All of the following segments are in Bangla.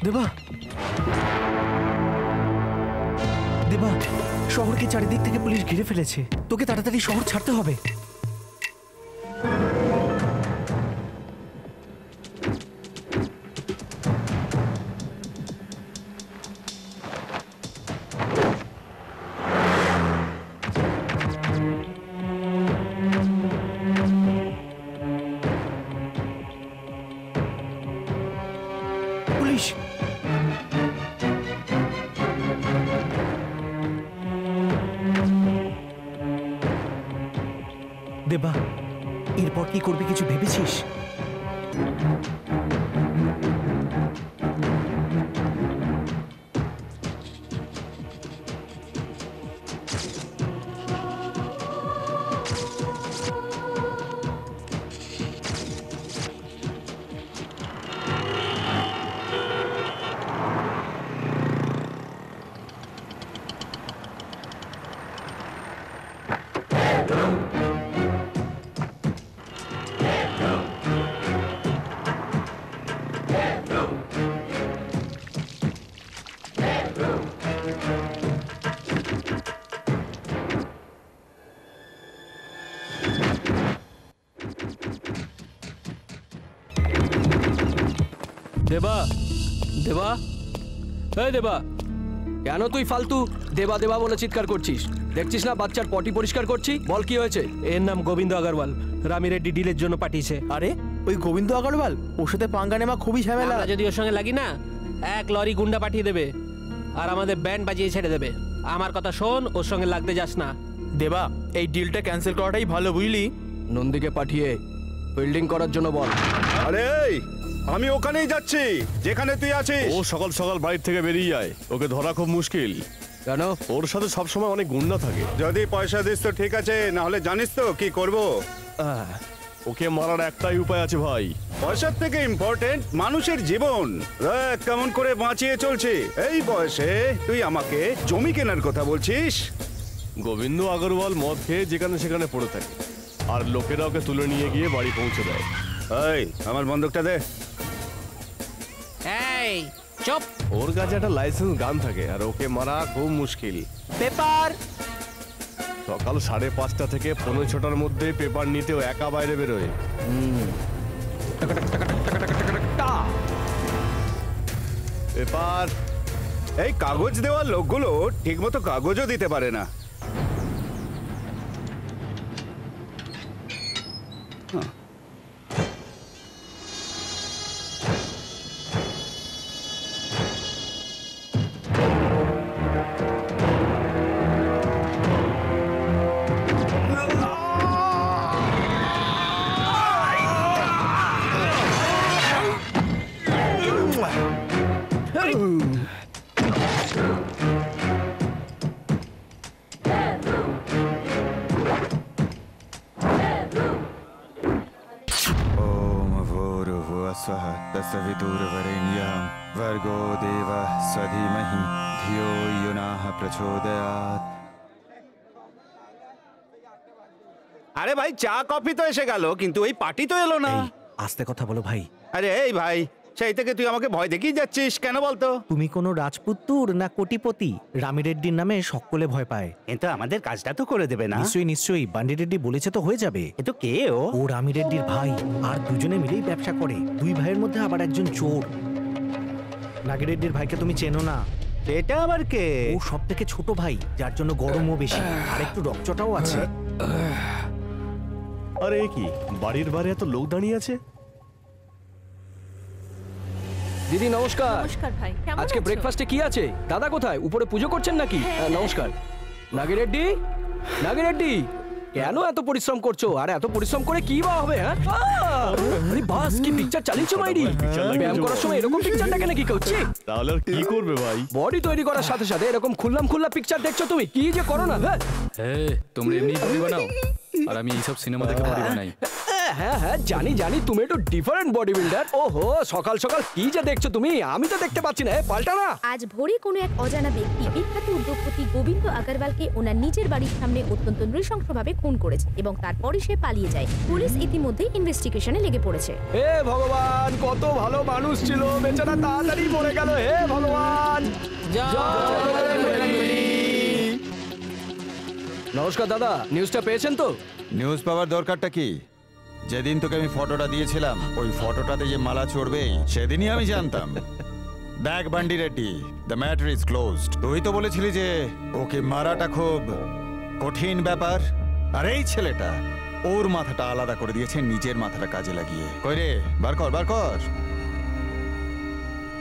দেবা, দেবা, শহরকে চারিদিক থেকে পুলিশ ঘিরে ফেলেছে। তোকে তাড়াতাড়ি শহর ছাড়তে হবে। দেবা, এরপর কি করবি কিছু ভেবেছিস? দেবা, দেবা, এই দেবা, কেন তুই ফালতু দেবা দেবা বলে চিৎকার করছিস? দেখছিস না বাচ্চার পটি পরিষ্কার করছি? বল কি হয়েছে? এর নাম গোবিন্দ আগরওয়াল, রামি রেড্ডি ডিলের জন্য পাঠিয়েছে। আরে ওই গোবিন্দ আগরওয়াল, ওর সাথে পাঙ্গা নেওয়া খুবই ঝামেলা। আমরা যদি ওর সঙ্গে লাগি না, এক লরি গুন্ডা পাঠিয়ে দেবে আর আমাদের ব্যান্ড বাজিয়ে ছেড়ে দেবে। আমার কথা শোন, ওর সঙ্গে লাগতে যাস না। দেবা, এই ডিলটা ক্যান্সেল করাটাই ভালো, বুঝলি? নন্দীকে পাঠিয়ে ফিল্ডিং করার জন্য বল। আরে আমি ওখানেই যাচ্ছি যেখানে তুই আছিস। ও সকাল সকাল বাড়ি থেকে বেরিয়ে যায়, ওকে ধরা খুব মুশকিল। কেন? ওর সাথে সবসময় অনেক গুন্ডা থাকে। যদি পয়সা দিস তো ঠিক আছে, না হলে জানিস তো কি করব। ওকে মারার একটাই উপায় আছে ভাই। পয়সার থেকে ইম্পর্টেন্ট মানুষের জীবন। দেখ কেমন করে বাঁচিয়ে চলছি। এই বয়সে তুই আমাকে জমি কেনার কথা বলছিস? গোবিন্দ আগরওয়াল মদ খেয়ে যেখানে সেখানে পড়ে থাকে, আর লোকেরা ওকে তুলে নিয়ে গিয়ে বাড়ি পৌঁছে দেয়। এই আমার বন্দুকটা দে। এই চুপ। ওর কাছে একটা লাইসেন্স গান থাকে, আর ওকে মারা খুব মুশকিল। পেপার। সকাল 5:30 থেকে 5:45টার মধ্যে পেপার নিতেও একা বাইরে বেরোয়। পেপার। এই কাগজ দেওয়া লোকগুলো ঠিক মতো কাগজও দিতে পারে না। तत्सवितुर्वरेण्यं भर्गो देवः स्वधीमहि धियो यो नः प्रचोदयात्। আরে ভাই, চা কফি তো এসে গেল, কিন্তু ওই পার্টি তো এলো না। আস্তে কথা বলো ভাই। আরে এই ভাই, সেই থেকে তুই আমাকে ভয় দেখিয়ে যাচ্ছিস কেন বলতো? তুমি কোনো রাজপুত্তুর না কোটিপতি? রামি রেড্ডির নামে সকলে ভয় পায়। কিন্তু আমাদের কাজটা তো করে দেবে না? নিশ্চয়ই নিশ্চয়ই, বান্ডি রেড্ডি বলেছে তো হয়ে যাবে। এ তো কে ও? ও রামি রেড্ডির ভাই, আর দুজনে মিলেই ব্যবসা করে। দুই ভাইয়ের মধ্যে আবার একজন চোর। নাগি রেড্ডির ভাইকে তুমি চেনো না? এটা আবার কে? ও সব থেকে ছোট ভাই, যার জন্য গরমও বেশি আর একটু রকচটাও আছে। আরে এ কি, বাড়ির বাইরে এত লোক দাঁড়িয়ে আছে? দিদি নমস্কার। নমস্কার ভাই, কেমন আজকে আছো? ব্রেকফাস্টে কি আছে? দাদা কোথায়? উপরে পুজো করছেন নাকি? নমস্কার। নাগিরেড্ডি, নাগিরেড্ডি, কেন এত পরিশ্রম করছো? আর এত পরিশ্রম করে কি বা হবে? হ্যাঁ, আরে বাস, কি পিকচার চালিয়েছো মাইরি? ব্যায়াম করার সময় এরকম পিকচারটাকে নাকি করছি? তাহলে আর কি করবে ভাই? বডি তৈরি করার সাথে সাথে এরকম খুল্লা পিকচার দেখছো তুমি? কি যে করো না। হ্যাঁ তোমরা এমনি বডি বানাও আর আমি এইসব সিনেমা দেখে বডি বানাই। হ্যাঁ হ্যাঁ জানি জানি, তুমি একটু ডিফারেন্ট বডি বিল্ডার। ওহো, সকাল সকাল কি যে দেখছো তুমি, আমি তো দেখতে পাচ্ছি না। পাল্টা না। আজ ভোরে কোনো এক অজানা ব্যক্তি বিখ্যাত উদ্যোগপতি গোবিন্দ আগরওয়ালকে ওনার নিজের বাড়ির সামনে অত্যন্ত নৃশংসভাবে খুন করেছে এবং তারপরে সে পালিয়ে যায়। পুলিশ ইতিমধ্যে ইনভেস্টিগেশনে লেগে পড়েছে। হে ভগবান, কত ভালো মানুষ ছিল, বেচারা তাড়াতাড়ি মরে গেল। হে ভগবান। নমস্কার দাদা, নিউজটা পেয়েছেন তো? নিউজ পাওয়ার দরকারটা কি? যেদিন তোকে আমি ফটোটা দিয়েছিলাম, ওই ফটোটাতে যে মালা চড়বে সেদিনই আমি জানতাম। দেখ Bandi Reddy, the matter is closed. তুই তো বলেছিলি যে ওকে মারাটা খুব কঠিন ব্যাপার, আর এই ছেলেটা ওর মাথাটা আলাদা করে দিয়েছে নিজের মাথাটা কাজে লাগিয়ে। কই রে, বার কর বার কর।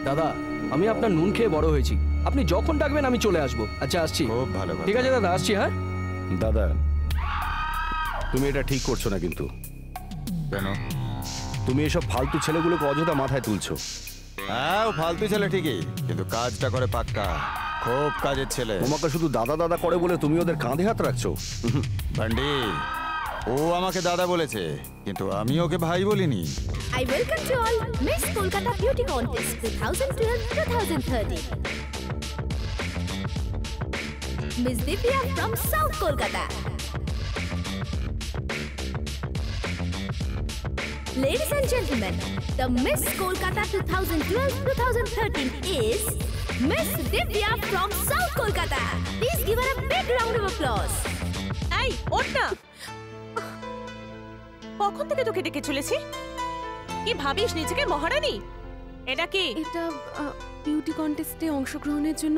দাদা, আমি আপনার নুন খেয়ে বড় হয়েছি, আপনি যখন ডাকবেন আমি চলে আসবো। আচ্ছা আসছি। খুব ভালো কথা। ঠিক আছে দাদা, আসছি। হ্যাঁ দাদা, তুমি এটা ঠিক করছো না কিন্তু। কেন? তুমি এসব ফালতু ছেলেগুলোকে অযথা মাথায় তুলছো। হ্যাঁ, ও ফালতু ছেলে ঠিকই, কিন্তু কাজটা করে পাক্কা, খুব কাজের ছেলে। তোমাকে শুধু দাদা দাদা করে বলে তুমি ওদের কাঁধে হাত রাখছো। বান্ডি, ও আমাকে দাদা বলেছে, কিন্তু আমি ওকে ভাই বলিনি। I welcome to all Miss Kolkata Beauty Contest 2012-2013. Miss Divya from South Kolkata. Ladies and gentlemen, the Miss Kolkata 2012-2013 is Miss Divya from South Kolkata. Please give her a big round of applause. এই ওঠ না, কখন থেকে তোকে ডেকে চলেছি? কি ভাবিস নিজেকে মহারানী? এটা কি? এটা বিউটি কন্টেস্টে অংশগ্রহণের জন্য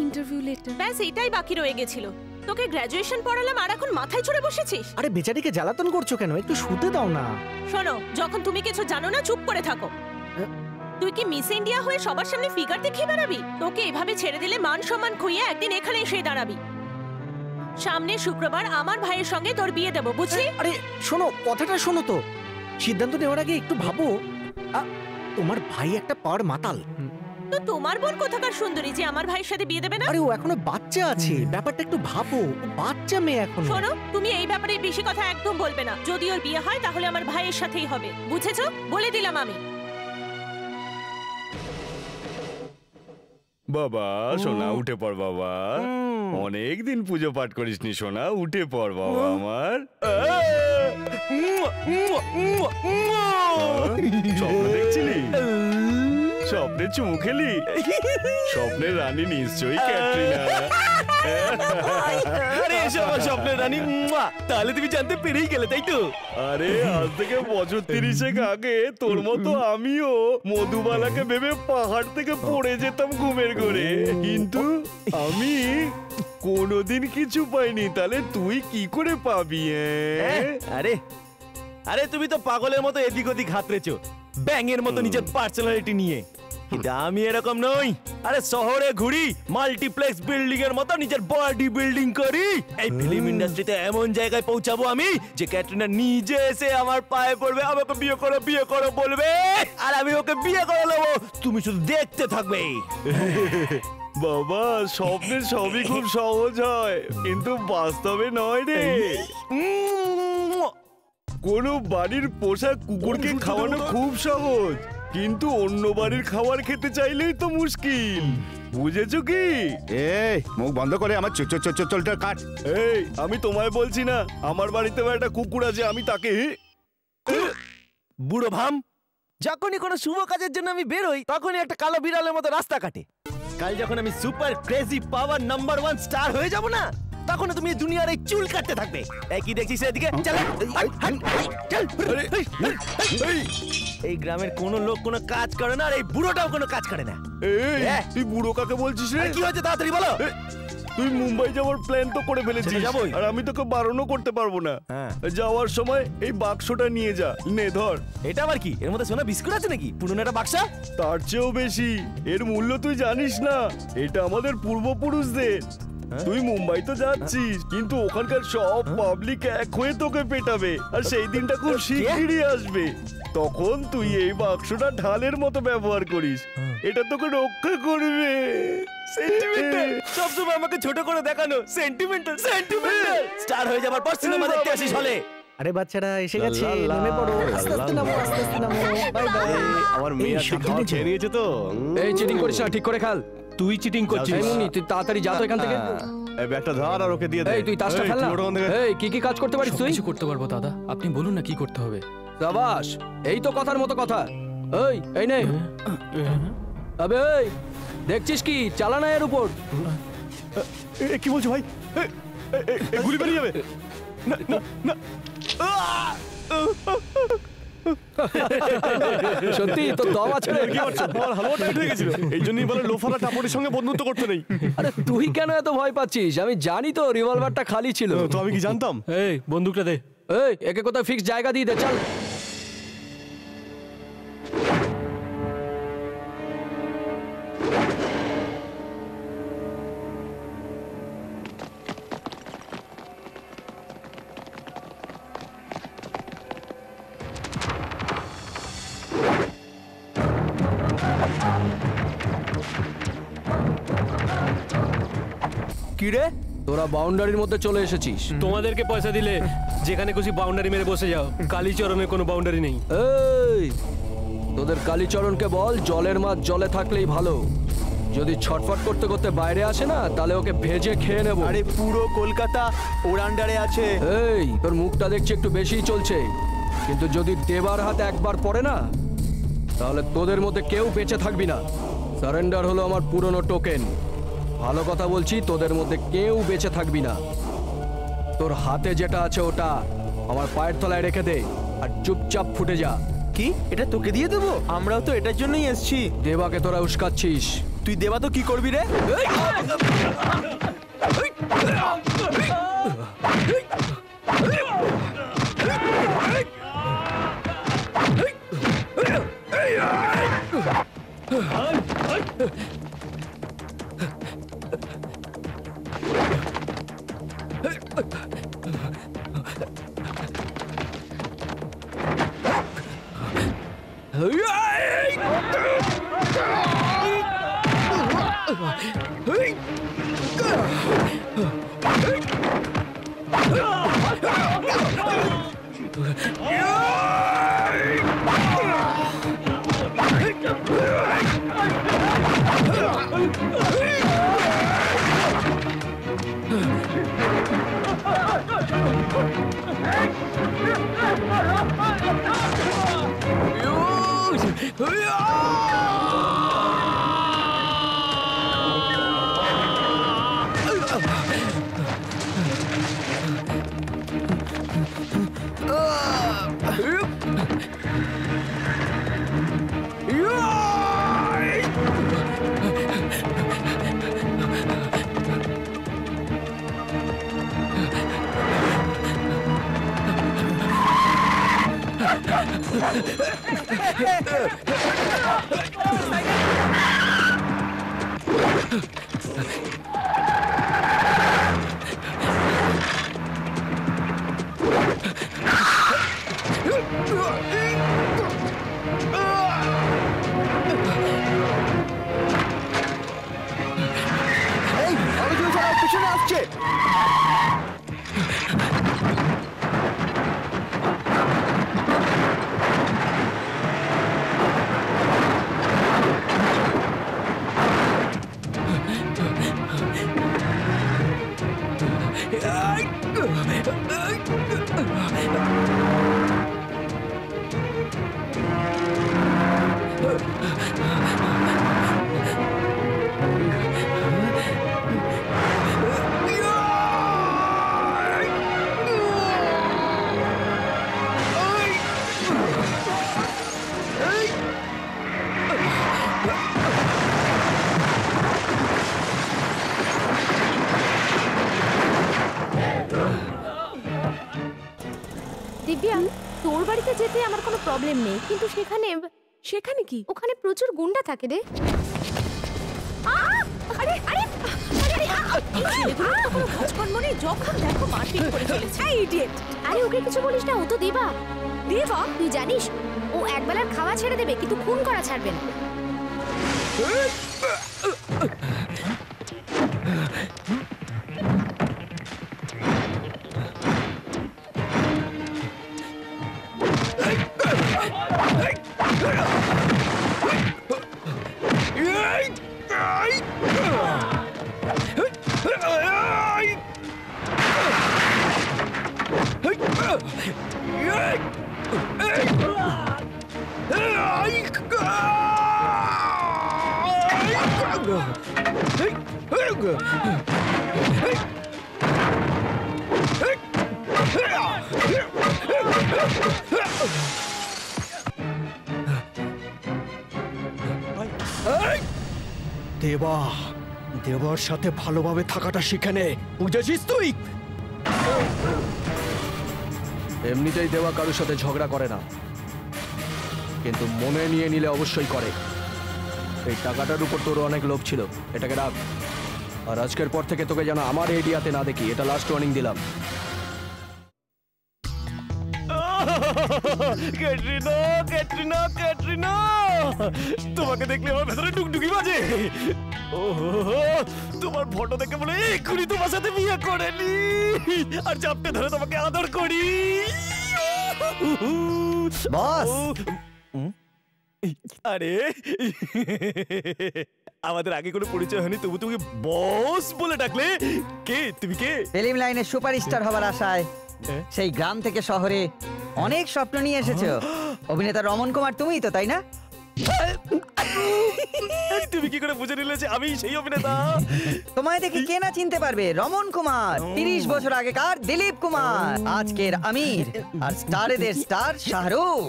ইন্টারভিউ লেটার। ব্যাস এটাই বাকি রয়ে গেছিল। তোকে গ্র্যাজুয়েশন পড়ালাম আর এখন মাথায় চড়ে বসেছিস? আরে বেচারিকে জ্বালাতন করছো কেন? একটু শুতে দাও না। শোনো, যখন তুমি কিছু জানো না চুপ করে থাকো। তুই কি মিস ইন্ডিয়া হয়ে সবার সামনে ফিগার দেখিয়ে বেড়াবি? তোকে এভাবে ছেড়ে দিলে মান সম্মান খুইয়ে একদিন এখানে এসে দাঁড়াবি। সামনে শুক্রবার আমার ভাইয়ের সঙ্গে তোর বিয়ে দেবো, বুঝলি? আরে শোনো, কথাটা শোনো তো। সিদ্ধান্ত নেওয়ার আগে একটু ভাবো। তোমার ভাই একটা পাওয়ার মাতাল। তো তোমার বোন কোথাকার সুন্দরী যে আমার ভাইয়ের সাথে বিয়ে দেবে না? আরে ও এখনো বাচ্চা আছে, ব্যাপারটা একটু ভাবো। ও বাচ্চা মেয়ে এখনো। শোনো, তুমি এই ব্যাপারে বেশি কথা একদম বলবে না। যদি ওর বিয়ে হয় তাহলে আমার ভাইয়ের সাথেই হবে, বুঝেছো? বলে দিলাম আমি। বাবা সোনা, উঠে পড় বাবা। অনেক দিন পুজো পাঠ করিসনি সোনা, উঠে পড় বাবা আমার। স্বপ্ন দেখছিলি? স্বপ্নে চুমু খেলি? স্বপ্নের রানী নিশ্চয়ই ক্যাটরিনা। আরে এসব স্বপ্নের রানী। তাহলে তুমি জানতে পেরেই গেলে, তাই তো? আরে আজ থেকে বছর 30 আগে তোর মতো আমিও মধুবালাকে ভেবে পাহাড় থেকে পড়ে যেতাম ঘুমের ঘোরে, কিন্তু আমি কোনোদিন কিছু পাইনি। তাহলে তুই কি করে পাবি? আরে আরে তুমি তো পাগলের মতো এদিক ওদিক হাতড়েছো, ব্যাঙের মতো নিজের পার্সোনালিটি নিয়ে। কিন্তু আমি এরকম নই। আরে শহরে ঘুরি, মাল্টিপ্লেক্স বিল্ডিং এর মতো নিজের বডি বিল্ডিং করি। এই ফিল্ম ইন্ডাস্ট্রিতে এমন জায়গায় পৌঁছাবো আমি যে ক্যাটরিনা নিজে এসে আমার পায়ে পড়বে, আমাকে বিয়ে করো বলবে, আর আমি ওকে বিয়ে করে নেবো। তুমি শুধু দেখতে থাকবে। বাবা, স্বপ্নে সবই খুব সহজ হয়, কিন্তু বাস্তবে নয় রে। কোন বাড়ির পোষা কুকুরকে খাওয়ানো খুব সহজ, কিন্তু অন্য বাড়ির খাবার খেতে চাইলেই তো মুশকিল, বুঝেছো কি? এই মুখ বন্ধ করে আমার চলটা কাট। এই আমি তোমায় বলছি না, আমার বাড়িতেও একটা কুকুর আছে, আমি তাকে। বুড়ো ভাম, যখনই কোনো শুভ কাজের জন্য আমি বেরোই তখনই একটা কালো বিড়ালের মতো রাস্তা কাটে। কাল যখন আমি সুপার ক্রেজি পাওয়ার নাম্বার 1 স্টার হয়ে যাব না, তখন তুমি দুনিয়ার এই চুল কাটতে থাকবে। এই কি দেখছিস এদিকে? চল এই গ্রামের কোনো লোক কোনো কাজ করে না, আর এই বুড়োটাও কোনো কাজ করে না। তুই বুড়ো কাকে বলছিস রে? কি হয়েছে তাড়াতাড়ি বলো। তুই মুম্বাই যাওয়ার প্ল্যান তো করে ফেলেছিস, যাবোই। আর আমি তোকে বারণও করতে পারবো না। যাওয়ার সময় এই বাক্সটা নিয়ে যা, নে ধর। এটা আবার কি? এর মধ্যে সোনা বিস্কুট আছে নাকি? পুরনো একটা বাক্সা? তার চেয়েও বেশি। এর মূল্য তুই জানিস না, এটা আমাদের পূর্বপুরুষদের। তুই মুম্বাই তো যাচ্ছিস, কিন্তু ওখানকার সব পাবলিক এক হয়ে তোকে পেটাবে, আর সেই দিনটা খুব শিগগিরই আসবে। তখন তুই এই বাক্সটা ঢালের মতো ব্যবহার করিস, এটা তোকে রক্ষা করবে। সেন্টিমেন্টাল, সবসময় আমাকে ছোট করে দেখানো। সেন্টিমেন্টাল সেন্টিমেন্টাল স্টার হয়ে যাবার পর সিনেমা দেখতে আসিস হলে। আরে বাচ্চারা এসে গেছে, নেমে পড়ো। আস্তে আস্তে নামো, আস্তে আস্তে নামো। Bye bye. আমার মেয়ে আজকে খাওয়া খেয়ে নিয়েছে তো। এই চিটিং করিস না, ঠিক করে খেল। তুই চিটিং করছিস। এই মুন্নি, তুই তাড়াতাড়ি যা তো এখান থেকে। এই ব্যাগটা ধর আর ওকে দিয়ে দে। এই তুই তাসটা ফেল না। এই কি কি কাজ করতে পারিস তুই? কিছু করতে পারবো দাদা, আপনি বলুন না কি করতে হবে। সাবাস, এই তো কথার মতো কথা। এই নে। আবে এই দেখছিস কি? চালা না এর উপর। কি বলছো ভাই? গুলি বেরিয়ে যাবে। সত্যি তো দম আছে রে। কি করছো? আমার হালুয়া টাইট হয়ে গেছিল, এই জন্যই বলে লোফালা টাপড়ির সঙ্গে বন্ধুত্ব করতে নেই। আরে তুই কেন এত ভয় পাচ্ছিস? আমি জানি তো রিভলভারটা খালি ছিল। তো আমি কি জানতাম? এই বন্দুকটা দে। এই একে কোথাও ফিক্স জায়গা দিয়ে দে, চল। কি রে, তোরা বাউন্ডারির মধ্যে চলে এসেছিস। তোমাদেরকে পয়সা দিলে যেখানে খুশি বাউন্ডারি মেরে বসে যাও, কালীচরণের কোনো বাউন্ডারি নেই। এই তোদের কালীচরণকে বল জলের মাছ জলে থাকলেই ভালো। যদি ছটফট করতে করতে বাইরে আসে না, তাহলে ওকে ভেজে খেয়ে নেবো। আরে পুরো কলকাতা ওর আন্ডারে আছে। এই তোর মুখটা দেখছি একটু বেশিই চলছে, কিন্তু যদি দেবার হাতে একবার পড়ে না, তাহলে তোদের মধ্যে কেউ বেঁচে থাকবি না। সারেন্ডার হলো আমার পুরনো টোকেন। ভালো কথা বলছি, তোদের মধ্যে কেউ বেঁচে থাকবি না। তোর হাতে যেটা আছে ওটা আমার পায়ের তলায় রেখে দে, আর চুপচাপ ফুটে যা। কি এটা তোকে দিয়ে দেবো? আমরাও তো এটার জন্যই এসেছি। দেবাকে তোরা উস্কাচ্ছিস। তুই দেবা তো কি করবি রে? পিছনে আসছে। তোর বাড়িতে যেতে আমার কোনো প্রবলেম নেই, কিন্তু সেখানে কি? ওখানে প্রচুর গুন্ডা থাকে রে। আরে আরে যখন দেখো মারপিট করে চলেছে। ইডিয়েট! আরে ওকে কিছু বলিস না, ও তো দেবা। দেবা? তুই জানিস ও একবেলার খাওয়া ছেড়ে দেবে, কিন্তু খুন করা ছাড়বে না। দেবা, দেবার সাথে ভালোভাবে থাকাটা শিখে নে, বুঝেছিস তুই? এমনিতেই দেবা কারোর সাথে ঝগড়া করে না, কিন্তু মনে নিয়ে নিলে অবশ্যই করে। এই টাকাটার উপর তোর অনেক লোভ ছিল, এটাকে রাখ। আর আজকের পর থেকে তোকে যেন আমার এরিয়াতে না দেখি, এটা লাস্ট ওয়ার্নিং দিলাম। ক্যাটরিনা, ক্যাটরিনা, ক্যাটরিনা, তোমাকে দেখলে আমার ভেতরে ডুগডুগি বাজে। ওহো, তোমার ফটো দেখে বলে এক্ষুনি তোমার সাথে বিয়ে করে নি আর চাপটে ধরে তোমাকে আদর করি। বস, আরে আমাদের আগে কোনো পরিচয় হয়নি, তবু তুমি বস বলে ডাকলে। কে তুমি? কে? ফিল্ম লাইনে সুপারস্টার হবার আশায় সেই গ্রাম থেকে শহরে অনেক স্বপ্ন নিয়ে এসেছো। অভিনেতা রমন কুমার তুমিই তো, তাই না? তুমি কি করে বুঝে নিলে যে আমি সেই অভিনেতা? তোমায় দেখে কে না চিনতে পারবে? রমন কুমার, 30 বছর আগেকার দিলীপ কুমার, আজকের আমির, আর স্টারেদের স্টার শাহরুখ।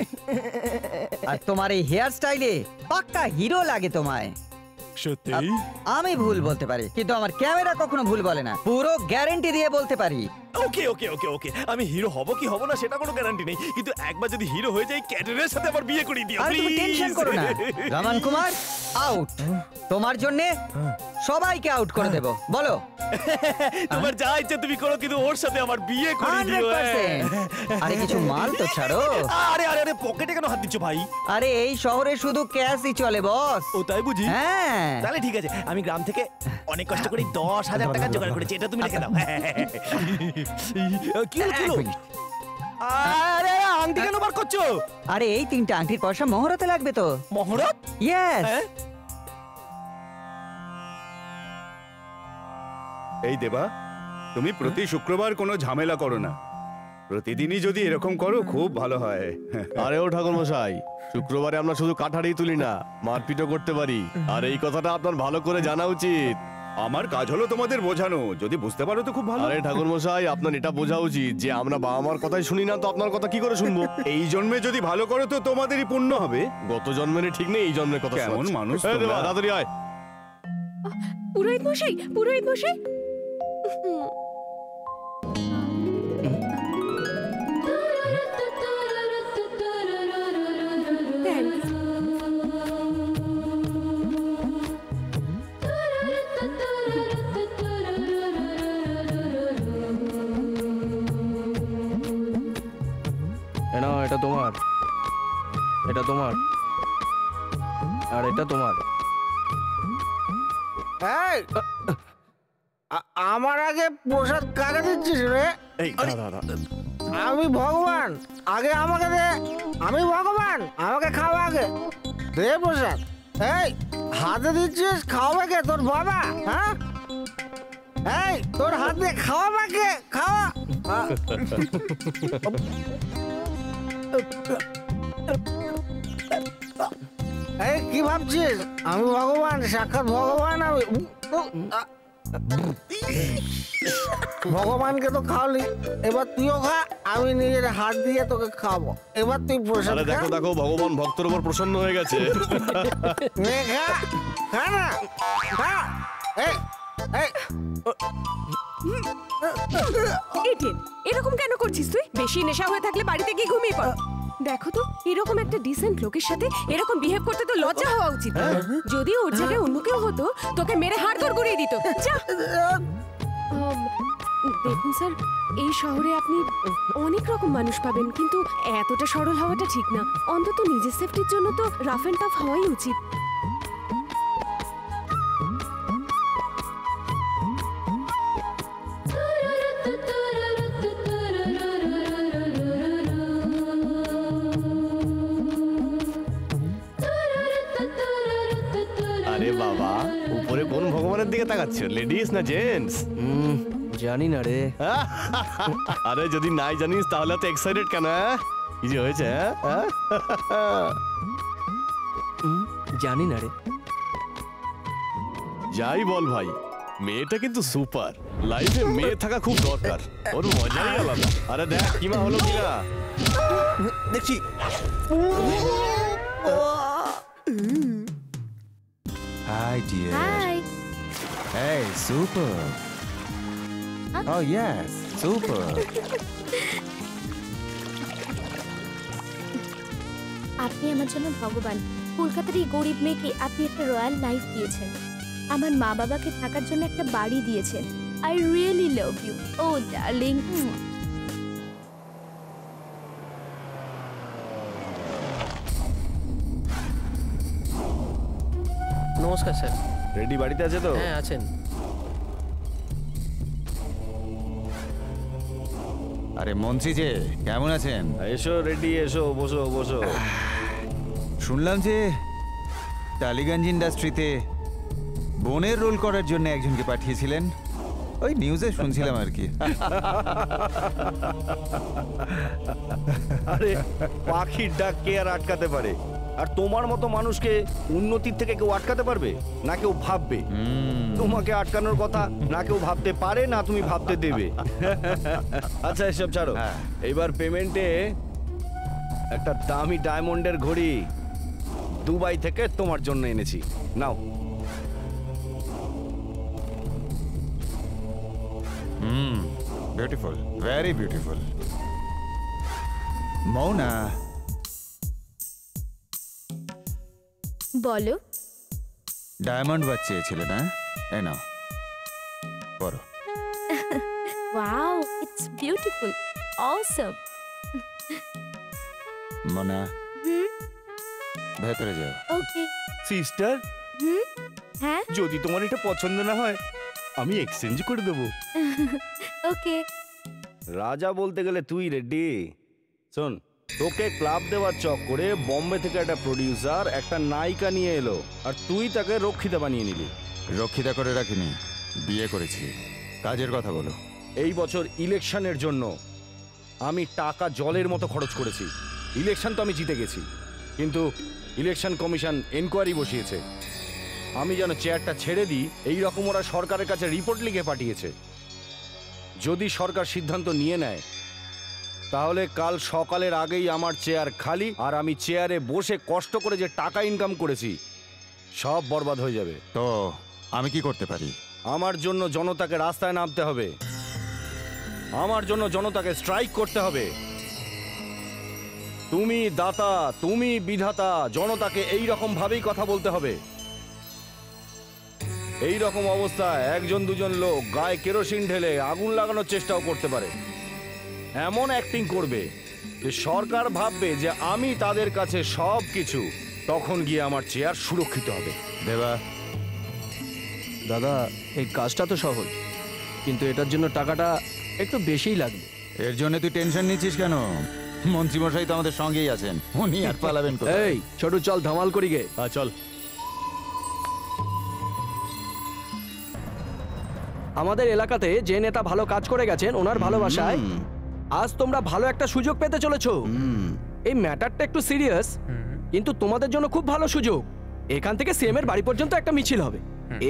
আর তোমার এই হেয়ার স্টাইলে পাক্কা হিরো লাগে তোমায়। সত্যি? আমি ভুল বলতে পারি, কিন্তু আমার ক্যামেরা কখনো ভুল বলে না। পুরো গ্যারান্টি দিয়ে বলতে পারি। ওকে ওকে ওকে ওকে, আমি হিরো হব কি হব না সেটা কোনো গ্যারান্টি নেই, কিন্তু একবার যদি হিরো হয়ে যাই ক্যাটরিনার সাথে আমার বিয়ে করিয়ে দিও আর তুমি টেনশন করো না। রমন কুমার আউট। তোমার জন্য সবাইকে আউট করে দেব। বলো, তোমার যা ইচ্ছে তুমি করো, কিন্তু ওর সাথে আমার বিয়ে করিয়ে দিও। 100%। আরে কিছু মাল তো ছাড়ো। আরে আরে আরে, পকেটে কেন হাত দিচ্ছ ভাই? আরে এই শহরে শুধু ক্যাশই চলে বস। ও তাই বুঝি? হ্যাঁ। তাহলে ঠিক আছে, আমি গ্রাম থেকে অনেক কষ্ট করে 10,000 টাকা জোগাড় করেছি, এটা তুমি লিখে দাও। কি হলো? আরে আংটি কেন বার করছো? আরে এই 3টা আংটির পয়সা মহরতে লাগবে তো। মহরত? ইয়েস। এই দেবা, তুমি প্রতি শুক্রবার কোনো ঝামেলা করো না। প্রতিদিনই যদি এরকম করো খুব ভালো হয়। আরে ও ঠাকুর মশাই, শুক্রবারে আমরা শুধু কাঠারি তুলি না, মারপিটও করতে পারি। আর এই কথাটা আপনার ভালো করে জানা উচিত। আমার কাজ হলো তোমাদের বোঝানো, যদি বুঝতে পারো তো খুব ভালো। আরে ঠাকুর মশাই, আপনার এটা বোঝা উচিত যে আমরা বাবা মার কথাই শুনি না, তো আপনার কথা কি করে শুনবো? এই জন্মে যদি ভালো করো তো তোমাদেরই পুণ্য হবে। গত জন্মের ঠিক নেই, এই জন্মের কথা কেমন মানুষ এই দেবা, তোমরা। তাড়াতাড়ি আয়। পুরোহিত মশাই, পুরোহিত মশাই। না, এটা তোমার, এটা তোমার, আর এটা তোমার। আমার আগে প্রসাদ কাকে দিচ্ছিস রে? এই দাদা, আমি ভগবান, আগে আমাকে দে। আমি ভগবান, আমাকে খাওয়া আগে দে প্রসাদ। এই হাতে দিচ্ছিস, খাওয়াবে কে? তোর বাবা? হ্যাঁ, এই তোর হাত দিয়ে খাওয়াবে কে? খাওয়া। এই কি ভাবছিস? আমি ভগবান, সাক্ষাৎ ভগবান আমি। ভগবানকে তো খাওয়ালি, এবার তুইও খা। আমি নিজের হাত দিয়ে তোকে খাবো। এবার তুই প্রসাদ খা। দেখো দেখো, ভগবান ভক্তের উপর প্রসন্ন হয়ে গেছে। নে খা, খা না, খা। এই এই এরকম কেন করছিস তুই? বেশি নেশা হয়ে থাকলে বাড়িতে গিয়ে ঘুমিয়ে পড়। দেখো তো এরকম একটা ডিসেন্ট লোকের সাথে এরকম বিহেভ করতে তো লজ্জা হওয়া উচিত। যদি ওর জায়গায় অন্য কেউ হতো তোকে মেরে হাড়গোড় করিয়ে দিত। যা। দেখুন স্যার, এই শহরে আপনি অনেক রকম মানুষ পাবেন, কিন্তু এতটা সরল হওয়াটা ঠিক না। অন্তত নিজের সেফটির জন্য তো রাফ এন্ড টাফ হওয়াই উচিত। আরে বাবা, উপরে কোন ভগবানের দিকে তাকাচ্ছ, লেডিস না জেন্টস? জানি না রে। আরে যদি নাই জানিস তাহলে তো এক্সাইটেড কেন? কি যে হয়েছে? জানি না রে। যাই বল ভাই, মেয়েটা কিন্তু সুপার। লাইফে মেয়ে থাকা খুব দরকার, ওর মজাই আলাদা। আরে দেখ কিমা হলো কিনা দেখছি। Hi, dear. Hi. Hey, super. Oh, yes, super. আপনি আমার জন্য ভগবান। কলকাতার এই গরিব মেয়েকে আপনি একটা রয়্যাল লাইফ দিয়েছেন। আমার মা বাবাকে থাকার জন্য একটা বাড়ি দিয়েছেন। I really love you. Oh darling. নমস্কার স্যার। রেডি বাড়িতে আছে তো? হ্যাঁ আছেন। আরে মন্ত্রী যে, কেমন আছেন? এসো রেডি, এসো বসো বসো। শুনলাম যে টালিগঞ্জ ইন্ডাস্ট্রিতে বোনের রোল করার জন্য একজনকে পাঠিয়েছিলেন। ওই নিউজে শুনছিলাম আর কি। আরে পাখির ডাক কে আর আটকাতে পারে? আর তোমার মতো মানুষকে উন্নতির থেকে কেউ আটকাতে পারবে? না কেউ ভাববে। তোমাকে আটকানোর কথা না কেউ ভাবতে পারে, না তুমি ভাবতে দেবে। আচ্ছা এসব ছাড়ো, এইবার পেমেন্টে একটা দামি ডায়মন্ডের ঘড়ি দুবাই থেকে তোমার জন্য এনেছি, নাও। Beautiful, very beautiful. মৌনা, বলো। ডায়মন্ড ওয়াচ চেয়েছিলে না? এই নাও, পরো। Wow, it's beautiful, awesome. Mona, ভেতরে যাও। ওকে। সিস্টার, হ্যাঁ, যদি তোমার এটা পছন্দ না হয় আমি এক্সচেঞ্জ করে দেবো। ওকে। রাজা বলতে গেলে তুই রেডি। শোন, তোকে ক্লাব দেওয়ার চক্করে বম্বে থেকে একটা প্রডিউসার একটা নায়িকা নিয়ে এলো, আর তুই তাকে রক্ষিতা বানিয়ে নিলি। রক্ষিতা করে রাখিনি, বিয়ে করেছি। কাজের কথা বলো। এই বছর ইলেকশনের জন্য আমি টাকা জলের মতো খরচ করেছি। ইলেকশন তো আমি জিতে গেছি, কিন্তু ইলেকশন কমিশন এনকোয়ারি বসিয়েছে। আমি যেন চেয়ারটা ছেড়ে দিই এই রকম ওরা সরকারের কাছে রিপোর্ট লিখে পাঠিয়েছে। যদি সরকার সিদ্ধান্ত নিয়ে নেয় তাহলে কাল সকালের আগেই আমার চেয়ার খালি, আর আমি চেয়ারে বসে কষ্ট করে যে টাকা ইনকাম করেছি সব বরবাদ হয়ে যাবে। তো আমি কি করতে পারি? আমার জন্য জনতাকে রাস্তায় নামতে হবে, আমার জন্য জনতাকে স্ট্রাইক করতে হবে। তুমি দাতা, তুমি বিধাতা, জনতাকে এই রকম ভাবেই কথা বলতে হবে। এই রকম অবস্থায় একজন দুজন লোক গায়ে কেরোসিন ঢেলে আগুন লাগানোর চেষ্টাও করতে পারে। এমন অ্যাক্টিং করবে যে সরকার ভাববে যে আমি তাদের কাছে সব কিছু, তখন গিয়ে আমার চেয়ার সুরক্ষিত হবে। দেবা, দাদা এই কাজটা তো সহজ, কিন্তু এটার জন্য টাকাটা একটু বেশিই লাগবে। এর জন্য তুই টেনশন নিচ্ছিস কেন? মন্ত্রীমশাই তো আমাদের সঙ্গেই আছেন, উনি আর পালাবেন কোথায়? এই ছোট, চল ধামাল করি গে। চল। আমাদের এলাকাতে যে নেতা ভালো কাজ করে গেছেন, ওনার ভালোবাসায় আজ তোমরা ভালো একটা সুযোগ পেতে চলেছো। এই ম্যাটারটা একটু সিরিয়াস, কিন্তু তোমাদের জন্য খুব ভালো সুযোগ। এখান থেকে সিএম এর বাড়ি পর্যন্ত একটা মিছিল হবে।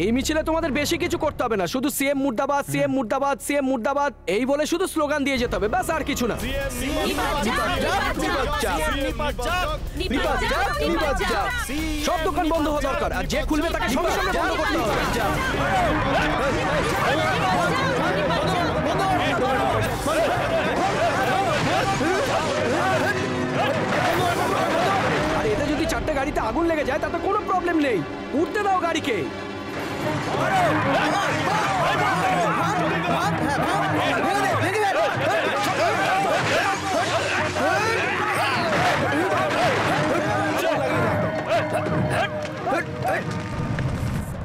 এই মিছিলে তোমাদের বেশি কিছু করতে হবে না, শুধু সিএম মুর্দাবাদ, সিএম মুর্দাবাদ, সিএম মুর্দাবাদ এই বলে শুধু স্লোগান দিয়ে যেতে হবে, ব্যাস, আর কিছু না। সব দোকান বন্ধ হওয়া দরকার, আর যে খুলবে তাকে সঙ্গে সঙ্গে বন্ধ করতে হবে। আগুন লেগে যায় তাতে কোনো প্রবলেম নেই। উঠতে দাও গাড়িকে।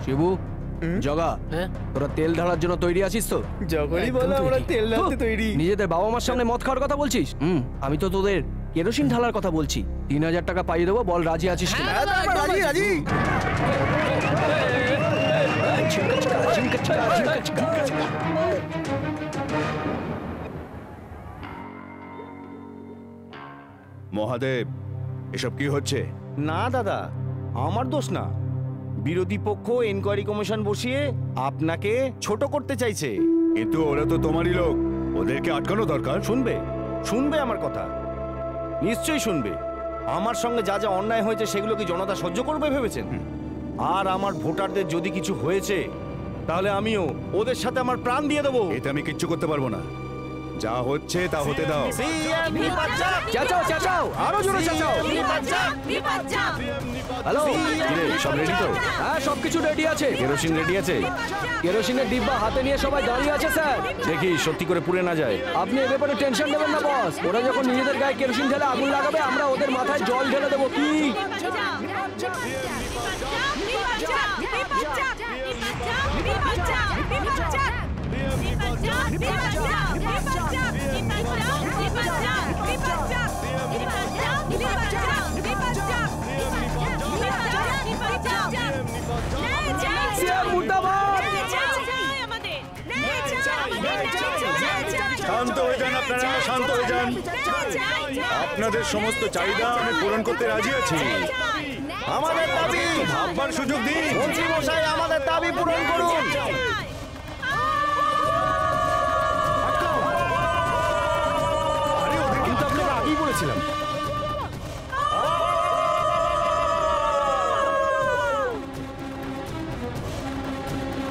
শিবু, জগা, তোরা তেল ঢালার জন্য তৈরি আছিস তো? যখনই বলো আমরা তেল ঢালতে তৈরি। নিজেদের বাবা মার সামনে মদ খাওয়ার কথা বলছিস? আমি তো তোদের কেরোসিন ঢালার কথা বলছি। 3000 টাকা পাইয়ে দেবো, বল রাজি আছিস কিনা? রাজি রাজি। মহাদেব, এসব কি হচ্ছে? না দাদা, আমার দোষ না। বিরোধী পক্ষ এনকোয়ারি কমিশন বসিয়ে আপনাকে ছোট করতে চাইছে। কিন্তু ওরা তো তোমারই লোক, ওদেরকে আটকানো দরকার। শুনবে আমার কথা, নিশ্চয়ই শুনবে। আমার সঙ্গে যা যা অন্যায় হয়েছে সেগুলো কি জনতা সহ্য করবে ভেবেছেন? আর আমার ভোটারদের যদি কিছু হয়েছে তাহলে আমিও ওদের সাথে আমার প্রাণ দিয়ে দেবো। এতে আমি কিচ্ছু করতে পারবো না। যা হচ্ছে তা হতে দাও। চেঁচাও, চেঁচাও, আরো জোরে চেঁচাও। হ্যালো, সব রেডি তো? হ্যাঁ, সবকিছু রেডি আছে। কেরোসিন রেডি আছে? কেরোসিনের ডিব্বা হাতে নিয়ে সবাই দাঁড়িয়ে আছে স্যার। দেখি সত্যি করে পুড়ে না যায়। আপনি এ ব্যাপারে টেনশন নেবেন না বস। ওরা যখন নিজেদের গায়ে কেরোসিন ঢেলে আগুন লাগাবে, আমরা ওদের মাথায় জল ঢেলে দেবো। কি শান্ত হয়ে যান আপনারা, শান্ত হয়ে যান। আপনাদের সমস্ত চাহিদা আমি পূরণ করতে রাজি আছি। আমাদের দাবি ভাববার সুযোগ দিন। মন্ত্রী মশাই, আমাদের দাবি পূরণ করুন। কিন্তু আপনাকে আগেই বলেছিলাম।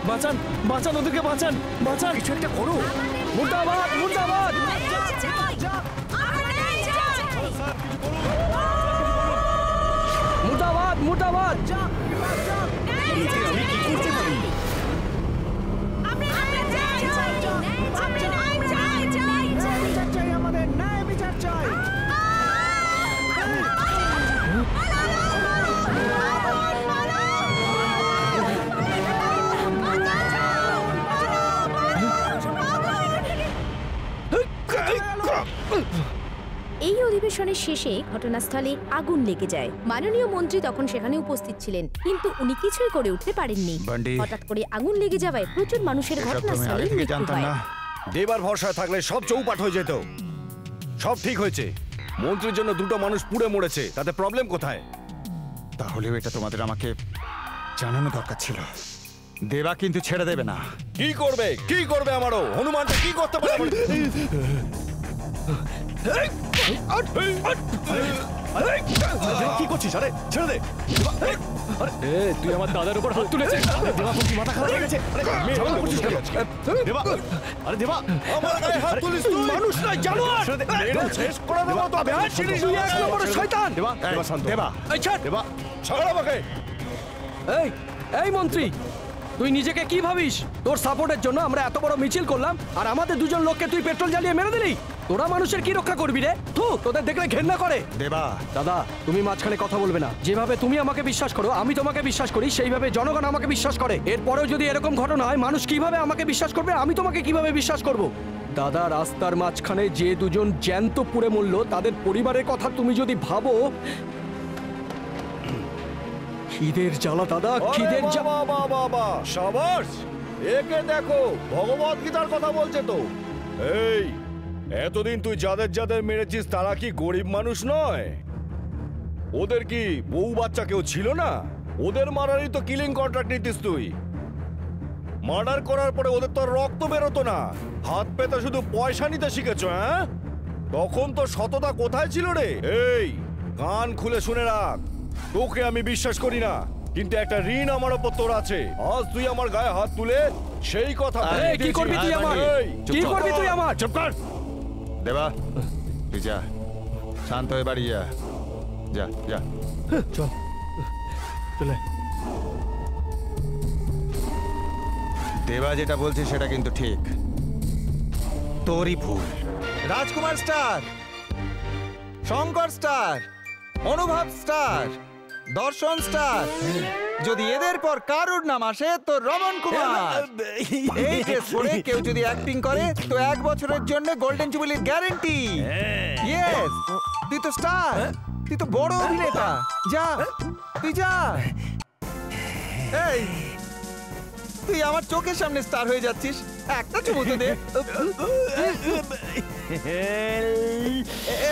বাঁচান, বাঁচান, ওদেরকে বাঁচান, বাঁচান, কিছু একটা করো। মুর্দাবাদ, মুর্দাবাদ, মুর্দাবাদ, মুর্দাবাদ। আমি কি করতে পারি? এই অধিবেশনের শেষে ঘটনাস্থলে আগুন লেগে যায়। মাননীয় মন্ত্রী তখন সেখানে উপস্থিত ছিলেন, কিন্তু উনি কিছুই করে উঠতে পারেননি। বান্ডি, হঠাৎ করে আগুন লেগে যাওয়ায় প্রচুর মানুষের ঘটনাস্থলে মৃত্যু হয়। দেবার ভরসায় থাকলে সব চৌপাট হয়ে যেত। সব ঠিক হয়েছে, মন্ত্রীর জন্য দুটো মানুষ পুড়ে মরেছে, তাতে প্রবলেম কোথায়? তাহলেও এটা তোমাদের আমাকে জানানো দরকার ছিল। দেবা কিন্তু ছেড়ে দেবে না। কি করবে, কি করবে? আমারও হনুমানটা কি করতে পারে? কি করছিস? আরে ছেড়ে দে। তুই আমার দাদার উপর হাত তুলেছিস। দেবা, মাথা খারাপ হয়ে গেছে। দেবা, আরে দেবা, আমার গায়ে হাত তুলিস তুই? মানুষ নয়, জানোয়ার। শেষ করে দেবো তো। তুই এক নম্বরের শয়তান। দেবা, দেবা শান্ত। দেবা, এই ছাড়। দেবা, ছাড় আমাকে। এই, এই মন্ত্রী, তুই নিজেকে কি ভাবিস? তোর সাপোর্টের জন্য আমরা এত বড় মিছিল করলাম, আর আমাদের দুজন লোককে তুই পেট্রোল জ্বালিয়ে মেরে দিলি। তোরা মানুষের কি রক্ষা করবি রে? তোদের দেখলে ঘেন্না করে। দেবা, দাদা, তুমি মাঝখানে কথা বলবে না। যেভাবে তুমি আমাকে বিশ্বাস করো, আমি তোমাকে বিশ্বাস করি, সেইভাবে জনগণ আমাকে বিশ্বাস করে। এরপরেও যদি এরকম ঘটনা হয়, মানুষ কিভাবে আমাকে বিশ্বাস করবে? আমি তোমাকে কিভাবে বিশ্বাস করব? দাদা, রাস্তার মাঝখানে যে দুজন জ্যান্ত পুড়ে মরল, তাদের পরিবারের কথা তুমি যদি ভাবো। খিদের জ্বালা দাদা, খিদের জ্বালা। বাবা, সাবাস, একে দেখো, ভগবত গীতার কথা বলছে তো। এই, এতদিন তুই যাদের যাদের মেরেছিস তারা কি গরিব মানুষ নয়? ওদের কি বউ বাচ্চা কেউ ছিল না? ওদের মারারই তো কিলিং কন্ট্রাক্ট নিতিস তুই। মার্ডার করার পরে ওদের তো রক্ত বেরোতো না, হাত পেতে শুধু পয়সা নিতে শিখেছ। হ্যাঁ, তখন তো সততা কোথায় ছিল রে? এই, কান খুলে শুনে রাখ, তোকে আমি বিশ্বাস করি না, কিন্তু একটা ঋণ আমার ওপর তোর আছে। আজ তুই আমার গায়ে হাত তুলে সেই কথা। কি করবি তুই আমার? কি করবি তুই আমার? চুপ কর। দেবা, তুই যা, শান্ত হয়ে বাড়ি যা, যা, যা। চল। চলে দেবা যেটা বলছে সেটা কিন্তু ঠিক, তোরই ভুল। রাজকুমার স্টার, শঙ্কর স্টার, অনুভব স্টার, দর্শন স্টার, যদি এদের পর কারুর নাম আসে তো রমন কুমার। এই কেস করে কেউ যদি অ্যাক্টিং করে তো 1 বছরের জন্য গোল্ডেন জুবিলির গ্যারান্টি। ইয়েস, তুই তো স্টার, তুই তো বড় অভিনেতা, যা তুই যা। এই তুই আমার চোখের সামনে স্টার হয়ে যাচ্ছিস, একটা চুমু তো দে।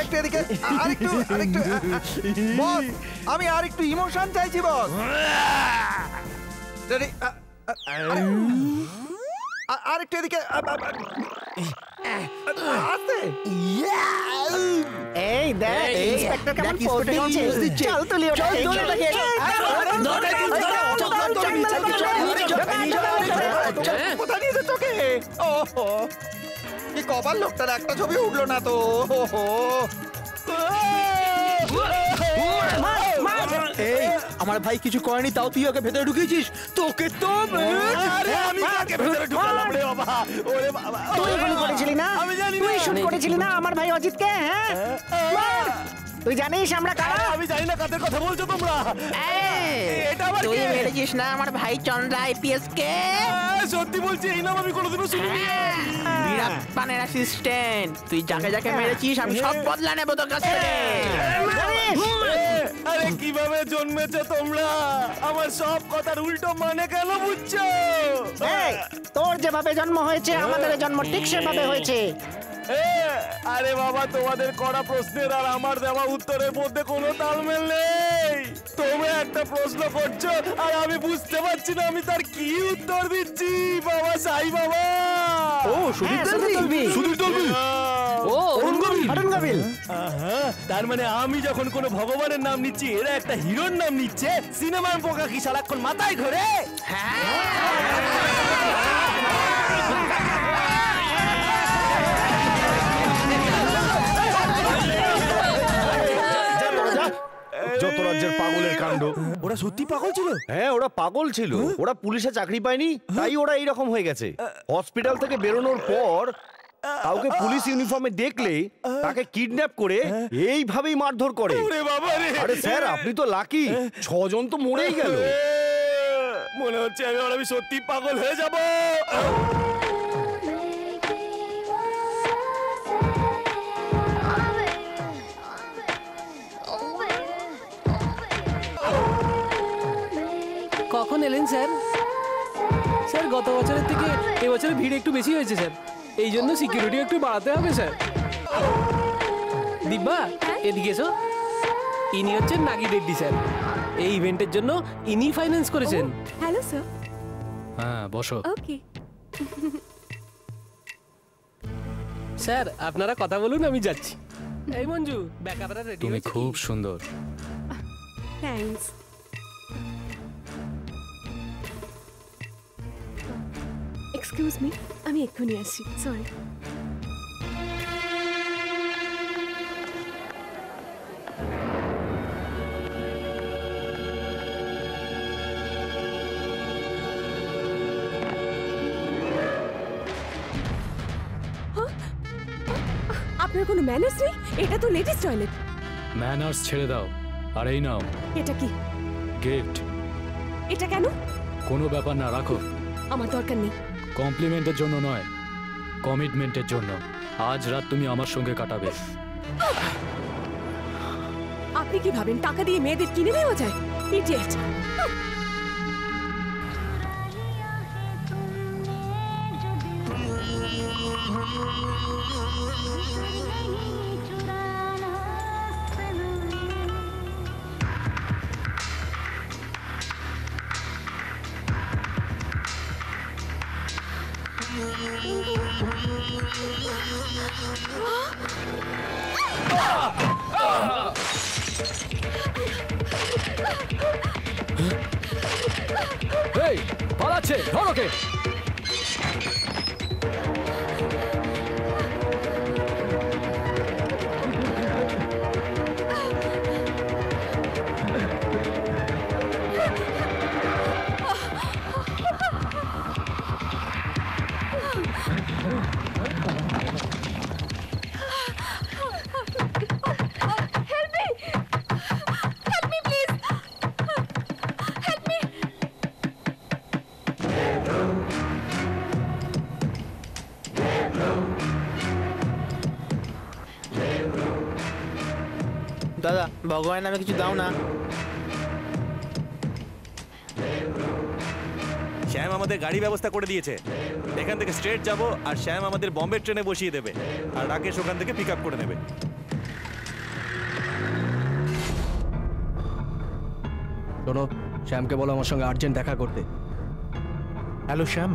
একটু এদিকে, আরেকটু বস, আমি আরেকটু ইমোশন চাইছি বস। রেডি, আরেকটু এদিকে আস্তে। এই দেখ ইন্সপেক্টর কেমন পোজ দিচ্ছে। চল তুলি ওটা, চল তোলে কোথায় নিয়ে চোখে? ওহো, কি কপাল লোকটার একটা ছবি উঠলো না তো। এই আমার ভাই কিছু করেনি তাও তুই ওকে ভেতরে ঢুকিয়েছিস। তোকে তো আমি কাকে ভেতরে ঢুকালাম রে বাবা? ওরে বাবা, তুই গুলি করেছিলি না? আমি জানি তুই শুট করেছিলি না আমার ভাই অজিতকে? হ্যাঁ, তুই জানিস আমরা কারা? আমি জানি না কাদের কথা বলছো তোমরা। এটা আবার তুই কে? মেরেছিস না আমার ভাই চন্দ্রা আইপিএস কে? সত্যি বলছি, এই নাম আমি কোনোদিনও শুনিনি। বীরাপ্পানের অ্যাসিস্ট্যান্ট। তুই যাকে যাকে মেরেছিস আমি সব বদলা নেব তোর কাছ থেকে। আরে কিভাবে জন্মেছো তোমরা? আমার সব কথার উল্টো মানে কেন বুঝছো? এই, তোর যেভাবে জন্ম হয়েছে আমাদের জন্ম ঠিক সেভাবে হয়েছে। আরে বাবা, তোমাদের করা প্রশ্নের আর আমার দেওয়া উত্তরের মধ্যে কোনো তালমেল নেই। তোমরা একটা প্রশ্ন করছো আর আমি বুঝতে পারছি না আমি তার কি উত্তর দিচ্ছি। বাবা সাই বাবা। ও সুদীপ তলবি। সুদীপ তলবি। ও অরুণ গাবিল। তার মানে আমি যখন কোনো ভগবানের নাম নিচ্ছি, এরা একটা হিরোর নাম নিচ্ছে। সিনেমার পোকা কি সারাক্ষণ মাথায় ঘোরে? যত রাজ্যের পাগলের কাণ্ড। ওরা সত্যি পাগল ছিল? হ্যাঁ, ওরা পাগল ছিল। ওরা পুলিশে চাকরি পায়নি, তাই ওরা এইরকম হয়ে গেছে। হসপিটাল থেকে বেরোনোর পর কাউকে পুলিশ ইউনিফর্মে দেখলে তাকে কিডন্যাপ করে এইভাবেই মারধর করে। আরে স্যার, আপনি তো লাকি, 6 জন তো মরেই গেল। মনে হচ্ছে আমি সত্যি পাগল হয়ে যাব। কখন এলেন স্যার? স্যার গত বছরের থেকে এবছরে ভিড় একটু বেশি হয়েছে স্যার, এই জন্য সিকিউরিটি একটু বাড়াতে হবে স্যার। দিব্যা এদিকে এসো। ইনি হচ্ছেন নাগি রেড্ডি স্যার, এই ইভেন্টের জন্য ইনি ফাইন্যান্স করেছেন। Hello sir. হ্যাঁ বসো। ওকে স্যার আপনারা কথা বলুন, আমি যাচ্ছি। এই মঞ্জু, ব্যাকআপরা রেডি। তুমি খুব সুন্দর। থ্যাঙ্কস। এক্সকিউজ মি, আমি এক্ষুনি আসছি। সরি। আপনার কোনো ম্যানার্স নেই? এটা তো লেডিস টয়লেট। ম্যানার্স ছেড়ে দাও, আর এই নাও এটা কি? গিফট। এটা কেন? কোনো ব্যাপার না, রাখো। আমার দরকার নেই। কমপ্লিমেন্টের জন্য নয়, কমিটমেন্টের জন্য। আজ রাত তুমি আমার সঙ্গে কাটাবে। আপনি কি ভাবেন টাকা দিয়ে মেয়েদের কিনে নেওয়া যায়? ইডিয়েট। এই পালাচ্ছে, ধর ওকে। দাদা ভগবান নামে কিছু দাও না। শ্যাম আমাদের গাড়ি ব্যবস্থা করে দিয়েছে। এখান থেকে স্ট্রেট যাব আর শ্যাম আমাদের বম্বে ট্রেনে বসিয়ে দেবে আর রাকেশ ওখান থেকে পিক আপ করে নেবে। শোনো, শ্যামকে বলো আমার সঙ্গে আর্জেন্ট দেখা করতে। হ্যালো শ্যাম,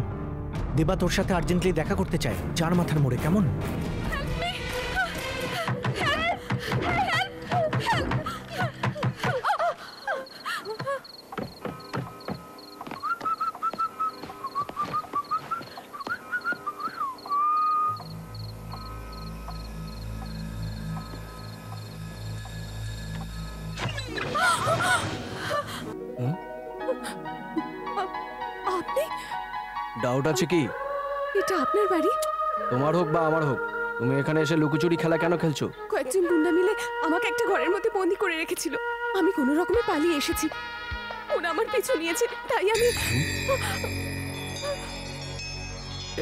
দিবা তোর সাথে আর্জেন্টলি দেখা করতে চায়, চার মাথার মোড়ে। কেমন? আপনি? ডাউট আছে কি? এটা আপনার বাড়ি? তোমার হোক বা আমার হোক, তুমি এখানে এসে লুকোচুরি খেলা কেন খেলছো? কয়েকজন গুন্ডা মিলে আমাকে একটা ঘরের মধ্যে বন্দি করে রেখেছিল। আমি কোনো রকমে পালিয়ে এসেছি, ওরা আমার পিছু নিয়েছে, তাই আমি।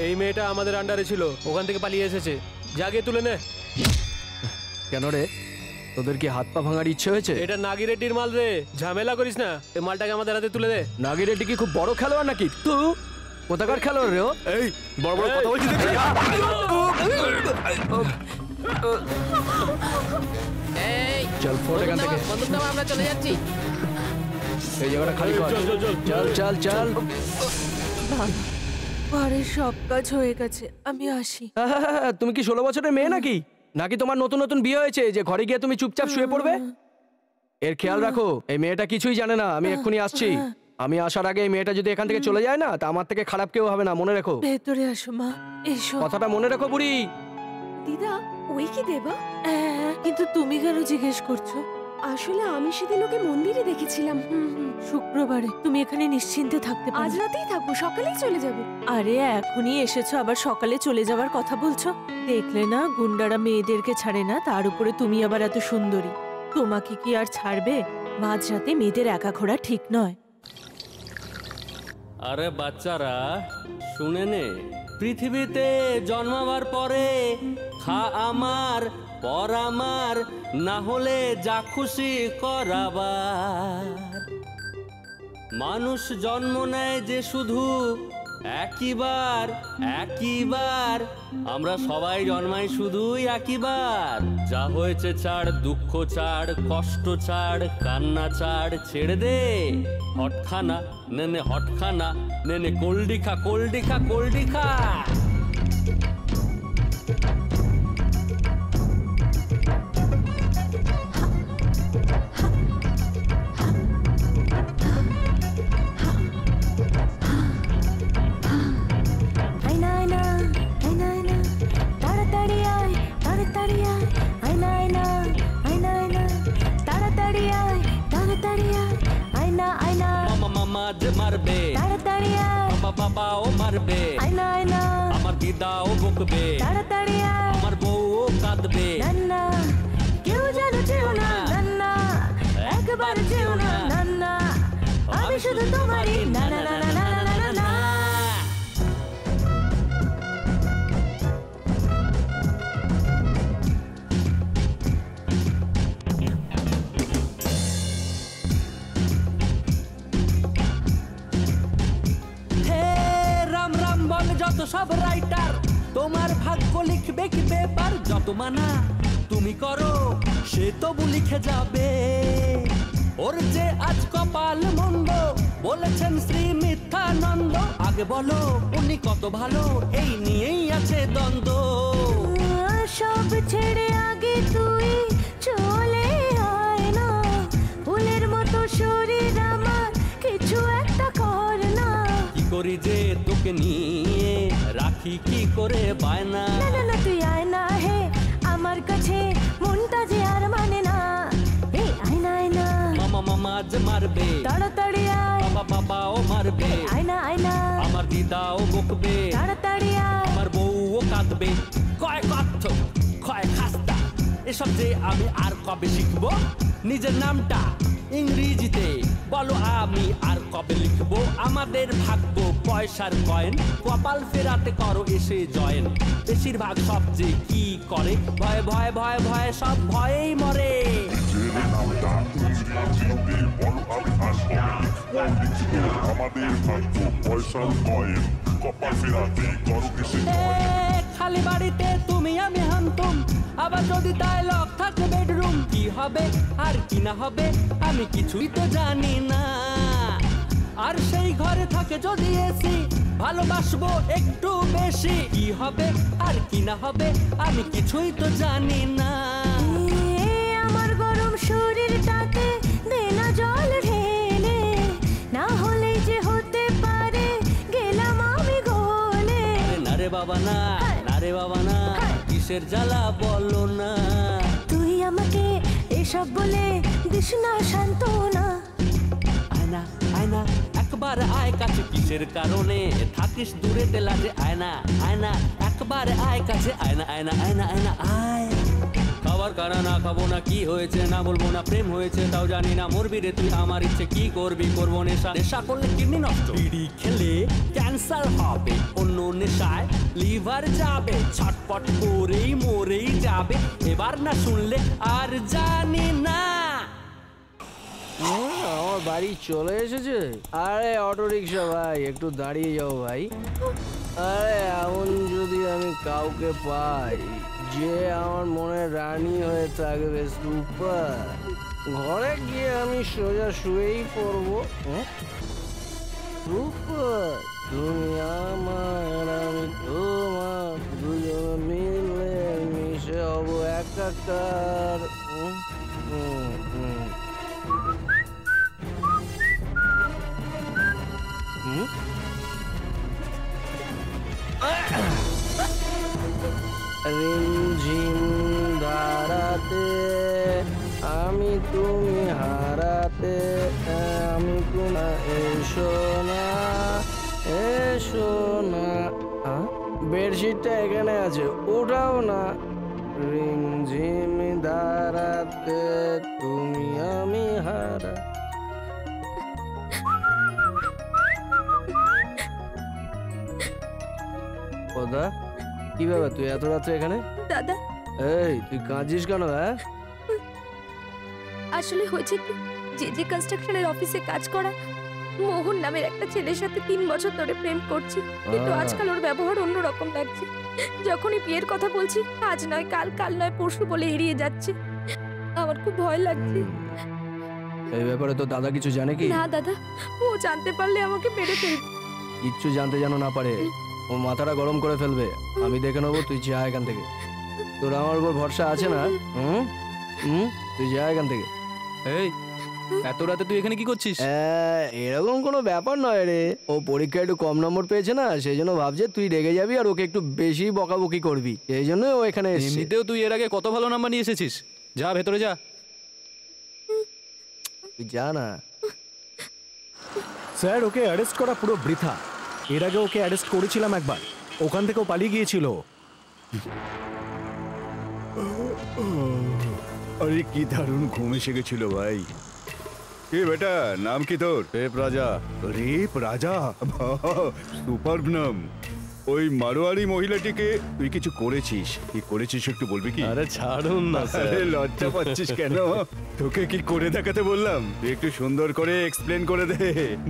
এই মেয়েটা আমাদের আন্ডারে ছিল, ওখান থেকে পালিয়ে এসেছে। জাগে তুলে নে। কেন রে, তোদের কি হাত পা ভাঙার ইচ্ছে হয়েছে? এটা নাগি রেড্ডির মাল রে, ঝামেলা করিস না। এই মালটাকে আমাদের হাতে তুলে দে। নাগি রেড্ডি কি খুব বড় খেলোয়াড় নাকি? তুই কোথাকার খেলোয়াড় রে? এই বড় বড় কথা বলছিস দেখছি। চল ফোট এখান থেকে, আমরা চলে যাচ্ছি। এই জায়গাটা খালি কর। চল চল চল। ঘরের সব কাজ হয়ে গেছে, আমি আসি। তুমি কি 16 বছরের মেয়ে নাকি? নাকি তোমার নতুন নতুন বিয়ে হয়েছে যে ঘরে গিয়ে তুমি চুপচাপ শুয়ে পড়বে? এর খেয়াল রাখো, এই মেয়েটা কিছুই জানে না। আমি এক্ষুনি আসছি। আমি আসার আগে এই মেয়েটা যদি এখান থেকে চলে যায় না, তা আমার থেকে খারাপ কেউ হবে না, মনে রেখো। ভেতরে আসো মা, এসো। কথাটা মনে রেখো বুড়ি। দিদা, ওই কি দেবা? কিন্তু তুমি কেন জিজ্ঞেস করছো? আসলে আমি সেদিন ওকে মন্দিরে দেখেছিলাম। শুক্রবারে তুমি এখানে নিশ্চিন্তে থাকতে পারো। আজ রাতেই থাকবো, সকালেই চলে যাব। আরে এখনই এসেছো, আবার সকালে চলে যাওয়ার কথা বলছো? দেখলে না গুন্ডারা মেয়েদেরকে ছাড়ে না, তার উপরে তুমি আবার এত সুন্দরী। তোমাকে কি আর ছাড়বে? মাঝরাতে মেয়েদের একা ঘোরা ঠিক নয়। আরে বাচ্চারা শুনে নে, পৃথিবীতে জন্মাবার পরে খা আমার পর আমার, না হলে যা খুশি করাবার। মানুষ জন্ম নেয় যে শুধু একইবার, একইবার। আমরা সবাই জন্মাই শুধুই একইবার। যা হয়েছে ছাড়, দুঃখ ছাড়, কষ্ট ছাড়, কান্না ছাড়, ছেড়ে দে হটখানা। নে নে হটখানা, নে নে কোল্ডি খা, কোল্ডি খা, কোল্ডি খা। মারবে বাবাও মারবে, আমার দিদাও বকবে, আমার বউও কাঁদবে। কেউ যেন চেও না, নান্না একবার চেও না, নান্না আমি শুধু তোমারই। না না না না না না না। যত সব রাইটার তোমার ভাগ্য লিখবে কি পেপার, যত মানা তুমি করো সে তবু লিখে যাবে। ওর যে আজ কপাল মন্দ, বলেছেন শ্রী মিথ্যানন্দ। আগে বলো উনি কত ভালো, এই নিয়েই আছে দ্বন্দ্ব। সব ছেড়ে আগে তুই চলে আয় না, ফুলের মতো শরীর আমার, কিছু একটা কর না। কি করি যে তোকে নিয়ে রাখি কি করে বায়না। না না না তুই আয় না হে আমার কাছে, মনটা যে আর মানে না। হে আয় না আয় না। মামা মামা আজ মারবে, তাড়াতাড়ি আয়। বাবা বাবাও মারবে, আয় না আয় না। আমার দিদাও বকবে, তাড়াতাড়ি আয়। আমার বউ কাঁদবে, কয় কচ্ছপ কয় খাস্তা, এসব যে আমি আর কবে শিখবো? নিজের নামটা ইংরেজিতে বলো আমি আর কবে লিখবো? আমাদের ভাগ্য পয়সার কয়েন, কপাল ফেরাতে করো এসে জয়েন। বেশিরভাগ সব যে কি করে, ভয়ে ভয়ে ভয়ে ভয়ে সব ভয়েই মরে। খালি বাড়িতে তুমি আমি হামতুম, আবার যদি ডায়লগ থাকে বেডরুম। কি হবে আর কি না হবে আমি কিছুই তো জানি না। আর সেই ঘরে থাকে যদি এসি, ভালোবাসবো একটু বেশি। কি হবে আর কি না হবে আমি কিছুই তো জানি না। আমার গরম শরীরটাতে দে না জল ঢেলে, না হলে যে হতে পারে গেলাম আমি গলে। না রে বাবা না, না রে বাবা না, কিসের জ্বালা বলো না। তুই আমাকে এসব বলে দিস না সান্ত্বনা। আয়না আয়না একবার আয় কাছে, কিসের কারণে থাকিস দূরে তেলা যে? আয়না আয়না একবার আয় কাছে, আয়না আয়না আয়না আয়না আয়। খাবার কানা না খাবো না, কি হয়েছে না বলবো না, প্রেম হয়েছে তাও জানি না। মরবি রে তুই আমার ইচ্ছে, কি করবি করবো নেশা। নেশা করলে কিডনি নষ্ট, বিড়ি খেলে ক্যান্সার হবে, অন্য নেশায় লিভার যাবে, ছটপট করেই মরেই যাবে। এবার না শুনলে আর জানি না। আমার বাড়ি চলে এসেছে। আরে অটো রিক্সা ভাই, একটু দাঁড়িয়ে যাও ভাই। আরে এমন যদি আমি কাউকে পাই যে আমার মনে রানী হয়ে থাকবে, সুপার। ঘরে গিয়ে আমি সোজা শুয়েই পড়বো। সুপার, তুমি আমার আমি তোমার, দুজন মিলে মিশে হবো একাকার। রিমঝিম ধারাতে আমি তুমি হারাতে, আমি তুমি এসো না এসো না। বেডশিটটা এখানে আছে, ওঠাও না। রিমঝিম ধারাতে তুমি আমি হারা। কোথা কি ব্যাপার, তুই এত রাত্রে এখানে? দাদা, এই তুই কাঁদছিস কেন? হ্যাঁ, আসলে হয়েছে কি, যে কনস্ট্রাকশনের অফিসে কাজ করা মোহন নামের একটা ছেলের সাথে 3 বছর ধরে প্রেম করছি, কিন্তু আজকাল ওর ব্যবহার অন্যরকম লাগছে। যখনই বিয়ের কথা বলছি, আজ নয় কাল, কাল নয় পরশু বলে এড়িয়ে যাচ্ছে। আমার খুব ভয় লাগছে। এই ব্যাপারে তো দাদা কিছু জানে কি? না দাদা, ও জানতে পারলে আমাকে মেরে ফেলবে। কিচ্ছু জানতে যেন না পারে, ও মাথাটা গরম করে ফেলবে। আমি দেখে নেবো, তুই যা এখান থেকে। তোর আমার উপর ভরসা আছে না? তুই যা এখান থেকে। এই এত রাতে তুই এখানে কি করছিস? এরকম কোনো ব্যাপার নয় রে, ও পরীক্ষায় একটু কম নম্বর পেয়েছে না, সেই জন্য ভাবছে তুই রেগে যাবি আর ওকে একটু বেশি বকাবকি করবি, সেই জন্য ও এখানে এসেছে। এমনিতেও তুই এর আগে কত ভালো নাম্বার নিয়ে এসেছিস। যা ভেতরে যা। তুই যা না। স্যার, ওকে অ্যারেস্ট করা পুরো বৃথা। এর আগে ওকে অ্যারেস্ট করেছিলাম একবার, ওখান থেকেও পালিয়ে গিয়েছিল। আরে কি দারুণ ঘুম এসে গেছিল ভাই। এ বেটা, নাম কি তোর? রেপ রাজা। রেপ রাজা, সুপার নাম। ওই মারোয়ারি মহিলাটিকে তুই কিছু করেছিস, কি করেছিস একটু বলবি কি? আরে ছাড়ুন না স্যার। আরে লজ্জা পাচ্ছিস কেন? তোকে কি করে দেখাতে বললাম? তুই একটু সুন্দর করে এক্সপ্লেন করে দে,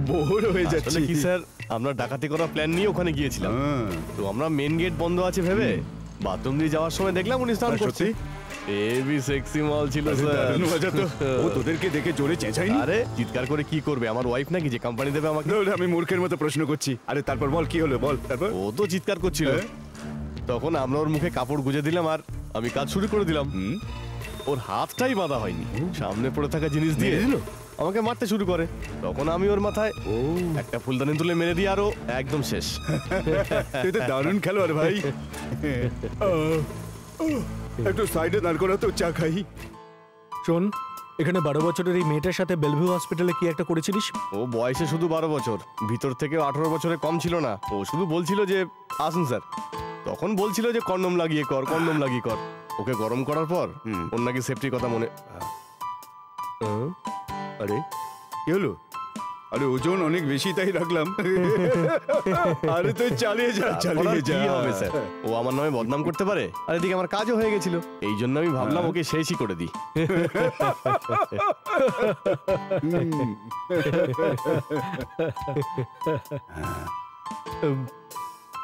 বোর হয়ে যাচ্ছে। কি স্যার, আমরা ডাকাতি করার প্ল্যান নিয়ে ওখানে গিয়েছিলাম। তো আমরা মেন গেট বন্ধ আছে ভেবে বাথরুম দিয়ে যাওয়ার সময় দেখলাম উনি স্নান করছে। হেভি সেক্সি মাল ছিল স্যার। মজা তো। ও তোদেরকে দেখে জোরে চেঁচায়নি? আরে চিৎকার করে কি করবে? আমার ওয়াইফ নাকি যে কোম্পানি দেবে আমাকে? আমি মূর্খের মতো প্রশ্ন করছি। আরে তারপর বল, কি হলো বল। তারপর ও তো চিৎকার করছিল, তখন আমরা ওর মুখে কাপড় গুজে দিলাম আর আমি কাজ শুরু করে দিলাম। ওর হাতটাই বাঁধা হয়নি, সামনে পড়ে থাকা জিনিস দিয়ে আমাকে মারতে শুরু করে। তখন আমি ওর মাথায় একটা ফুলদানি তুলে মেরে দিই, আরো একদম শেষ। তুই তো দারুণ খেলোয়াড় ভাই। একটু সাইডে দাঁড় করা তো, চা খাই। শোন, এখানে 12 বছরের এই মেয়েটার সাথে বেলভিউ হসপিটালে কি একটা করেছিলিস? ও বয়সে শুধু 12 বছর, ভিতর থেকে 18 বছরে কম ছিল না। ও শুধু বলছিল যে আসুন স্যার, তখন বলছিল যে কন্ডম লাগিয়ে কর, কন্ডম লাগিয়ে কর। ওকে গরম করার পর ওর নাকি সেফটির কথা মনে। আরে কি হলো? আরে ওজন অনেক বেশি তাই রাখলাম। আরে তুই চালিয়ে যা, চালিয়ে যা। কি হবে স্যার, ও আমার নামে বদনাম করতে পারে। আর এদিকে আমার কাজও হয়ে গেছিল, এই জন্য আমি ভাবলাম ওকে শেষই করে দিই।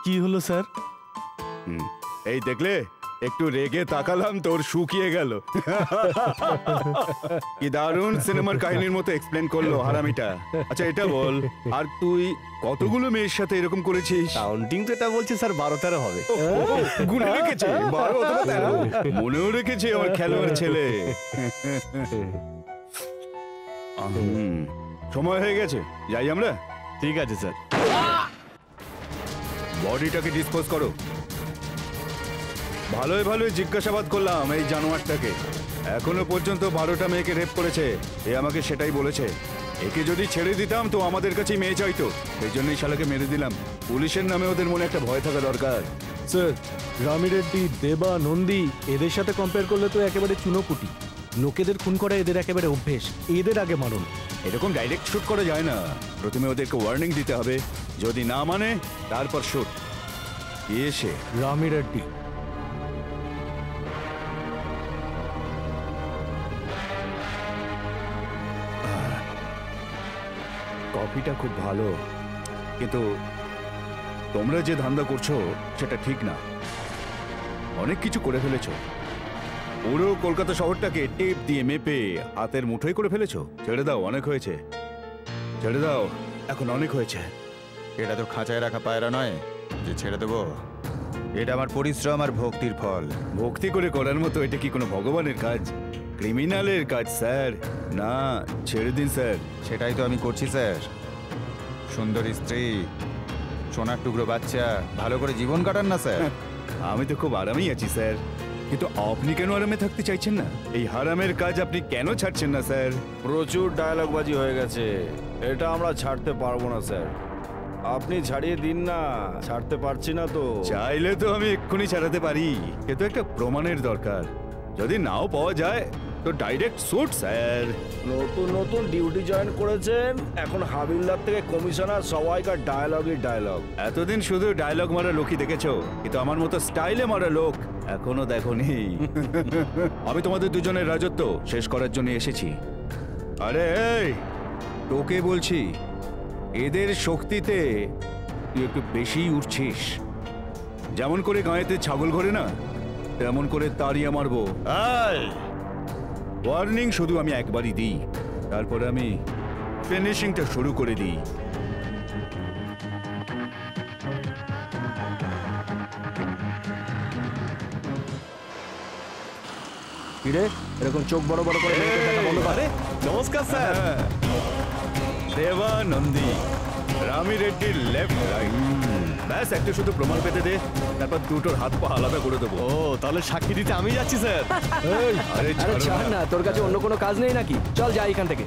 কি হলো স্যার? এই দেখলে, একটু রেগে তাকালাম তোর শুকিয়ে গেল। কি দারুণ সিনেমার কাহিনীর মতো এক্সপ্লেন করলো হারামিটা। আচ্ছা এটা বল, আর তুই কতগুলো মেয়ের সাথে এরকম করেছিস? কাউন্টিং তো এটা বলছে স্যার 12-13 হবে। গুনে রেখেছে 12 অথবা 13, মনেও রেখেছে আমার খেলোয়াড় ছেলে। সময় হয়ে গেছে, যাই আমরা। ঠিক আছে স্যার। বডিটাকে ডিসপোজ করো। ভালোই ভালোই জিজ্ঞাসাবাদ করলাম এই জানোয়ারটাকে। এখনো পর্যন্ত 12টা মেয়েকে রেপ করেছে, এ আমাকে সেটাই বলেছে। একে যদি ছেড়ে দিতাম তো আমাদের কাছেই মেয়ে চাইতো, সেই জন্যই শালাকে মেরে দিলাম। পুলিশের নামে ওদের মনে একটা ভয় থাকা দরকার। স্যার, রামি রেড্ডি, দেবা, নন্দী এদের সাথে কম্পেয়ার করলে তো একেবারে চুনোপুটি। লোকেদের খুন করা এদের একেবারে অভ্যেস। এদের আগে মারুন। এরকম ডাইরেক্ট শুট করা যায় না, প্রথমে ওদেরকে ওয়ার্নিং দিতে হবে, যদি না মানে তারপর শুট। এসে রামি রেড্ডি। কফিটা খুব ভালো, কিন্তু তোমরা যে ধান্দা করছো সেটা ঠিক না। অনেক কিছু করে ফেলেছো, পুরো কলকাতা শহরটাকে টেপ দিয়ে মেপে হাতের মুঠোয় করে ফেলেছো। ছেড়ে দাও, অনেক হয়েছে, ছেড়ে দাও, এখন অনেক হয়েছে। এটা তো খাঁচায় রাখা পায়রা নয় যে ছেড়ে দেবো। এটা আমার পরিশ্রম আর ভক্তির ফল। ভক্তি করে করার মতো এটা কি কোনো ভগবানের কাজ? ক্রিমিনালের কাজ স্যার। না, ছেড়ে দিন স্যার। সেটাই তো আমি করছি স্যার। সুন্দরী স্ত্রী, সোনার টুকরো বাচ্চা, ভালো করে জীবন কাটান না স্যার। আমি তো খুব আরামেই আছি স্যার, কিন্তু আপনি কেন আরামে থাকতে চাইছেন না? এই হারামের কাজ আপনি কেন ছাড়ছেন না স্যার? প্রচুর ডায়লগবাজি হয়ে গেছে, এটা আমরা ছাড়তে পারবো না স্যার। আপনি ছাড়িয়ে দিন না, ছাড়তে পারছি না তো। চাইলে তো আমি এক্ষুনি ছাড়াতে পারি, কিন্তু একটা প্রমাণের দরকার। যদি নাও পাওয়া যায় তো ডাইরেক্ট শুট স্যার। নতুন নতুন ডিউটি জয়েন করেছেন, এখন হাবিলদার থেকে কমিশনার সবাইকার ডায়লগই ডায়লগ। এতদিন শুধু ডায়লগ মারা লোকই দেখেছো, কিন্তু আমার মতো স্টাইলে মারা লোক এখনো দেখোনি। আমি তোমাদের দুজনের রাজত্ব শেষ করার জন্য এসেছি। আরে এই, তোকে বলছি, এদের শক্তিতে তুই একটু বেশিই উঠছিস। যেমন করে গায়েতে ছাগল ঘোরে না, তেমন করে তাড়িয়ে মারবো। ওয়ার্নিং শুধু আমি একবারই দিই, তারপর আমি ফিনিশিংটা শুরু করে দিই। কিরে, এরকম চোখ বড় বড় করে দেখা বন্ধ করে। নমস্কার স্যার। দেবা, নন্দী, রামি রেড্ডির লেফট রাইট। ব্যাস একটু শুধু প্রমাণ পেতে দে, তারপর দুটোর হাত পা আলাদা করে দেবো। ও, তাহলে সাক্ষী দিতে আমি যাচ্ছি স্যার। আরে আরে ছাড় না, তোর কাছে অন্য কোনো কাজ নেই নাকি? চল যাই এখান থেকে।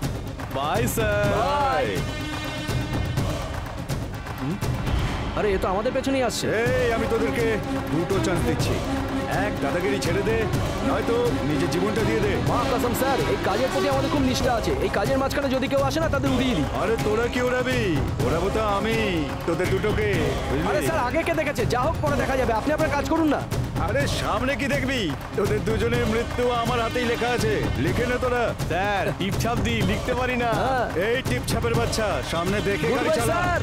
Bye sir. বাই। আরে এ তো আমাদের পেছনেই আসছে। এই, আমি তোদেরকে দুটো চান্স দিচ্ছি। এক, দাদাগিরি ছেড়ে দে, নয়তো নিজের জীবনটা দিয়ে দে। মা কসম স্যার, এই কাজের প্রতি আমাদের খুব নিষ্ঠা আছে। এই কাজের মাঝখানে যদি কেউ আসে না, তাদের উড়িয়ে দিই। আরে তোরা কি ওড়াবি? ওড়াবো তো আমি তোদের দুটোকে, বুঝলি? আরে স্যার, আগে কে দেখেছে? যা হোক পরে দেখা যাবে, আপনি আপনার কাজ করুন না। আরে সামনে কি দেখবি? তোদের দুজনের মৃত্যু আমার হাতেই লেখা আছে, লিখে নে তোরা। স্যার, টিপ ছাপ দিই, লিখতে পারি না। এই টিপ ছাপের বাচ্চা, সামনে দেখে গাড়ি চালা। স্যার,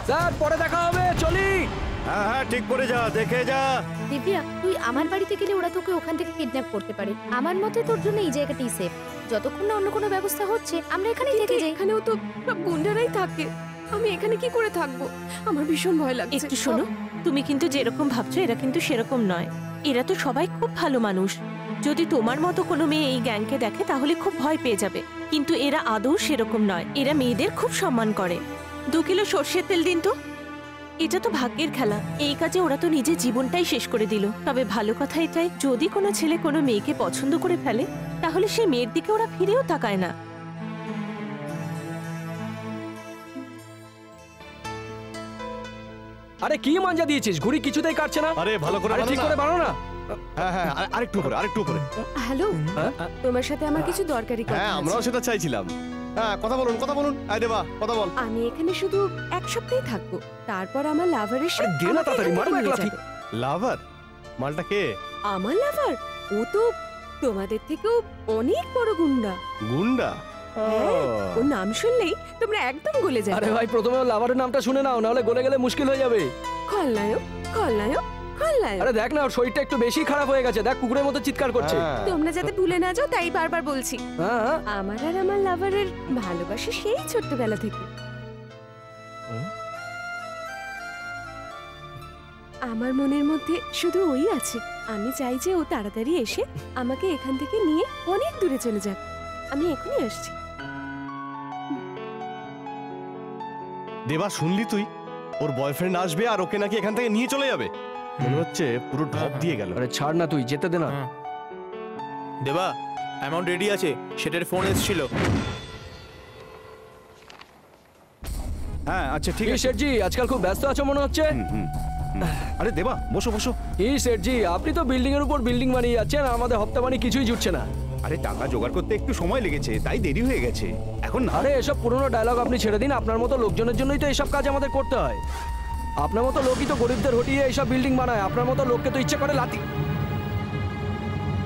স্যার পরে দেখা হবে, চলি। হ্যাঁ হ্যাঁ, ঠিক করে যা, দেখে যা। দিব্যা, তুই আমার বাড়িতে গেলে ওরা তোকে ওখান থেকে কিডন্যাপ করতে পারে। আমার মতে তোর জন্য এই জায়গাটাই সেফ। যতক্ষণ না অন্য কোনো ব্যবস্থা হচ্ছে, আমরা এখানেই থেকে যাই। এখানেও তো সব গুন্ডারাই থাকে, আমি এখানে কি করে থাকবো? আমার ভীষণ ভয় লাগছে। একটু শোনো, তুমি কিন্তু যেরকম ভাবছো এরা কিন্তু সেরকম নয়। এরা তো সবাই খুব ভালো মানুষ। যদি তোমার মতো কোনো মেয়ে এই গ্যাংকে দেখে তাহলে খুব ভয় পেয়ে যাবে, কিন্তু এরা আদৌ সেরকম নয়। এরা মেয়েদের খুব সম্মান করে। 2 কিলো সর্ষের তেল দিন তো। এটা তো ভাগ্যের খেলা, এই কাজে ওরা তো নিজের জীবনটাই শেষ করে দিল। তবে ভালো কথা এটাই, যদি কোনো ছেলে কোনো মেয়েকে পছন্দ করে ফেলে তাহলে সেই মেয়ের দিকে ওরা ফিরেও তাকায় না। আরে কি মাঞ্জা দিয়েছিস? ঘুড়ি কিছুতেই কাটছে না। আরে ভালো করে আরে ঠিক করে বানাও না। হ্যাঁ হ্যাঁ আরেকটু উপরে আরেকটু উপরে। হ্যালো, তোমার সাথে আমার কিছু দরকারি কথা হ্যাঁ আছে। আমরাও সেটা চাইছিলাম। হ্যাঁ কথা বলুন আয় দেবা কথা বল। আমি এখানে শুধু এক সপ্তাহ থাকবো, তারপর আমার লাভার এসে আরে দে না আমাকে তাড়াতাড়ি, এখান মারো থেকে না নিয়ে লাথি। যাবে। লাভার মালটা কে? আমার লাভার? ও তো তোমাদের থেকেও অনেক বড় গুন্ডা। গুন্ডা? হ্যাঁ, ওর নাম শুনলেই তোমরা একদম গলে যাবে। আরে ভাই প্রথমে ওর লাভারের নামটা শুনে নাও, নাহলে গলে গেলে মুশকিল হয়ে যাবে। খলনায়ক, খলনায়ক, খলনায়ক। আরে দেখ না, ওর শরীরটা একটু বেশি খারাপ হয়ে গেছে। দেখ কুকুরের মতো চিৎকার করছে। তোমরা যাতে ভুলে না যাও তাই বারবার বলছি। হ্যাঁ হ্যাঁ। আমার আর আমার লাভারের ভালোবাসা সেই ছোট্টবেলা থেকে। আমার মনের মধ্যে শুধু ওই আছে। আমি চাই যে ও তাড়াতাড়ি এসে আমাকে এখান থেকে নিয়ে অনেক দূরে চলে যাক। আমি এখনই আসছি। দেবা শুনলি তুই? ওর বয়ফ্রেন্ড আসবে আর ওকে নাকি এখান থেকে নিয়ে চলে যাবে। মনে হচ্ছে পুরো ঢপ দিয়ে গেল। আরে ছাড় না, তুই যেতে দে না। দেবা অ্যামাউন্ট রেডি আছে, সেটার ফোন এসেছিল। হ্যাঁ আচ্ছা ঠিক কি আছে। শেঠজি, আজকাল খুব ব্যস্ত আছো মনে হচ্ছে। আরে দেবা বসো বসো। কি শেঠজি, আপনি তো বিল্ডিং এর উপর বিল্ডিং বানিয়ে যাচ্ছেন, আর আমাদের হপ্তা বানি কিছুই জুটছে না। আরে টাকা জোগাড় করতে একটু সময় লেগেছে, তাই দেরি হয়ে গেছে। এখন না। আরে এসব পুরনো ডায়লগ আপনি ছেড়ে দিন। আপনার মতো লোকজনের জন্যই তো এসব কাজ আমাদের করতে হয়। আপনার মতো লোকই তো গরিবদের হটিয়ে এইসব বিল্ডিং বানায়। আপনার মতো লোককে তো ইচ্ছে করে লাথি।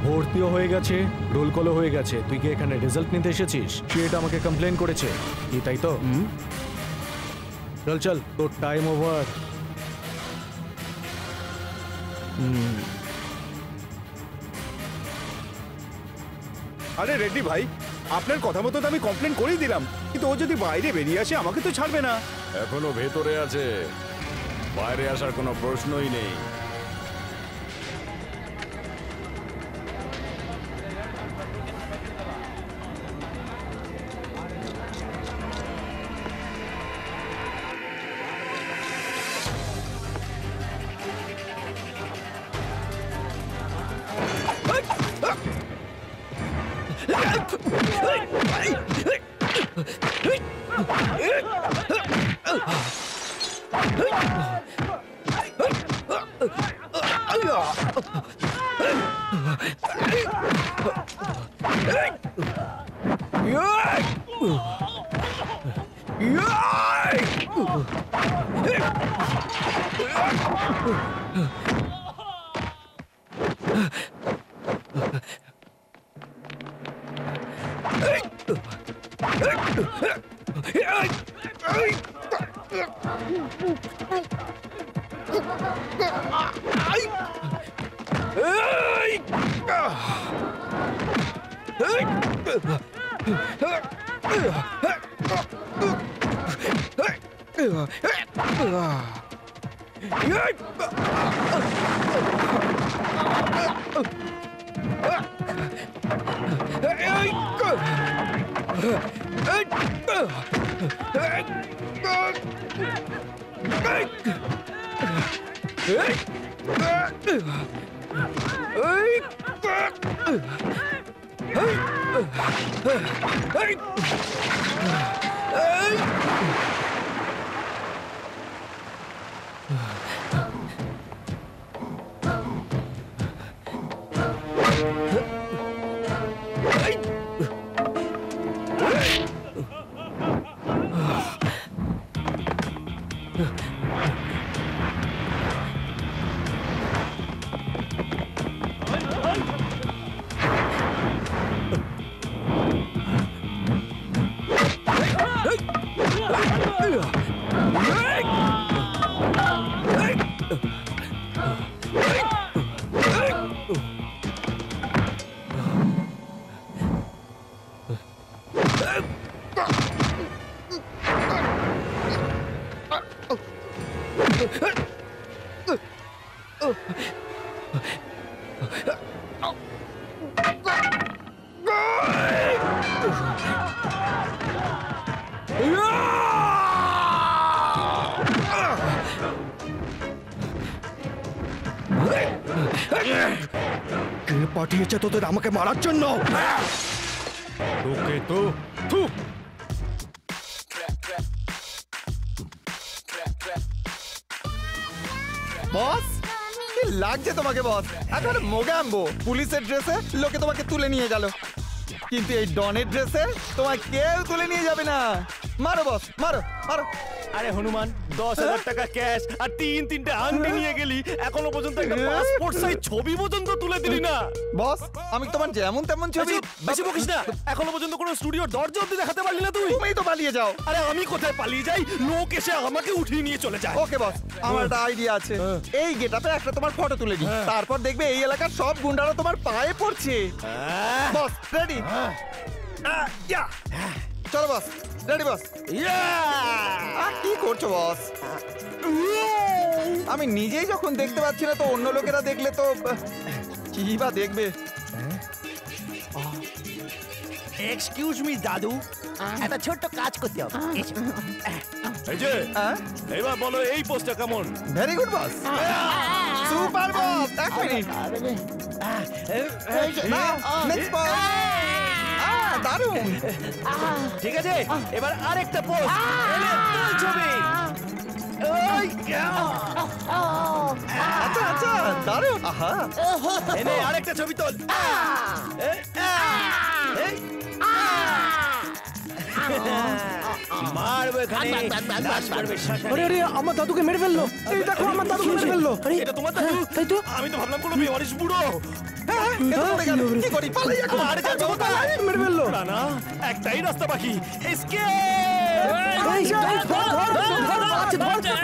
ভর্তিও হয়ে গেছে, রোল কলও হয়ে গেছে। তুই কি এখানে রেজাল্ট নিতে এসেছিস? সে এটা আমাকে কমপ্লেন করেছে। কি তাই তো? চল চল, তোর টাইম ওভার। আরে রেড্ডি ভাই, আপনার কথা মতো তো আমি কমপ্লেন করেই দিলাম, কিন্তু ও যদি বাইরে বেরিয়ে আসে আমাকে তো ছাড়বে না। এখনো ভেতরে আছে, বাইরে আসার কোনো প্রশ্নই নেই। কে পাঠিয়েছে তোদের আমাকে মারার জন্য? তোকে তো বস কি লাগছে তোমাকে বস? এখন মোগাম্বো পুলিশের ড্রেসে লোকে তোমাকে তুলে নিয়ে গেল, কিন্তু এই ডনের ড্রেসে তোমাকে কেউ তুলে নিয়ে যাবে না। মারো বস, মারো মারো। আরে হনুমান, 10,000 টাকা ক্যাশ আর তিনটে আংটি নিয়ে গেলি, এখনো পর্যন্ত একটা পাসপোর্ট সাইজ ছবি পর্যন্ত তুলে দিলি না। বস আমি তোমার যেমন তেমন ছবি। বেশি বকিস না, এখনো পর্যন্ত কোনো স্টুডিওর দরজা অবধি দেখাতে পারলি না তুই। তুমিই তো পালিয়ে যাও। আরে আমি কোথায় পালিয়ে যাই? লোক এসে আমাকে উঠিয়ে নিয়ে চলে যায়। ওকে বস, আমার একটা আইডিয়া আছে। এই গেটআপে একটা তোমার ফটো তুলে নি, তারপর দেখবে এই এলাকার সব গুন্ডারা তোমার পায়ে পড়ছে। বস রেডি? চলো বস, রেডি বস? কি করছো বস? আমি নিজেই যখন দেখতে পাচ্ছি না, তো অন্য লোকেরা দেখলে তো কি বা দেখবে। এক্সকিউজ মি দাদু, একটা ছোট্ট কাজ করতে হবে। এই যে এবার বলো এই পোস্টটা কেমন? ভেরি গুড বস, সুপার বস। এক মিনিট, নেক্সট বস। দারুণ, ঠিক আছে এবার আরেকটা পোস্ট। ছবি আচ্ছা আচ্ছা, দারুণ। আহা, এনে আরেকটা ছবি তোল। মারবে এখানে, লাশ মারবে শ্মশানে। আরে আরে আমার দাদুকে মেরে ফেললো। এই দেখো আমার দাদুকে মেরে ফেললো। এটা তোমার দাদু? তাই তো। আমি তো ভাবলাম কোনো বেওয়ারিশ বুড়ো। কি করি, পালাই এখন। আরে যাও কোথায়? মেরে ফেললো। না না, একটাই রাস্তা বাকি, এসকেপ। এই যে ধর ধর ধর, আছে ধর ধর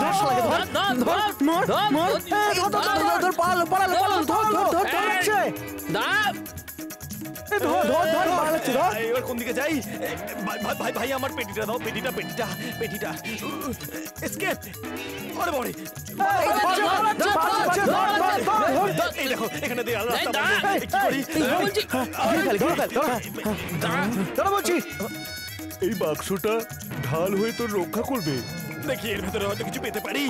ধর শালাকে ধর ধর মার মার। এই ধর ধর ধর, পালালো পালালো পালালো, ধর ধর ধর ধরছে। ধর ধর ধর পালাচ্ছে, ধর। এবার কোন দিকে যাই? ভাই ভাই ভাই আমার পেটিটা দাও, পেটিটা পেটিটা পেটিটা। এসকেপ। আরে বড়ে, এই দেখো এখানে দিয়ে রাস্তা বন্ধ। কি করি? দাঁড়া বলছি। এই বাক্সটা ঢাল হয়ে তোর রক্ষা করবে। দেখি এর ভেতরে হয়তো কিছু পেতে পারি।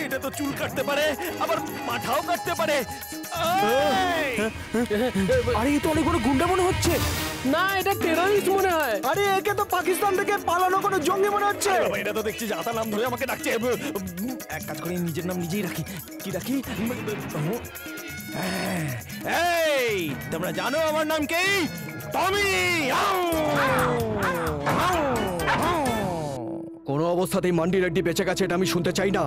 এটা তো চুল কাটতে পারে, আবার মাথাও কাটতে পারে। আরে এ তো অনেক বড় গুন্ডা মনে হচ্ছে। না, এটা টেররিস্ট মনে হয়। আরে একে তো পাকিস্তান থেকে পালানো কোনো জঙ্গি মনে হচ্ছে। এটা তো দেখছি যাতা নাম ধরে আমাকে ডাকছে। এক কাজ করি, নিজের নাম নিজেই রাখি। কি রাখি? এই তোমরা জানো আমার নাম কি? টমি। কোনো অবস্থাতেই মান্ডি রেড্ডি বেঁচে গেছে এটা আমি শুনতে চাই না।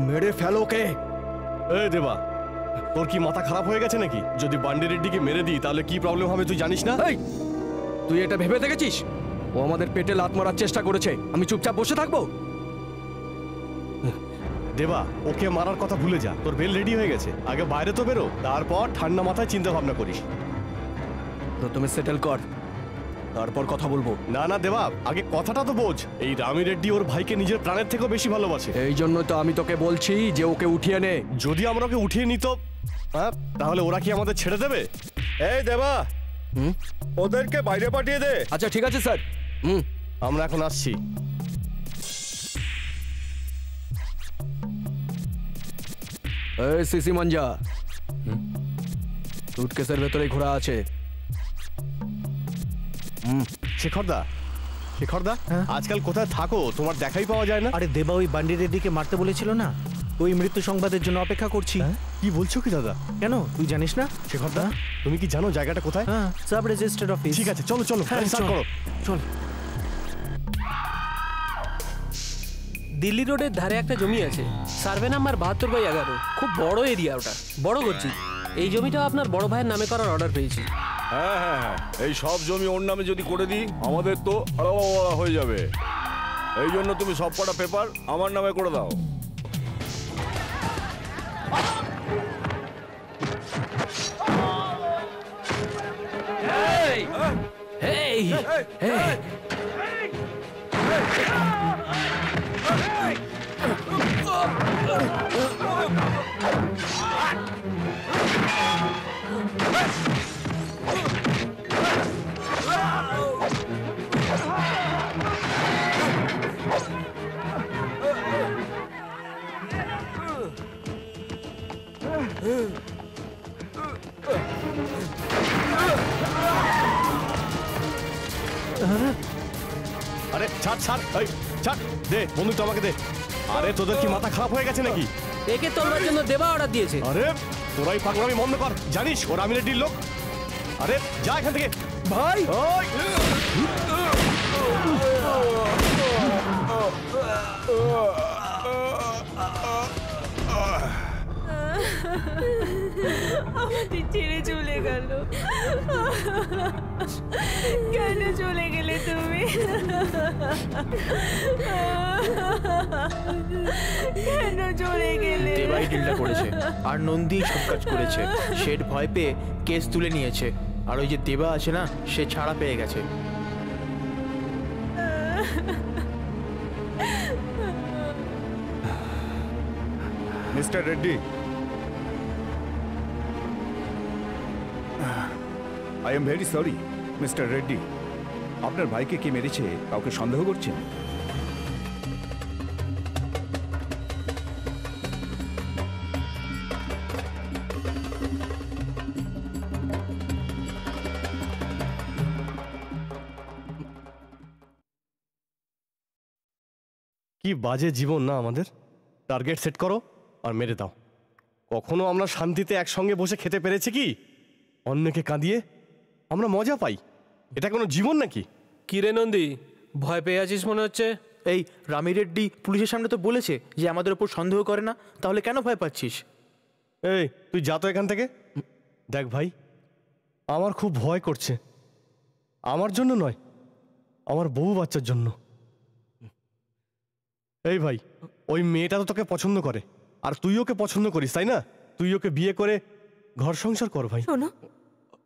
মেরে ফেলো কে। এই দেবা, তোর কি মাথা খারাপ হয়ে গেছে নাকি? যদি বান্ডি রেড্ডিকে মেরে দিই তাহলে কি প্রবলেম হবে তুই জানিস না? এই তুই এটা ভেবে দেখেছিস? ও আমাদের পেটে লাত মারার চেষ্টা করেছে, আমি চুপচাপ বসে থাকবো? দেবা, ওকে মারার কথা ভুলে যা। তোর বেল রেডি হয়ে গেছে, আগে বাইরে তো বেরো, তারপর ঠান্ডা মাথায় চিন্তা ভাবনা করিস। তো তুমি সেটেল কর, তারপর কথা বলবো। না না দেবা, আগে কথাটা তো বোঝ। এই রামি রেড্ডি ওর ভাইকে নিজের প্রাণের থেকেও বেশি ভালোবাসে। এই জন্য তো আমি তোকে বলছি যে ওকে উঠিয়ে নে। যদি আমরা ওকে উঠিয়ে নিত, তাহলে ওরা কি আমাদের ছেড়ে দেবে? এই দেবা, ওদেরকে বাইরে পাঠিয়ে দে। আচ্ছা ঠিক আছে স্যার। আমরা এখন আসছি। এই সিসি মাঞ্জা, সুটকেসের ভেতরে ঘোড়া আছে। শেখরদা, শেখরদা, আজকাল কোথায় থাকো? তোমার দেখাই পাওয়া যায় না। আরে দেবা ওই বান্ডি রেড্ডিকে মারতে বলেছিল না, ওই মৃত্যু সংবাদের জন্য অপেক্ষা করছি। কি বলছো কি দাদা? কেন, তুই জানিস না? শেখরদা, তুমি কি জানো জায়গাটা কোথায়? হ্যাঁ, সাব রেজিস্টার অফিস। ঠিক আছে, চলো চলো, স্টার্ট করো। চল। দিল্লি রোডের ধারে একটা জমি আছে, সার্ভে নাম্বার 72/11। খুব বড় এরিয়া, ওটা বড় করছি। এই জমিটা আপনার বড় ভাইয়ের নামে করার অর্ডার পেয়েছি। হ্যাঁ হ্যাঁ হ্যাঁ, এই সব জমি ওর নামে যদি করে দিই আমাদের তো হয়ে যাবে। এই জন্য তুমি সব কটা পেপার আমার নামে করে দাও। আরে ছাড় ছাড়, এই ছাড়, দে বন্ধু, তো আমাকে দে। আরে তোদের কি মাথা খারাপ হয়ে গেছে নাকি? একে তোলবার জন্য দেবা অর্ডার দিয়েছে। আরে তোরাই পাগলামি বন্ধ কর, জানিস ওরা আমি রেড্ডির লোক। আরে যা এখান থেকে ভাই। আমাদের ছেড়ে চলে গেল, কেন চলে গেলে তুমি? কেন চলে গেলে? দেবাই ডিলটা করেছে আর নন্দী সব কাজ করেছে। শেঠ ভয় পেয়ে কেস তুলে নিয়েছে, আর ওই যে দেবা আছে না, সে ছাড়া পেয়ে গেছে। Mister Reddy, I am very sorry. Mister Reddy, আপনার ভাইকে কে মেরেছে কাউকে সন্দেহ করছেন? কি বাজে জীবন না আমাদের। টার্গেট সেট করো আর মেরে দাও। কখনো আমরা শান্তিতে একসঙ্গে বসে খেতে পেরেছি কি? অন্যকে কাঁদিয়ে আমরা মজা পাই। এটা কোনো জীবন নাকি? কি রে নন্দী, ভয় পেয়ে আছিস মনে হচ্ছে? এই রামি রেড্ডি পুলিশের সামনে তো বলেছে যে আমাদের উপর সন্দেহ করে না, তাহলে কেন ভয় পাচ্ছিস? এই তুই যা তো এখান থেকে। দেখ ভাই, আমার খুব ভয় করছে। আমার জন্য নয়, আমার বউ বাচ্চার জন্য। এই ভাই, ওই মেয়েটা তো তোকে পছন্দ করে, আর তুই ওকে পছন্দ করিস, তাই না? তুই ওকে বিয়ে করে ঘর সংসার কর ভাই। শোনো,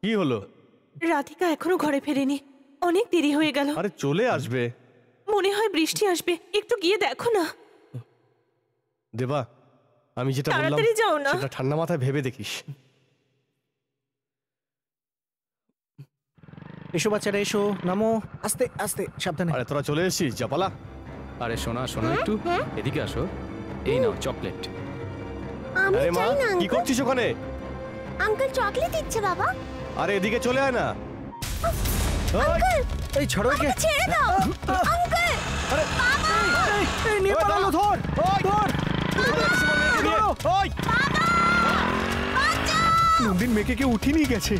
কি হলো? রাধিকা এখনো ঘরে ফেরেনি, অনেক দেরি হয়ে গেল। আরে চলে আসবে। মনে হয় বৃষ্টি আসবে, একটু গিয়ে দেখো না। দেবা, আমি যেটা বললাম তাড়াতাড়ি যাও না। সেটা ঠান্ডা মাথায় ভেবে দেখিস। এসো বাচ্চারা, এসো, নামো, আস্তে আস্তে, সাবধানে। আরে তোরা চলে এসেছিস, জাপালা। আরে শোনা শোনো, একটু এদিকে আসো। এই নাও চকলেট। আরে মা, কি করছিস ওখানে? আঙ্কেল চকলেট দিচ্ছে বাবা। আরে এদিকে চলে আয় না। আঙ্কেল, এই ছাড়ো একে। ছেড়ে দাও আঙ্কেল। আরে বাবা, এই নিয়ে পালালো, ধর ধর। ওই নন্দিন মেয়েকে কেউ উঠিয়ে নিয়ে গেছে।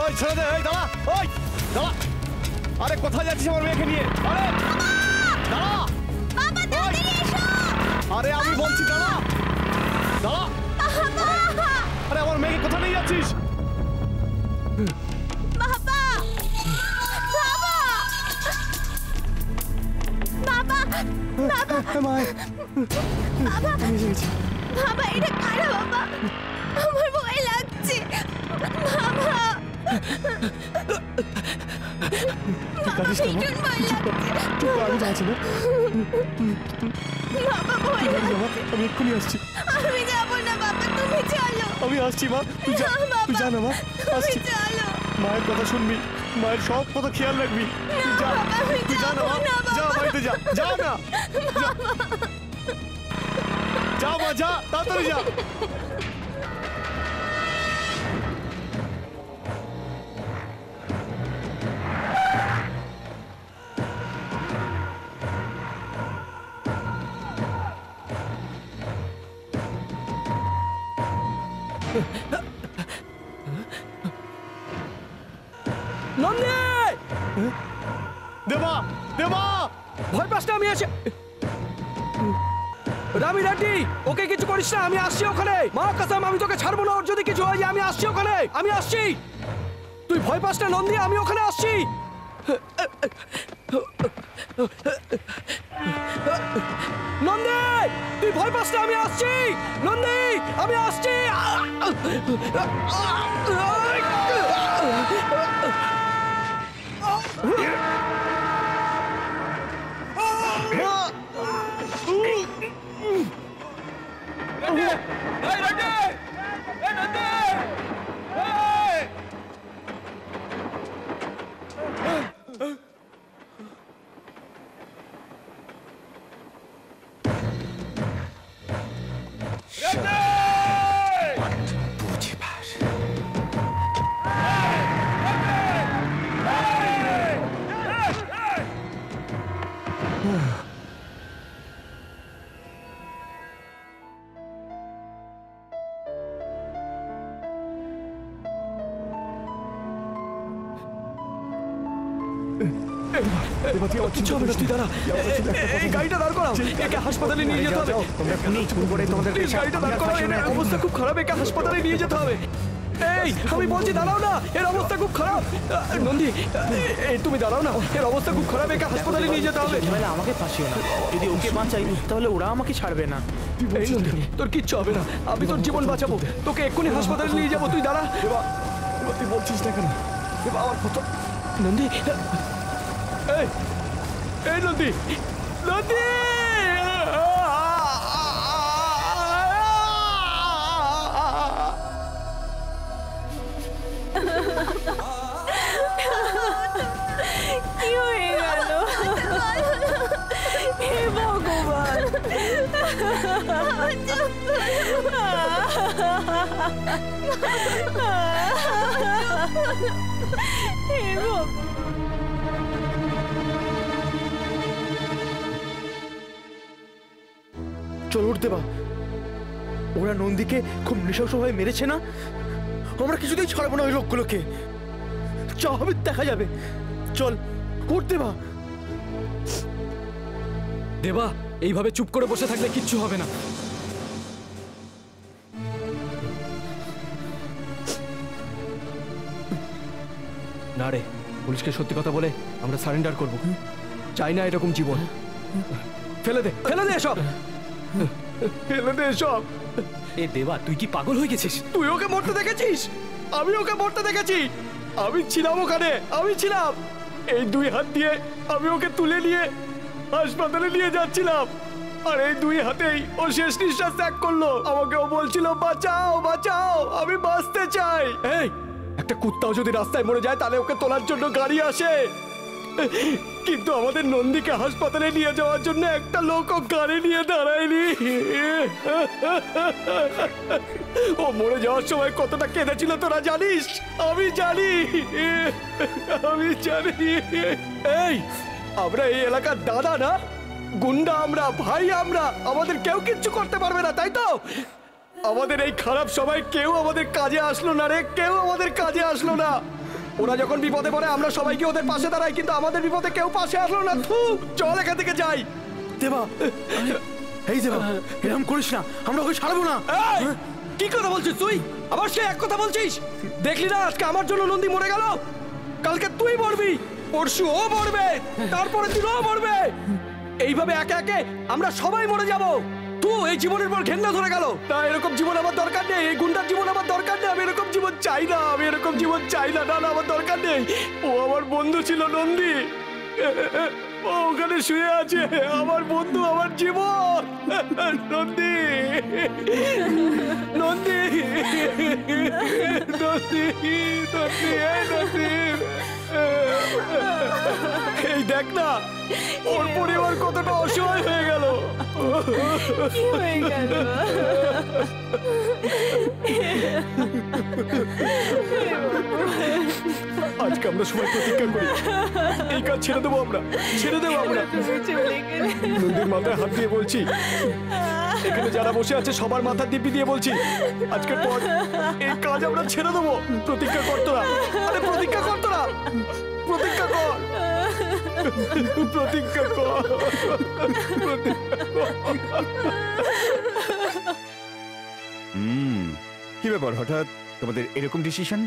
ওই ছেড়ে দে, এই দাঁড়া, ওই দাঁড়া। আরে কোথায় যাচ্ছিস আমার মেয়েকে নিয়ে? আরে দাঁড়া বাবা, তাড়াতাড়ি এসো। আরে আমি বলছি দাঁড়া দাঁড়া। আরে আমার মেয়েকে কোথায় নিয়ে যাচ্ছিস? বাবা, বাবা, বাবা, বাবা, বাবা, বাবা, এটা কারা বাবা? আমার ভয় লাগছে বাবা। ভীষণ ভয় লাগছে বাবা, ভয় লাগছে। আমি এক্ষুনি আসছি। আমি যাবো না বাবা, তুমি চলো। আমি আসছি মা, তুই যা, তুই যা না মা, আসছি। চলো, মায়ের কথা শুনবি, মায়ের সব কথা খেয়াল রাখবি। তুই যা, তুই যা না মা, যা বাড়িতে যা, যা না, যা মা, যা তাড়াতাড়ি যা। নন্দী, দেবা, দেবা, ভয় পাস না, আমি আছি। রামি রেড্ডি, ওকে কিছু করিস না, আমি আসছি ওখানে। মা কসম, আমি তোকে ছাড়বো না। ওর যদি কিছু হয়, আমি আসছি ওখানে, আমি আসছি। তুই ভয় পাস না নন্দী, আমি ওখানে আসছি। নন্দী, তুই ভয় পাস না, আমি আসছি। নন্দী, আমি আসছি। কিচ্ছু হবে না, তুই দাঁড়া। এই গাড়িটা দাঁড় করাও, একে হাসপাতালে নিয়ে যেতে হবে। Please, গাড়িটা দাঁড় করাও, এর অবস্থা খুব খারাপ, একে হাসপাতালে নিয়ে যেতে হবে। এই আমি বলছি দাঁড়াও না, এর অবস্থা খুব খারাপ। নন্দী, এই তুমি দাঁড়াও না, এর অবস্থা খুব খারাপ, একে হাসপাতালে নিয়ে যেতে হবে। ঝামেলা আমাকে ফাঁসিও না, যদি ওকে বাঁচাই তাহলে ওরা আমাকে ছাড়বে না। এই নন্দী, তোর কিচ্ছু হবে না, আমি তোর জীবন বাঁচাবো, তোকে এক্ষুনি হাসপাতালে নিয়ে যাবো, তুই দাঁড়া। তুই বলছিস না কেন? আমার কত নন্দী, এই নন্দী, নন্দী, কি হয়ে গেল? হে ভগবান, হে ভগবান। চল উঠতে বা, ওরা নন্দীকে খুব নৃশংসভাবে মেরেছে না, আমরা কিছুতেই ছাড়বো না ওই লোকগুলোকে, যা হবে দেখা যাবে। চল উঠতে বা। দেবা, এইভাবে চুপ করে বসে থাকলে কিচ্ছু হবে না। না রে, পুলিশকে সত্যি কথা বলে আমরা সারেন্ডার করব, চাই না এরকম জীবন। ফেলে দে, ফেলে দে এসব, ফেলে দে এসব। এ দেবা, তুই কি পাগল হয়ে গেছিস? তুই ওকে মরতে দেখেছিস? আমি ওকে মরতে দেখেছি, আমি ছিলাম ওখানে, আমি ছিলাম। এই দুই হাত দিয়ে আমি ওকে তুলে নিয়ে হাসপাতালে নিয়ে যাচ্ছিলাম, আর এই দুই হাতেই ও শেষ নিঃশ্বাস ত্যাগ করলো। আমাকে ও বলছিল বাঁচাও বাঁচাও, আমি বাঁচতে চাই। এই একটা কুত্তাও যদি রাস্তায় মরে যায় তাহলে ওকে তোলার জন্য গাড়ি আসে, কিন্তু আমাদের নন্দীকে হাসপাতালে নিয়ে যাওয়ার জন্য একটা লোকও গাড়ি নিয়ে দাঁড়ায়নি। ও মরে যাওয়ার সময় কতটা কেঁদেছিল তোরা জানিস? আমি জানি, আমি জানি। এই আমরা এই এলাকার দাদা না, গুন্ডা আমরা, ভাই আমরা, আমাদের কেউ কিচ্ছু করতে পারবে না, তাই তো? আমাদের এই খারাপ সময় কেউ আমাদের কাজে আসলো না রে, কেউ আমাদের কাজে আসলো না। ওরা যখন বিপদে পড়ে আমরা সবাইকে ওদের পাশে দাঁড়াই, কিন্তু আমাদের বিপদে কেউ পাশে আসলো না। চল এখান থেকে যাই। দেবা, এই দেবা, এরকম করিস না, আমরা ওকে ছাড়বো না। কি কথা বলছিস তুই? আবার সে এক কথা বলছিস? দেখলি না আজকে আমার জন্য নন্দী মরে গেল, কালকে তুই মরবি, পরশু ও মরবে, তারপরে দিন ও মরবে, এইভাবে একে একে আমরা সবাই মরে যাব। তুই এই জীবনের পর ঘেন্না ধরে গেল। না, এরকম জীবন আমার দরকার নেই, এই গুন্ডার জীবন আমার দরকার নেই, আমি এরকম জীবন চাই না, আমি এরকম জীবন চাই না। না না, আমার দরকার নেই। ও আমার বন্ধু ছিল নন্দী, ও ওখানে শুয়ে আছে, আমার বন্ধু, আমার জীবন। নন্দী, নন্দী, নন্দী, নন্দী, নন্দী। এই দেখ না, ওর পরিবার কতটা অসহায় হয়ে গেল। কি হয়ে গেল? আজকে আমরা সবাই প্রতিজ্ঞা করি, এই কাজ ছেড়ে দেবো আমরা, ছেড়ে দেবো আমরা। নন্দীর মাথায় হাত দিয়ে বলছি, এখানে যারা বসে আছে সবার মাথা দিব্যি দিয়ে বলছি, আজকের পর এই কাজ আমরা ছেড়ে দেবো। প্রতিজ্ঞা কর তোরা, আরে প্রতিজ্ঞা কর তোরা, প্রতিজ্ঞা কর, প্রতিজ্ঞা কর, কি ব্যাপার, হঠাৎ তোমাদের এরকম ডিসিশন?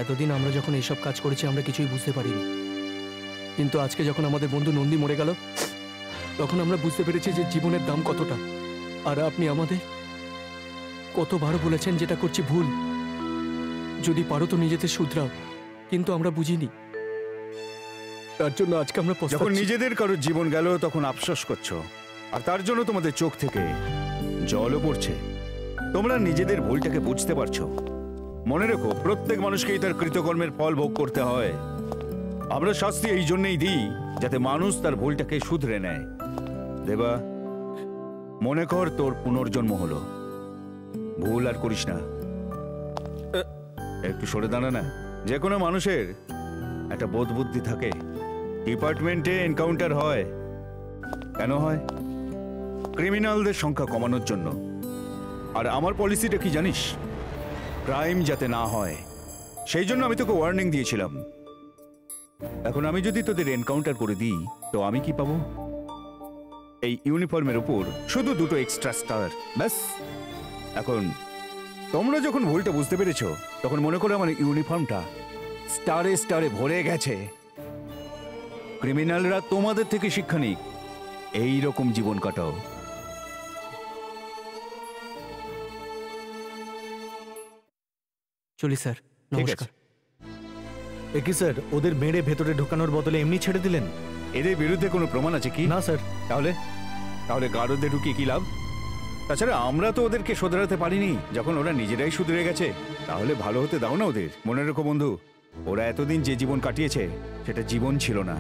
এতদিন আমরা যখন এইসব কাজ করেছি আমরা কিছুই বুঝতে পারিনি, কিন্তু আজকে যখন আমাদের বন্ধু নন্দী মরে গেল তখন আমরা বুঝতে পেরেছি যে জীবনের দাম কতটা। আর আপনি আমাদের কতবার বলেছেন যেটা করছি ভুল, যদি পারো তো নিজেদের শুধরাও, কিন্তু আমরা বুঝিনি, তার জন্য আজকে আমরা যখন পস্তাচ্ছি। নিজেদের কারোর জীবন গেল তখন আফসোস করছো, আর তার জন্য তোমাদের চোখ থেকে জলও পড়ছে। তোমরা নিজেদের ভুলটাকে বুঝতে পারছো। মনে রেখো, প্রত্যেক মানুষকেই তার কৃতকর্মের ফল ভোগ করতে হয়। আমরা শাস্তি এই জন্যই দিই যাতে মানুষ তার ভুলটাকে শুধরে নেয়। দেবা, মনে কর তোর পুনর্জন্ম হলো, ভুল আর করিস না। একটু সরে দাঁড়া না। যে কোনো মানুষের একটা বোধ বুদ্ধি থাকে। ডিপার্টমেন্টে এনকাউন্টার হয় কেন হয়? ক্রিমিনালদের সংখ্যা কমানোর জন্য। আর আমার পলিসিটা কি জানিস? ক্রাইম যাতে না হয় সেই জন্য আমি তোকে ওয়ার্নিং দিয়েছিলাম। এখন আমি যদি তোদের এনকাউন্টার করে দিই তো আমি কি পাবো? এই ইউনিফর্মের উপর শুধু 2টো এক্সট্রা স্টার, ব্যাস। এখন তোমরা যখন ভুলটা বুঝতে পেরেছো তখন মনে করো আমার ইউনিফর্মটা স্টারে স্টারে ভরে গেছে। ক্রিমিনালরা তোমাদের থেকে শিক্ষা নিক, এই রকম জীবন কাটাও। চলি স্যার, ঠিক নমস্কার। একই স্যার, ওদের মেরে ভেতরে ঢোকানোর বদলে এমনি ছেড়ে দিলেন? এদের বিরুদ্ধে কোনো প্রমাণ আছে কি? না স্যার। তাহলে গারদে ঢুকিয়ে কি লাভ? তাছাড়া আমরা তো ওদেরকে শোধরাতে পারিনি যখন ওরা নিজেরাই শুধরে গেছে। তাহলে ভালো হতে দাও না ওদের। মনে রেখো বন্ধু, ওরা এতদিন যে জীবন কাটিয়েছে সেটা জীবন ছিল না,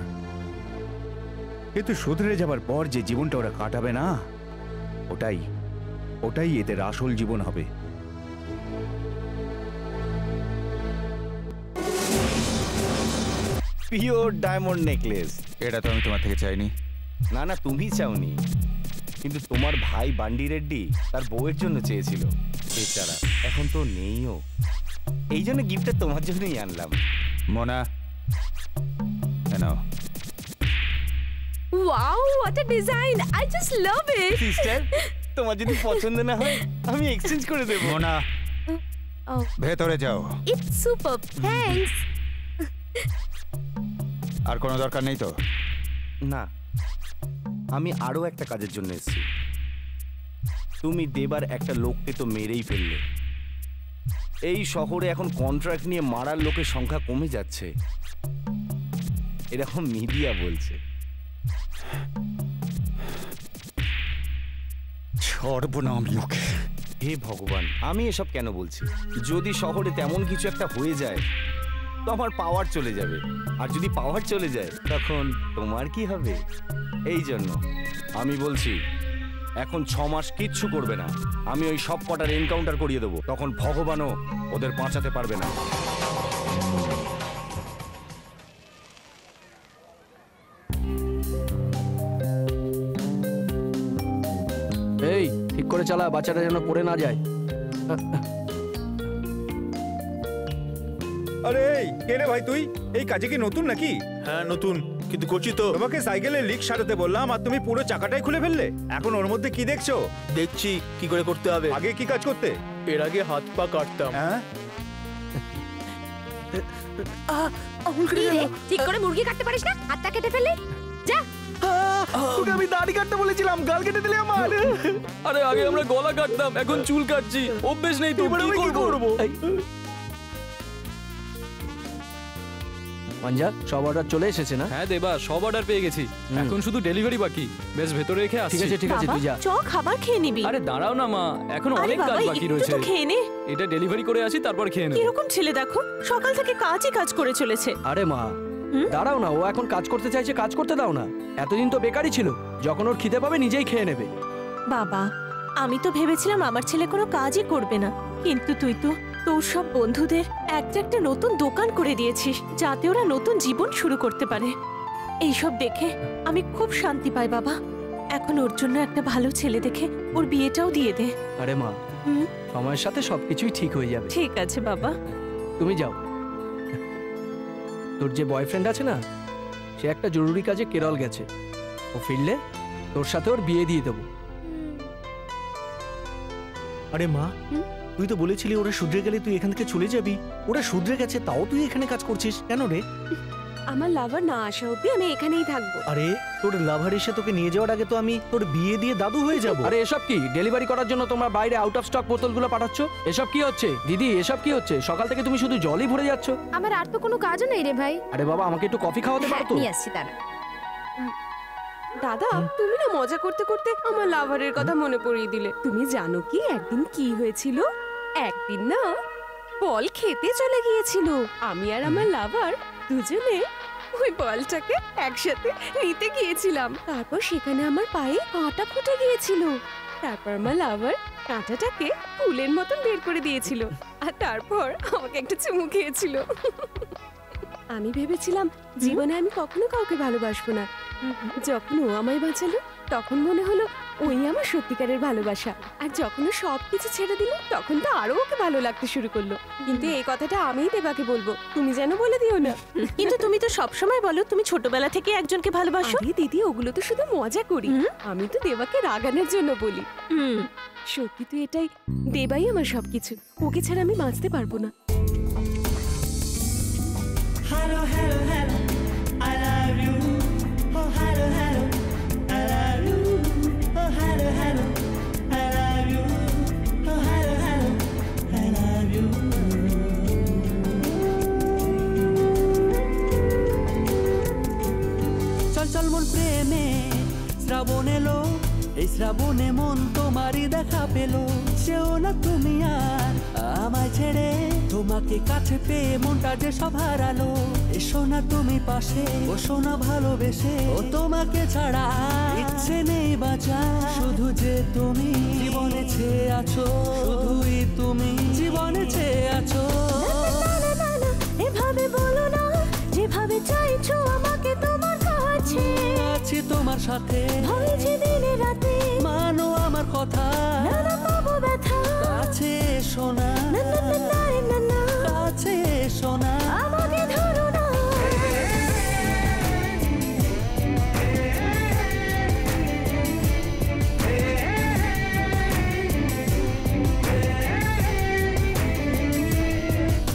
কিন্তু শুধরে যাবার পর যে জীবনটা ওরা কাটাবে না, ওটাই এদের আসল জীবন হবে। Pure diamond necklace. এটা তো আমি তোমার থেকে চাইনি। না না, তুমি চাওনি, কিন্তু তোমার ভাই বান্ডি রেড্ডি তার বউয়ের জন্য চেয়েছিল। বেচারা এখন তো নেইও, এই জন্য গিফটটা তোমার জন্যই আনলাম। মোনা, নাও। Wow, what a design! I just love it. Sister, তোমার যদি পছন্দ না হয় আমি এক্সচেঞ্জ করে দেব। মোনা, ভেতরে যাও। It's super, thanks. আর কোনো দরকার নেই তো? না, আমি আরো একটা কাজের জন্য এসেছি। তুমি দেবার একটা লোককে তো মেরেই ফেললে। এই শহরে এখন কন্ট্রাক্ট নিয়ে মারার লোকের সংখ্যা কমে যাচ্ছে, এরকম মিডিয়া বলছে। ছাড়বো না আমি ওকে। হে ভগবান, আমি এসব কেন বলছি? যদি শহরে তেমন কিছু একটা হয়ে যায় তো আমার পাওয়ার চলে যাবে, আর যদি পাওয়ার চলে যায় তখন তোমার কি হবে? এই জন্য আমি বলছি, এখন 6 মাস কিচ্ছু করবে না। আমি ওই সব কটার এনকাউন্টার করিয়ে দেবো, তখন ভগবানও ওদের বাঁচাতে পারবে না। এই ঠিক করে চালা, বাচ্চাটা যেন পড়ে না যায়। আরে কে রে ভাই তুই? এই কাজে কি নতুন নাকি? হ্যাঁ নতুন, কিন্তু করছি তো। তোমাকে সাইকেলের লিক সারাতে বললাম আর তুমি পুরো চাকাটাই খুলে ফেললে। এখন ওর মধ্যে কি দেখছো? দেখছি কি করে করতে হবে। আগে কি কাজ করতে? এর আগে হাত পা কাটতাম। হ্যাঁ, ঠিক করে মুরগি কাটতে পারিস না? হাতটা কেটে ফেললি? যা। তোকে আমি দাড়ি কাটতে বলেছিলাম, গাল কেটে দিলে আমার। আরে আগে আমরা গলা কাটতাম, এখন চুল কাটছি। অভ্যেস নেই তো, কি করব? মাঞ্জা, সব অর্ডার চলে এসেছে না? হ্যাঁ দেবা, সব অর্ডার পেয়ে গেছি, এখন শুধু ডেলিভারি বাকি। বেশ, ভেতরে রেখে আসছি। ঠিক আছে ঠিক আছে, তুই যা। চ খাবার খেয়ে নিবি। আরে দাঁড়াও না মা, এখন আরে অনেক কাজ বাবা, বাকি একটু রয়েছে। তো খেয়ে নে। এটা ডেলিভারি করে আসি, তারপর খেয়ে নেব। কিরকম ছেলে দেখো, সকাল থেকে কাজই কাজ করে চলেছে। আরে মা, দাঁড়াও না, ও এখন কাজ করতে চাইছে, কাজ করতে দাও না। এতদিন তো বেকারই ছিল, যখন ওর খিদে পাবে নিজেই খেয়ে নেবে। বাবা, আমি তো ভেবেছিলাম আমার ছেলে কোনো কাজই করবে না, কিন্তু তুই তো তোর সব বন্ধুদের একটা নতুন দোকান করে দিয়েছিস, যাতে ওরা নতুন জীবন শুরু করতে পারে। এইসব দেখে আমি খুব শান্তি পাই বাবা। এখন ওর জন্য একটা ভালো ছেলে দেখে ওর বিয়েটাও দিয়ে দে। আরে মা, সময়ের সাথে সবকিছুই ঠিক হয়ে যাবে। ঠিক আছে বাবা, তুমি যাও। তোর যে বয়ফ্রেন্ড আছে না, সে একটা জরুরি কাজে কেরল গেছে। ও ফিরলে তোর সাথে ওর বিয়ে দিয়ে দেবো। আরে মা, তুই তো বলেছিলি ওরা শুধরে গেলে তুই এখান থেকে চলে যাবি। ওরা শুধরে গেছে, তাও তুই এখানে কাজ করছিস কেন রে? আমার লাভার না আসা অব্দি আমি এখানেই থাকবো। আরে তোর লাভার এসে তোকে নিয়ে যাওয়ার আগে তো আমি তোর বিয়ে দিয়ে দাদু হয়ে যাব। আরে এসব কি? ডেলিভারি করার জন্য তোমরা বাইরে আউট অফ স্টক বোতলগুলো পাঠাচ্ছ? এসব কি হচ্ছে দিদি? এসব কি হচ্ছে? সকাল থেকে তুমি শুধু জলই ভরে যাচ্ছ। আমার আর তো কোনো কাজও নেই রে ভাই। আরে বাবা, আমাকে একটু কফি খাওয়াতে পারো তো? নিয়ে আসছি দাঁড়া। দাদা, তুমি না মজা করতে করতে আমার লাভারের কথা মনে পড়িয়ে দিলে। তুমি জানো কি একদিন কি হয়েছিল? একদিন না বল খেতে চলে গিয়েছিল। আমি আর আমার লাভার দুজনে ওই বলটাকে একসাথে নিতে গিয়েছিলাম। তারপর সেখানে আমার পায়ে কাঁটা ফুটে গিয়েছিল। তারপর আমার লাভার কাঁটাটাকে ফুলের মতন বের করে দিয়েছিল, আর তারপর আমাকে একটা চুমু খেয়েছিল। আমি ভেবেছিলাম জীবনে আমি কখনো কাউকে ভালোবাসবো না। যখন ও আমায় বাঁচালো, তখন মনে হলো ওই আমার সত্যিকারের ভালোবাসা। আর যখন ও সবকিছু ছেড়ে দিল তখন তো আরো ওকে ভালো লাগতে শুরু করলো। কিন্তু এই কথাটা আমিই দেবাকে বলবো, তুমি যেন বলে দিও না। কিন্তু তুমি তো সবসময় বলো তুমি ছোটবেলা থেকে একজনকে ভালোবাসো। আরে দিদি, ওগুলো তো শুধু মজা করি। আমি তো দেবাকে রাগানোর জন্য বলি। সত্যি তো এটাই, দেবাই আমার সবকিছু। ওকে ছাড়া আমি বাঁচতে পারবো না। Hello, hello, hello, I love you. Oh, hello, hello, I love you. Oh, hello, hello, I love you. Oh, hello, hello, I love you. চল চল মন প্রেমে শ্রাবণ এলো, এই শ্রাবণে মন তোমারই দেখা পেলো। সেও না তুমি আর আমায় ছেড়ে, তোমাকে কাছে পেয়ে মনটা যে সব হারালো। এসো না তুমি পাশে, বসো না ভালোবেসে, ও তোমাকে ছাড়া ইচ্ছে নেই বাঁচা। শুধু যে তুমি জীবনে ছেয়ে আছো, শুধুই তুমি জীবনে ছেয়ে আছো। এভাবে বলো না, যেভাবে চাইছো আমাকে তোমার কাছে। আছি তোমার সাথে, হয়েছে দিনে রাতে, মানো আমার কথা। না না পাবো ব্যথা, কাছে এসো না, না না না না না না, কাছে এসো না, আমাকে ধরো না।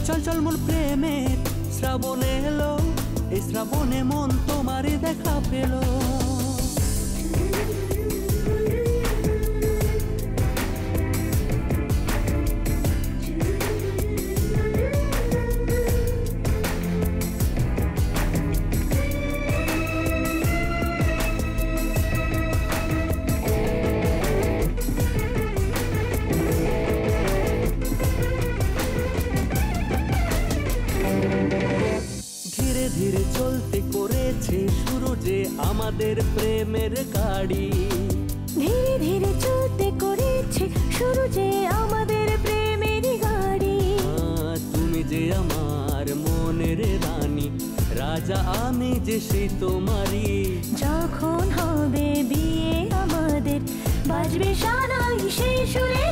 চল চল মন প্রেমে শ্রাবণে এলো, এই শ্রাবণে মন তোমারই দেখা পেলো। ধীরে ধীরে চলতে করেছে শুরু যে আমাদের প্রেমের গাড়ি। ধীরে ধীরে চলতে করেছে শুরু যে আমাদের প্রেমের গাড়ি। তুমি যে আমার মনের রানী, রাজা আমি যে সেই তোমারই। যখন হবে বিয়ে আমাদের, বাজবে সানাই সেই সুরে।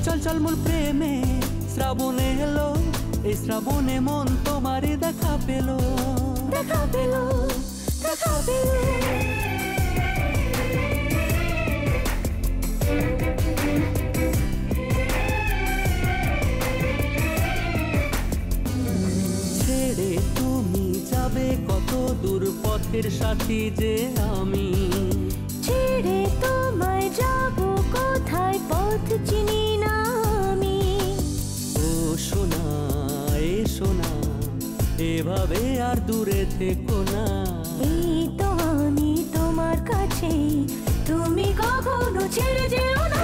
চল চল মন প্রেমে শ্রাবণে এলো, এই শ্রাবণে মন তোমারই দেখা পেলো, দেখা পেলো, দেখা পেলো। ছেড়ে তুমি যাবে কত দূর, পথের সাথী যে আমি। ছেড়ে তোমায় যাবো কোথায়, পথ চিনি না আমি। ও সোনা এ সোনা, এভাবে আর দূরে থেকো না। এই তো আমি তোমার কাছে, তুমি কখনো ছেড়ে যেও না।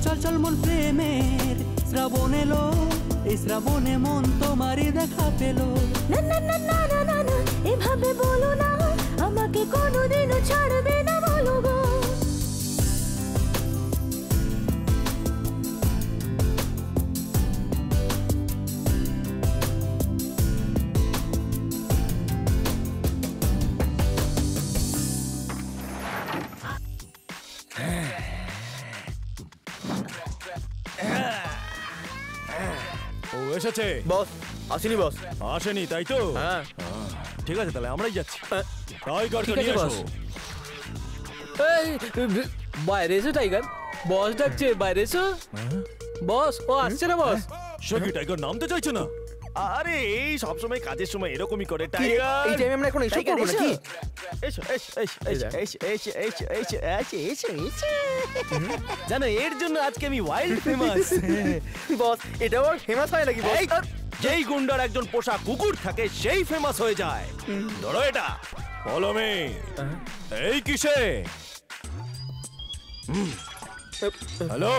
চল চল মন প্রেমের শ্রাবণ এলো, এই শ্রাবণে মন তোমারই দেখা পেলো। না না না না না না না, এভাবে বলো না, আমাকে কোনোদিনও ছাড়বে না বলো গো। ও এসেছে। বস আসেনি, বস আসেনি তাই তো? হ্যাঁ ঠিক আছে, তাহলে আমরাই যাচ্ছি। টাইগারকে ঠিক আছে, নিয়ে বস। এসো। এই বাইরে এসো টাইগার, বস ডাকছে, বাইরে এসো। বস, ও আসছে না বস। সে কি টাইগার নামতে চাইছে না? আরে এই সব সময় কাজের সময় এরকমই করে কি রে, টাইগার। এই টাইমে আমরা এখন এসব টাইগার, করবো নাকি? এসো এসো এসো এসো এসো এসো এসো এসো এসো এসো এসো। জানো এর জন্য আজকে আমি ওয়াইল্ড ফেমাস। বস এটা আবার ফেমাস হয় নাকি বস? যেই গুন্ডার একজন পোষা কুকুর থাকে সেই ফেমাস হয়ে যায়। ধরো এটা, ফলো মি। এই কিসে? হ্যালো,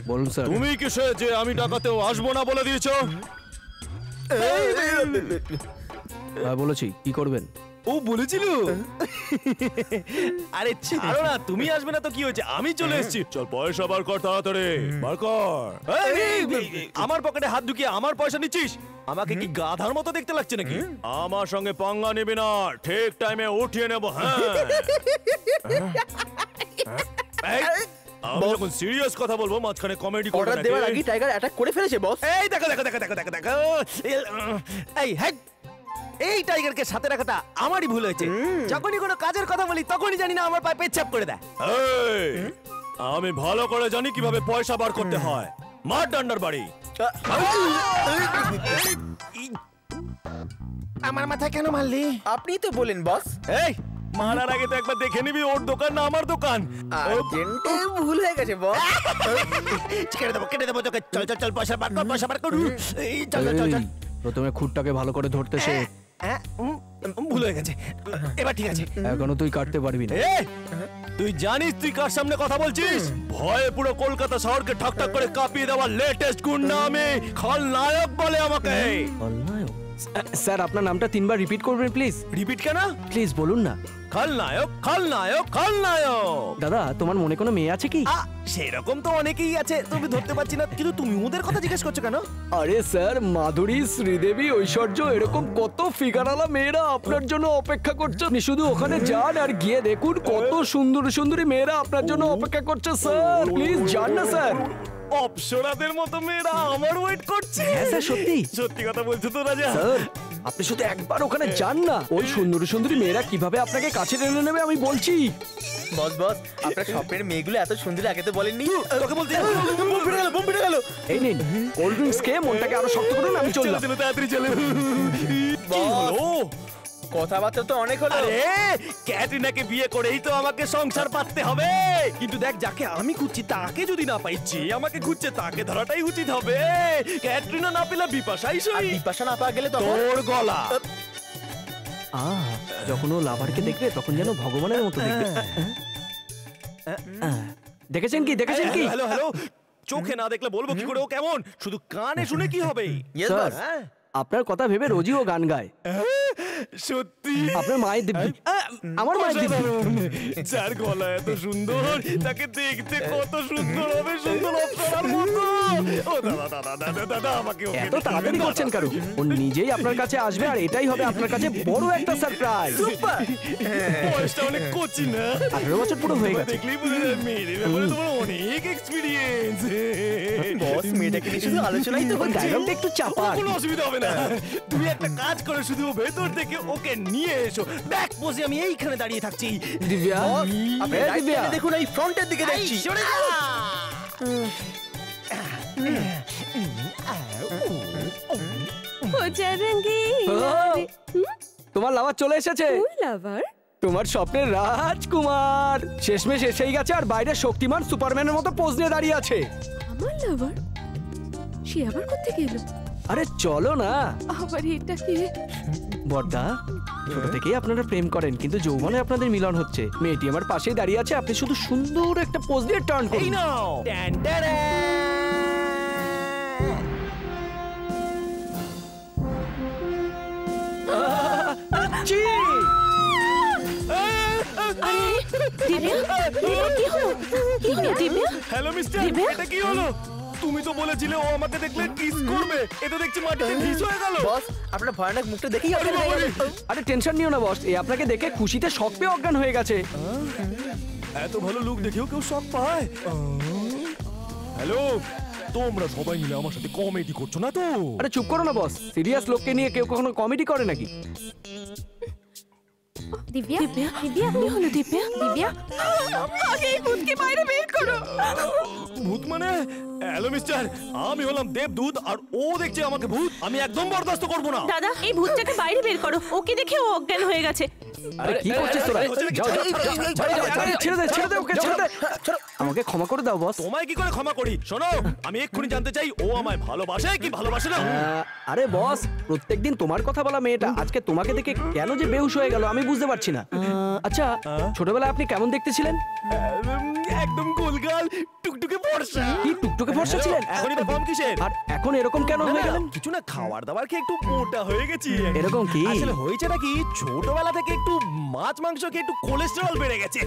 বলুন স্যার। তুমি কিসে যে আমি টাকাতেও আসবো না বলে দিয়েছো? হ্যাঁ বলেছি, কি করবেন? ও বলেছিল? আরে ছাড়ো না, তুমি আসবে না তো কি হয়েছে, আমি চলে এসেছি। চল পয়সা বার কর তাড়াতাড়ি, বার কর। আমার পকেটে হাত ঢুকিয়ে আমার পয়সা নিচ্ছিস? আমাকে কি গাধার মতো দেখতে লাগছে নাকি? আমার সঙ্গে পাঙ্গা নেবে না, ঠিক টাইমে উঠিয়ে নেব। হ্যাঁ আমি যখন সিরিয়াস কথা বলবো মাঝখানে কমেডি করবে অর্ডার দেওয়ার আগে টাইগার অ্যাটাক করে ফেলেছে বস। এই দেখো দেখো দেখো দেখো দেখো দেখো এই হ্যাঁ, এই টাইগারকে সাথে রাখাটা আমারই ভুল হয়েছে। যখনই কোনো কাজের কথা বলি তখনই জানি না আমার পায়ে পেচ্ছাপ করে দেয়। আমি ভালো করে জানি কিভাবে পয়সা বার করতে হয়। মার ডান্ডার বাড়ি। আমার মাথায় কেন মারলি? আপনিই তো বলেন বস। এই মারার আগে তো একবার দেখে নিবি ওর দোকান না আমার দোকান। ভুল হয়ে গেছে বস। কেটে দেবো তোকে। চল চল চল, পয়সা বার কর, পয়সা বার কর। এই চল চল চল। প্রথমে খুঁটটাকে ভালো করে ধরতে শেখ। ভুল হয়ে গেছে, এবার ঠিক আছে। এখনো তুই কাটতে পারবি না। তুই জানিস তুই কার সামনে কথা বলছিস? ভয়ে পুরো কলকাতা শহরকে ঠক ঠক করে কাঁপিয়ে দেওয়া লেটেস্ট গুন্ডা আমি। খলনায়ক বলে আমাকে। খলনায়ক? স্যার আপনার নামটা 3 বার রিপিট করবেন প্লিজ। রিপিট কেন? প্লিজ বলুন না। খলনায়ক খলনায়ক খলনায়ক। দাদা তোমার মনে কোনো মেয়ে আছে কি? সেরকম তো অনেকেই আছে, তুমি ধরতে পারছি না। কিন্তু তুমি ওদের কথা জিজ্ঞেস করছো কেন? আরে স্যার, মাধুরী, শ্রীদেবী, ঐশ্বর্য, এরকম কত ফিগারওয়ালা মেয়েরা আপনার জন্য অপেক্ষা করছে। আপনি শুধু ওখানে যান আর গিয়ে দেখুন কত সুন্দর সুন্দরী মেয়েরা আপনার জন্য অপেক্ষা করছে। স্যার প্লিজ যান না স্যার। অপসরাদের মতো মেয়েরা আমার ওয়েট করছে। হ্যাঁ স্যার, সত্যি সত্যি কথা বলছো তো রাজা? স্যার আপনি শুধু একবার ওখানে যান না, ওই সুন্দর সুন্দরী মেয়েরা কিভাবে আপনাকে কাছে টেনে নেবে আমি বলছি। বস বস, আপনার স্বপ্নের মেয়েগুলো এত সুন্দর আগে তো বলেননি। তোকে বলতে বোম ফেটে গেল। এই নিন কোল্ড ড্রিঙ্কস খেয়ে মনটাকে আরো শক্ত করুন, আমি চললাম। চলো তাড়াতাড়ি চলো। কথাবার্তা তো অনেক হলো। আরে ক্যাটরিনাকে বিয়ে করেই তো আমাকে সংসার পাততে হবে। কিন্তু দেখ, যাকে আমি খুঁজছি তাকে যদি না পাইছি, আমাকে খুঁজছে তাকে ধরাটাই উচিত হবে। ক্যাটরিনা না পেলে বিপাশাই সই। বিপাশা না পাওয়া গেলে তোর গলা। যখন ও লাভারকে দেখবে তখন যেন ভগবানের মতো দেখবে। দেখেছেন কি? দেখেছেন কি? হ্যালো হ্যালো, চোখে না দেখলে বলবো কি করে ও কেমন? শুধু কানে শুনে কি হবে? স্যার আপনার কথা ভেবে রোজই ও গান গায়। সত্যি? আপনার মায়ের দিব্যি। আমার মায়ের দিব্যি। যার গলা এত সুন্দর তাকে দেখতে কত সুন্দর হবে, সুন্দর অপ্সরার মতো। ও দাদা দাদা দাদা দাদা, আমাকে এত তাড়াতাড়ি করছেন কারো? ও নিজেই আপনার কাছে আসবে আর এটাই হবে আপনার কাছে বড় একটা সারপ্রাইজ। বয়সটা অনেক কচি না? 18 বছর পুরো হয়ে গেছে। দেখলেই বুঝে যায় মেয়েদের ব্যাপারে তোমার অনেক এক্সপিরিয়েন্স। বস মেয়েটাকে নিয়ে শুধু আলোচনাই তো হচ্ছে। ডায়লগটা একটু চাপা। কোনো অসুবিধা হবে না। তুমি একটা কাজ করো, শুধু ভেতর থেকে ওকে নিয়ে এসো। ব্যাক পোজে আমি এইখানে দাঁড়িয়ে থাকছি। দিব্যা, আপনি রাইট দেখুন, এই ফ্রন্টের দিকে দেখছি। সরে যা। তোমার লাভার চলে এসেছে। লাভার? তোমার স্বপ্নের রাজকুমার শেষমেশ এসেই গেছে আর বাইরে শক্তিমান সুপারম্যানের মতো পোজ নিয়ে দাঁড়িয়ে আছে। আমার লাভার? সে আবার কোত্থেকে এলো? আরে চলো না। আবার এটা কে? বড়দা, ছোট থেকেই আপনারা প্রেম করেন কিন্তু যৌবনে আপনাদের মিলন হচ্ছে। মেয়েটি আমার পাশেই দাঁড়িয়ে আছে, আপনি শুধু সুন্দর একটা পোজ দিয়ে টার্ন করুন। এই নাও। ট্যান ট্যান। হ্যালো মিস্টার, এটা কি হলো? তুমি তো বলেছিলে ও আমাকে দেখলে কিস করবে, এটা দেখছি মাটিতে ভিজ হয়ে গেল। বস আপনার ভয়ানক মুখটা দেখেই আরে টেনশন নিও না বস, এই আপনাকে দেখে খুশিতে শক পেয়ে অজ্ঞান হয়ে গেছে। এত ভালো লুক দেখেও কেউ শক পায়? হ্যালো, তোমরা সবাই মিলে আমার সাথে কমেডি করছো না তো? আরে চুপ করো না বস, সিরিয়াস লোককে নিয়ে কেউ কখনো কমেডি করে নাকি? দিব্যা, দিব্যা, দিব্যা, কি হলো দিব্যা? দিব্যা, আগে এই ভূতকে বাইরে বের করো। ভূত মানে? হ্যালো মিস্টার, আমি হলাম দেবদূত আর ও দেখছে আমাকে ভূত। আমি একদম বরদাস্ত করবো না। দাদা, এই ভূতটাকে বাইরে বের করো। ওকে দেখে ও অজ্ঞান হয়ে গেছে। আরে কি করছিস তোরা? ছেড়ে দে ওকে, ছেড়ে দে। আমাকে ক্ষমা করে দাও বস। তোমায় কি করে ক্ষমা করি? শোনো, আমি এক্ষুনি জানতে চাই ও আমায় ভালোবাসে কি ভালোবাসে না। আরে বস, প্রত্যেকদিন তোমার কথা বলা মেয়েটা আজকে তোমাকে দেখে কেন যে বেহুশ হয়ে গেল আমি বুঝতে পারছি না। আচ্ছা, ছোটবেলায় আপনি কেমন দেখতে ছিলেন? একদম গোলগাল, টুকটুকে ফর্সা। কি টুকটুকে তোকে ফর্সা ছিলেন এখনই বা কম কিসের? আর এখন এরকম কেন হয়ে গেলেন? কিছু না, খাবার দাবার খেয়ে একটু মোটা হয়ে গেছি। এরকম কি? আসলে হয়েছে নাকি, ছোটবেলা থেকে একটু মাছ মাংস খেয়ে একটু কোলেস্টেরল বেড়ে গেছে।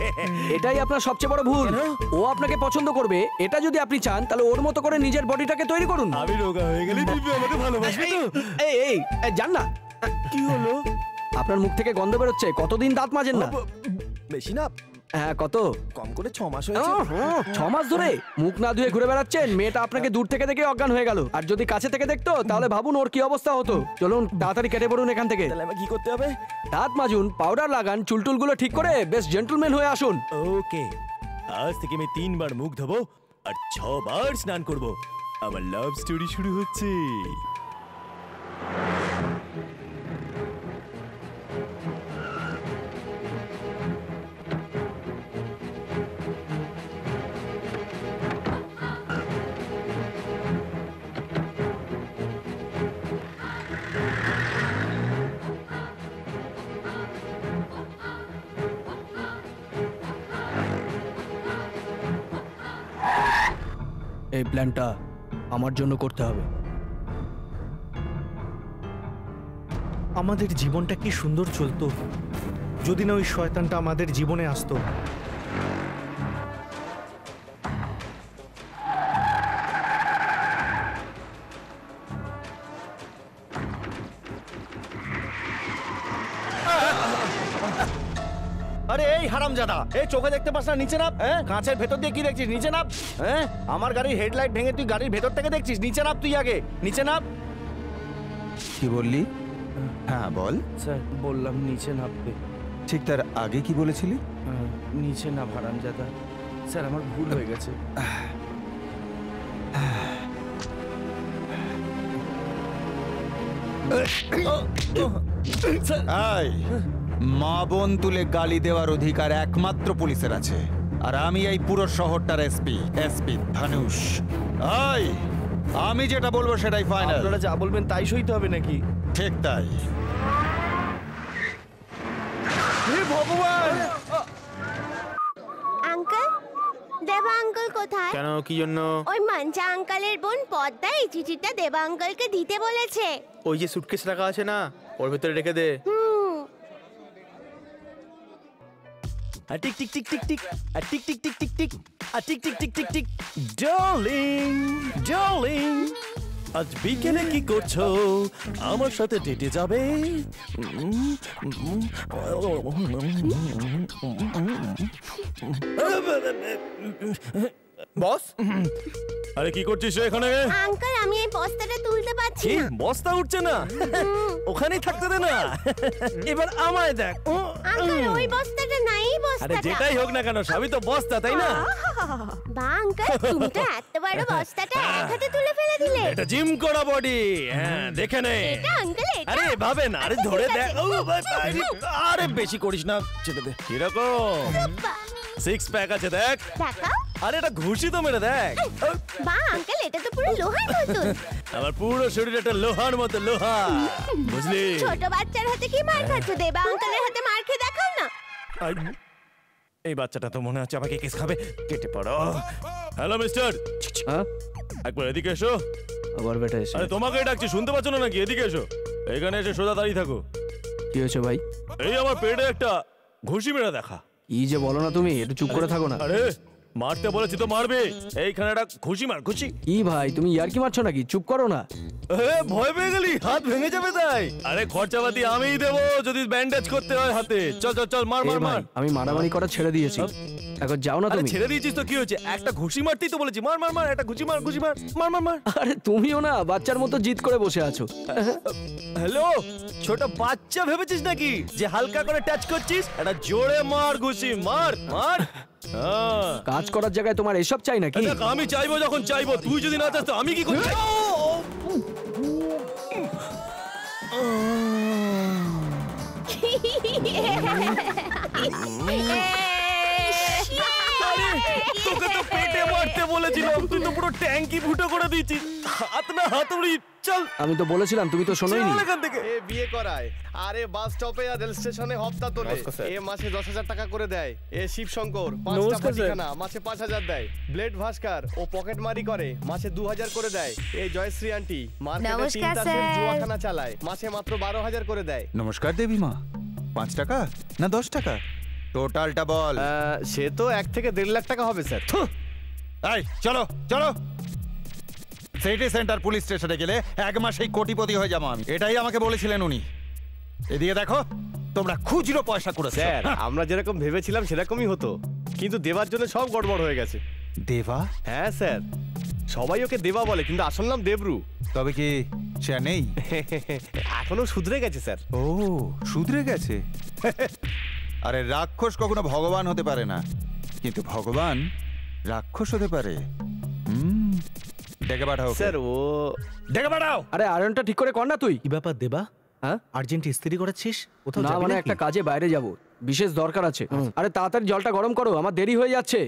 এটাই আপনার সবচেয়ে বড় ভুল। ও আপনাকে পছন্দ করবে, এটা যদি আপনি চান তাহলে ওর মতো করে নিজের বডিটাকে তৈরি করুন। আমি রোগা হয়ে গেলে দিব্যি আমাকে ভালোবাসবে তো? এই এই এই, যান না। কি হলো? আপনার মুখ থেকে গন্ধ বেরোচ্ছে। কতদিন দাঁত মাজেন না? বেশি না। হ্যাঁ, কত? কম করে 6 মাস হয়েছে। 6 মাস ধরে মুখ না ধুয়ে ঘুরে বেড়াচ্ছেন? মেয়েটা আপনাকে দূর থেকে দেখে অজ্ঞান হয়ে গেল, আর যদি কাছে থেকে দেখতো তাহলে ভাবুন ওর কি অবস্থা হতো। চলুন তাড়াতাড়ি কেটে পড়ুন এখান থেকে। তাহলে আমি কি করতে হবে? দাঁত মাজুন, পাউডার লাগান, চুলটুলগুলো ঠিক করে বেশ জেন্টলম্যান হয়ে আসুন। ওকে, আজ থেকে আমি 3 বার মুখ ধোবো আর 6 বার স্নান করব। আমার লাভ স্টোরি শুরু হচ্ছে। এই প্ল্যানটা আমার জন্য করতে হবে। আমাদের জীবনটা কি সুন্দর চলতো যদি না ওই শয়তানটা আমাদের জীবনে আসতো। আরে এই হারামজাদা, এই চোখে দেখতে পাস না, নিচে নাম। হ্যাঁ, কাঁচের ভেতর দিয়ে কি দেখছিস? নিচে নাম। হ্যাঁ, আমার গাড়ির হেডলাইট ভেঙে তুই গাড়ির ভেতর থেকে দেখছিস? নিচে নাম তুই আগে, নিচে নাম। কি বললি? হ্যাঁ বল। স্যার বললাম নিচে নামতে। ঠিক তার আগে কি বলেছিলি? নিচে না হারামজাদা। স্যার আমার ভুল হয়ে গেছে। মা বোন তুলে গালি দেওয়ার অধিকার একমাত্র পুলিশের আছে, আর আমি এই পুরো শহরটার এসপি ধানুষ। আমি যেটা বলবো সেটাই ফাইনাল। আপনারা যা বলবেন তাই সইতে হবে নাকি? ঠিক তাই। হে ভগবান! আঙ্কেল, দেবা আঙ্কেল কোথায়? কেন, কি জন্য? ওই মাঞ্চা আঙ্কেলের বোন পদ্মা এই চিঠিটা দেবা আঙ্কেলকে দিতে বলেছে। ওই যে সুটকেস রাখা আছে না, ওর ভেতরে রেখে দে। Tick tick tick tick tick, tick tick tick tick tick, tick tick tick tick tick. Darling, darling, আজ বিকেলে কি করছো? আমার সাথে ডেটে যাবে? বস, আরে কি করছিস এখানে? আঙ্কেল, আমি এই বস্তাটা তুলতে পারছি কি না। বস্তা উঠছে না? ওখানেই থাকতে দে না। এবার আমায় দেখ। আঙ্কেল, ওই বস্তাটা নাই, এই আরে বস্তাটা। যেটাই হোক না কেন, সবই তো বস্তা, তাই না? বা আঙ্কেল, তুমি তো এত বড় বস্তাটা এক হাতে তুলে ফেলে দিলে। এটা জিম করা বডি। হ্যাঁ, দেখে নে। এটা আঙ্কেল, এটা। আরে ভাবে না, আরে ধরে ঠিক দেখ। আছে। ও ভাই, আরে বেশি করিস না, ছেড়ে দে। কিরকম সিক্স প্যাক আছে দেখ। দেখাও। আরে এটা ঘুষি তো মেরে দেখ। বা আঙ্কেল, এটা তো পুরো লোহার মতন। আমার পুরো শরীর একটা লোহার মতো, লোহা, বুঝলি? ছোট বাচ্চার হাতে কি মার খাচ্ছ? দেবা আঙ্কেলের হাতে মার খেয়ে দেখাও না। এই বাচ্চাটা তো মনে হচ্ছে আমাকে কিস খাবে। কেটে পড়ো। হ্যালো মিস্টার, একবার এদিকে এসো। আবার বেটা এসে। আরে তোমাকে ডাকছি, শুনতে পাচ্ছ না নাকি? এদিকে এসো। এখানে এসে সোজা দাঁড়িয়ে থাকো। কি হয়েছে ভাই? এই আমার পেটে একটা ঘুষি মেরে দেখা। কি যে বলো না তুমি, একটু চুপ করে থাকো না। আরে মারতে বলেছি তো মারবে। এইখানে একটা ঘুষি মার, ঘুষি। কি ভাই, তুমি ইয়ার্কি মারছো নাকি? চুপ করো না। ভয় পেয়ে গেলি? হাত ভেঙে যাবে তাই? আরে খরচাপাতি আমিই দেবো যদি ব্যান্ডেজ করতে হয় হাতে। চল চল চল, মার মার মার। আমি মারামারি করা ছেড়ে দিয়েছি, এখন যাও না তুমি। ছেড়ে দিয়েছিস তো কি হয়েছে? একটা ঘুষি মারতেই তো বলেছি। মার মার মার, একটা ঘুষি মার, ঘুষি মার, মার মার মার। আরে তুমিও না বাচ্চার মতো জিদ করে বসে আছো। হ্যালো, ছোট বাচ্চা ভেবেছিস নাকি যে হালকা করে টাচ করছিস? এটা জোরে মার, ঘুষি মার, মার। কাজ করার জায়গায় তোমার এসব চাই নাকি? আমি চাইবো যখন চাইবো, তুই যদি না চাস তো আমি কি করছি? তোকে তো পেটে মারতে বলেছিলাম, তুই তো পুরো ট্যাঙ্কি ফুটো করে দিয়েছিস। হাত না হাতুড়ি। চল। আমি তো বলেছিলাম, তুমি তো শোনোইনি। চল এখান থেকে। এ বিয়ে করায়, আরে বাস স্টপে আর রেল স্টেশনে হপ্তা তোলে। এ মাসে 10,000 টাকা করে দেয়। এ শিবশঙ্কর 5টা পাটিখানা মাসে 5,000 দেয়। ব্লেড ভাস্কর ও পকেট মারি করে, মাসে 2,000 করে দেয়। এই জয়শ্রী আন্টি মার্কেটে 3টা সেল জুয়াখানা চালায়, মাসে মাত্র 12,000 করে দেয়। নমস্কার দেবী মা। 5 টাকা না 10 টাকা? টোটালটা বল। সে তো 1 থেকে 1.5 লাখ টাকা হবে স্যার। এই চলো চলো, সিটি সেন্টার পুলিশ স্টেশনে গেলে 1 মাসেই কোটিপতি হয়ে যাবো আমি, এটাই আমাকে বলেছিলেন উনি। এদিকে দেখো, তোমরা খুচরো পয়সা করেছো। স্যার আমরা যেরকম ভেবেছিলাম সেরকমই হতো, কিন্তু দেবার জন্য সব গড়বড় হয়ে গেছে। দেবা? হ্যাঁ স্যার, সবাই ওকে দেবা বলে, কিন্তু আসল নাম দেবরু। তবে কি সে নেই? এখনো শুধরে গেছে স্যার। ও শুধরে গেছে। আরে রাক্ষস কখনো ভগবান হতে পারে না, কিন্তু ভগবান রাক্ষস হতে পারে। ডেকে পাঠাও স্যার। ও ডেকে পাঠাও। আরে আয়রনটা ঠিক করে কর না তুই। কি ব্যাপার দেবা? হ্যাঁ, আর্জেন্ট ইস্ত্রি করাচ্ছিস? কোথাও না যাবি মানে নাকি? একটা কাজে বাইরে যাব, বিশেষ দরকার আছে। আরে তাড়াতাড়ি জলটা গরম করো, আমার দেরি হয়ে যাচ্ছে।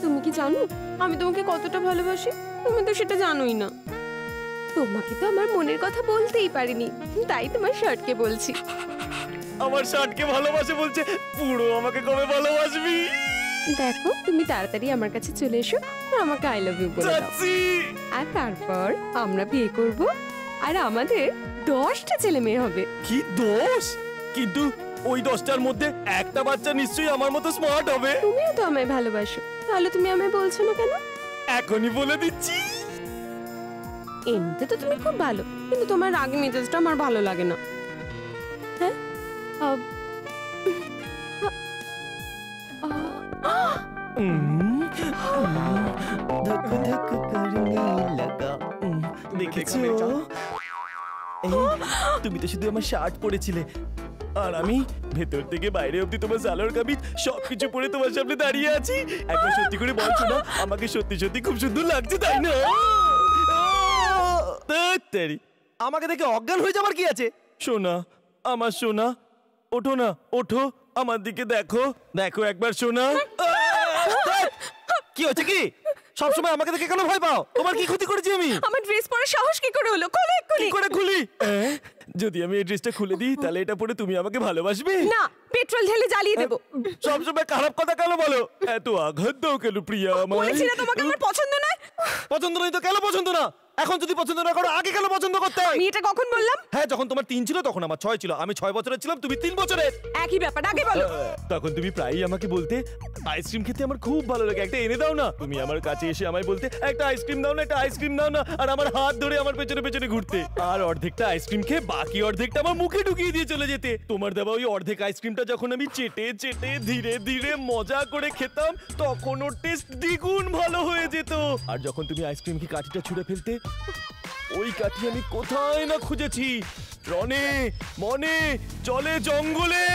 তুমি কি জানো আমি তোমাকে কতটা ভালোবাসি? তুমি তো সেটা জানোই না। তোমাকে তো আমার মনের কথা বলতেই পারিনি, তাই তোমার শার্টকে বলছি। আমার শার্টকে ভালোবাসে বলছে, পুরো আমাকে কবে ভালোবাসবি? দেখো তুমি তাড়াতাড়ি আমার কাছে চলে এসো আর আমাকে আই লাভ ইউ বলে দাও। যাচ্ছি। আর তারপর আমরা বিয়ে করব আর আমাদের 10টা ছেলে মেয়ে হবে। কি 10? কিন্তু ওই 10টার মধ্যে একটা বাচ্চা নিশ্চয়ই আমার মতো স্মার্ট হবে। তুমিও তো আমায় ভালোবাসো, তাহলে তুমি আমায় বলছো না কেন? এখনই বলে দিচ্ছি। এমনিতে তো তুমি খুব ভালো, কিন্তু তোমার রাগী মেজাজটা আমার ভালো লাগে না। হ্যাঁ দেখেছো? তুমি তো শুধু আমার শার্ট পরেছিলে, আর আমি ভেতর থেকে বাইরে অব্দি তোমার সালোয়ার কামিজ সবকিছু পরে তোমার সামনে দাঁড়িয়ে আছি। একবার সত্যি করে বলছো না, আমাকে সত্যি সত্যি খুব সুন্দর লাগছে, তাই না? আমাকে দেখে অজ্ঞান হয়ে যাবার কি আছে? সোনা, আমার সোনা, ওঠো না, ওঠো, আমার দিকে দেখো, দেখো একবার সোনা। কি হচ্ছে কি? সবসময় আমাকে দেখে কেন ভয় পাও? তোমার কি ক্ষতি করেছি আমি? আমার ড্রেস পরার সাহস কি করে হলো? খোলো এক্ষুনি। কি করে খুলি? যদি আমি এই ড্রেসটা খুলে দিই তাহলে এটা পরে তুমি আমাকে ভালোবাসবে? না, পেট্রোল ঢেলে জ্বালিয়ে দেব। সবসময় খারাপ কথা কেন বলো? এত আঘাত দাও কেন প্রিয়া আমায়? বলেছি না তোমাকে আমার পছন্দ নয়। পছন্দ নয় তো কেন পছন্দ না? এখন যদি পছন্দ না করো আগে কেন পছন্দ করতে? আমি এটা কখন বললাম? হ্যাঁ, যখন তোমার 3 ছিল তখন আমার 6 ছিল। আমি 6 বছরের ছিলাম, তুমি 3 বছরের। একই ব্যাপার, আগে বলো। তখন তুমি প্রায়ই আমাকে বলতে আইসক্রিম খেতে আমার খুব ভালো লাগে, একটা এনে দাও না। তুমি আমার কাছে এসে আমায় বলতে একটা আইসক্রিম দাও না, একটা আইসক্রিম দাও না, আর আমার হাত ধরে আমার পেছনে পেছনে ঘুরতে, আর অর্ধেকটা আইসক্রিম খেয়ে বাকি অর্ধেকটা আমার মুখে ঢুকিয়ে দিয়ে চলে যেতে। তোমার দেওয়া ওই অর্ধেক আইসক্রিমটা যখন আমি চেটে চেটে ধীরে ধীরে মজা করে খেতাম, তখন ওর টেস্ট দ্বিগুণ ভালো হয়ে যেত। আর যখন তুমি আইসক্রিম কি কাঠিটা ছুঁড়ে ফেলতে, ওই কাঠি আমি কোথায় না খুঁজেছি, রনে মনে চলে জঙ্গলে।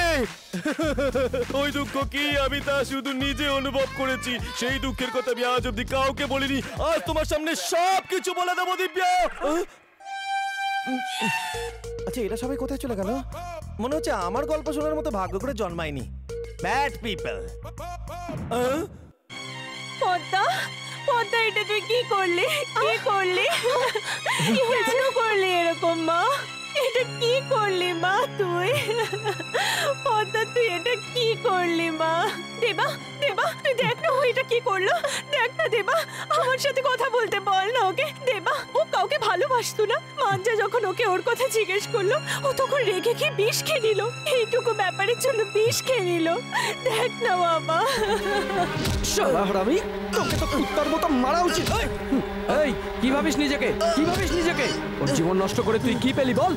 ওই দুঃখ কি আমি তা শুধু নিজে অনুভব করেছি। সেই দুঃখের কথা আমি আজ অব্দি কাউকে বলিনি। আজ তোমার সামনে সব কিছু বলে দেবো দিব্যা। আচ্ছা, এরা সবাই কোথায় চলে গেল? মনে হচ্ছে আমার গল্প শোনার মতো ভাগ্য করে জন্মায়নি। Bad people. পদ্মা, পদ্মা, এটা তুই কি করলি? কি করলি? কেন করলি এরকম মা? এটা কি করলি মা তুই? পদ্মা, তুই এটা কি করলি মা? দেবা, দেবা, তুই দেখ না ও এটা কি করলো। দেখ না দেবা, আমার সাথে কথা বলতে বল না ওকে। দেবা, ও কাউকে ভালোবাসতো না। মাঞ্জা যখন ওকে ওর কথা জিজ্ঞেস করলো, ও তখন রেগে গিয়ে বিষ খেয়ে নিল। এইটুকু ব্যাপারের জন্য বিষ খেয়ে নিল। দেখ না বাবা। আমি তোকে তো কুত্তার মতো মারা উচিত। এই কি ভাবিস নিজেকে? কি ভাবিস নিজেকে? ওর জীবন নষ্ট করে তুই কি পেলি বল?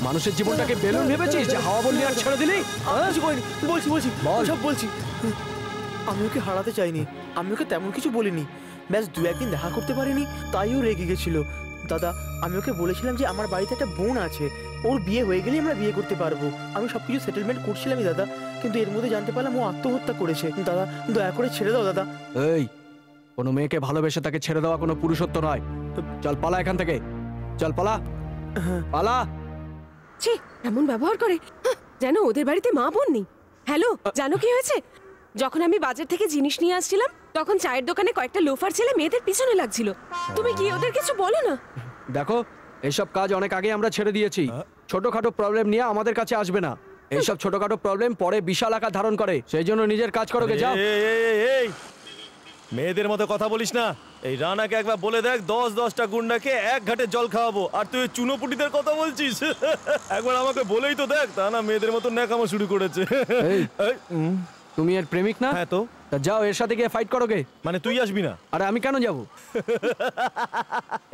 মানুষের জীবনটাকে বেলুন ভেবেছিস যে হাওয়া বললি আর ছেড়ে দিলি? বলছি সব বলছি। আমি ওকে হারাতে চাইনি, আমি ওকে তেমন কিছু বলিনি। ব্যাস 2-1 দিন দেখা করতে পারিনি, তাই ও রেগে গেছিল। দাদা, আমি ওকে বলেছিলাম যে আমার বাড়িতে একটা বোন আছে, ওর বিয়ে হয়ে গেলেই আমরা বিয়ে করতে পারবো। আমি সবকিছু সেটেলমেন্ট করছিলামই দাদা, কিন্তু এর মধ্যে জানতে পারলাম ও আত্মহত্যা করেছে। দাদা দয়া করে ছেড়ে দাও দাদা। এই কোনো মেয়েকে ভালোবেসে তাকে ছেড়ে দেওয়া কোনো পুরুষত্ব নয়। চল পালা এখান থেকে, চল পালা পালা। ছি, এমন ব্যবহার করে যেন ওদের বাড়িতে মা বোন নেই। হ্যালো, জানো কি হয়েছে? যখন আমি বাজার থেকে জিনিস নিয়ে আসছিলাম তখন চায়ের দোকানে কয়েকটা লোফার ছেলে মেয়েদের পিছনে লাগছিল। তুমি কি ওদের কিছু বলো না? দেখো, এইসব কাজ অনেক আগে আমরা ছেড়ে দিয়েছি। ছোটখাটো প্রবলেম নিয়ে আমাদের কাছে আসবে না। এইসব ছোটখাটো প্রবলেম পরে বিশাল আকার ধারণ করে, সেই জন্য নিজের কাজ করো গে, যাও। এই মেয়েদের মতো কথা বলিস না। এই রানাকে একবার বলে দেখ 10-10টা গুন্ডাকে এক ঘাটে জল খাওয়াবো, আর তুই চুনোপুটিদের কথা বলছিস। একবার আমাকে বলেই তো দেখ, তা না মেয়েদের মতো ন্যাকামো শুরু করেছে। তুমি এর প্রেমিক না? হ্যাঁ তো যাও এর সাথে গিয়ে ফাইট করো গে। মানে তুই আসবি না? আরে আমি কেন যাব?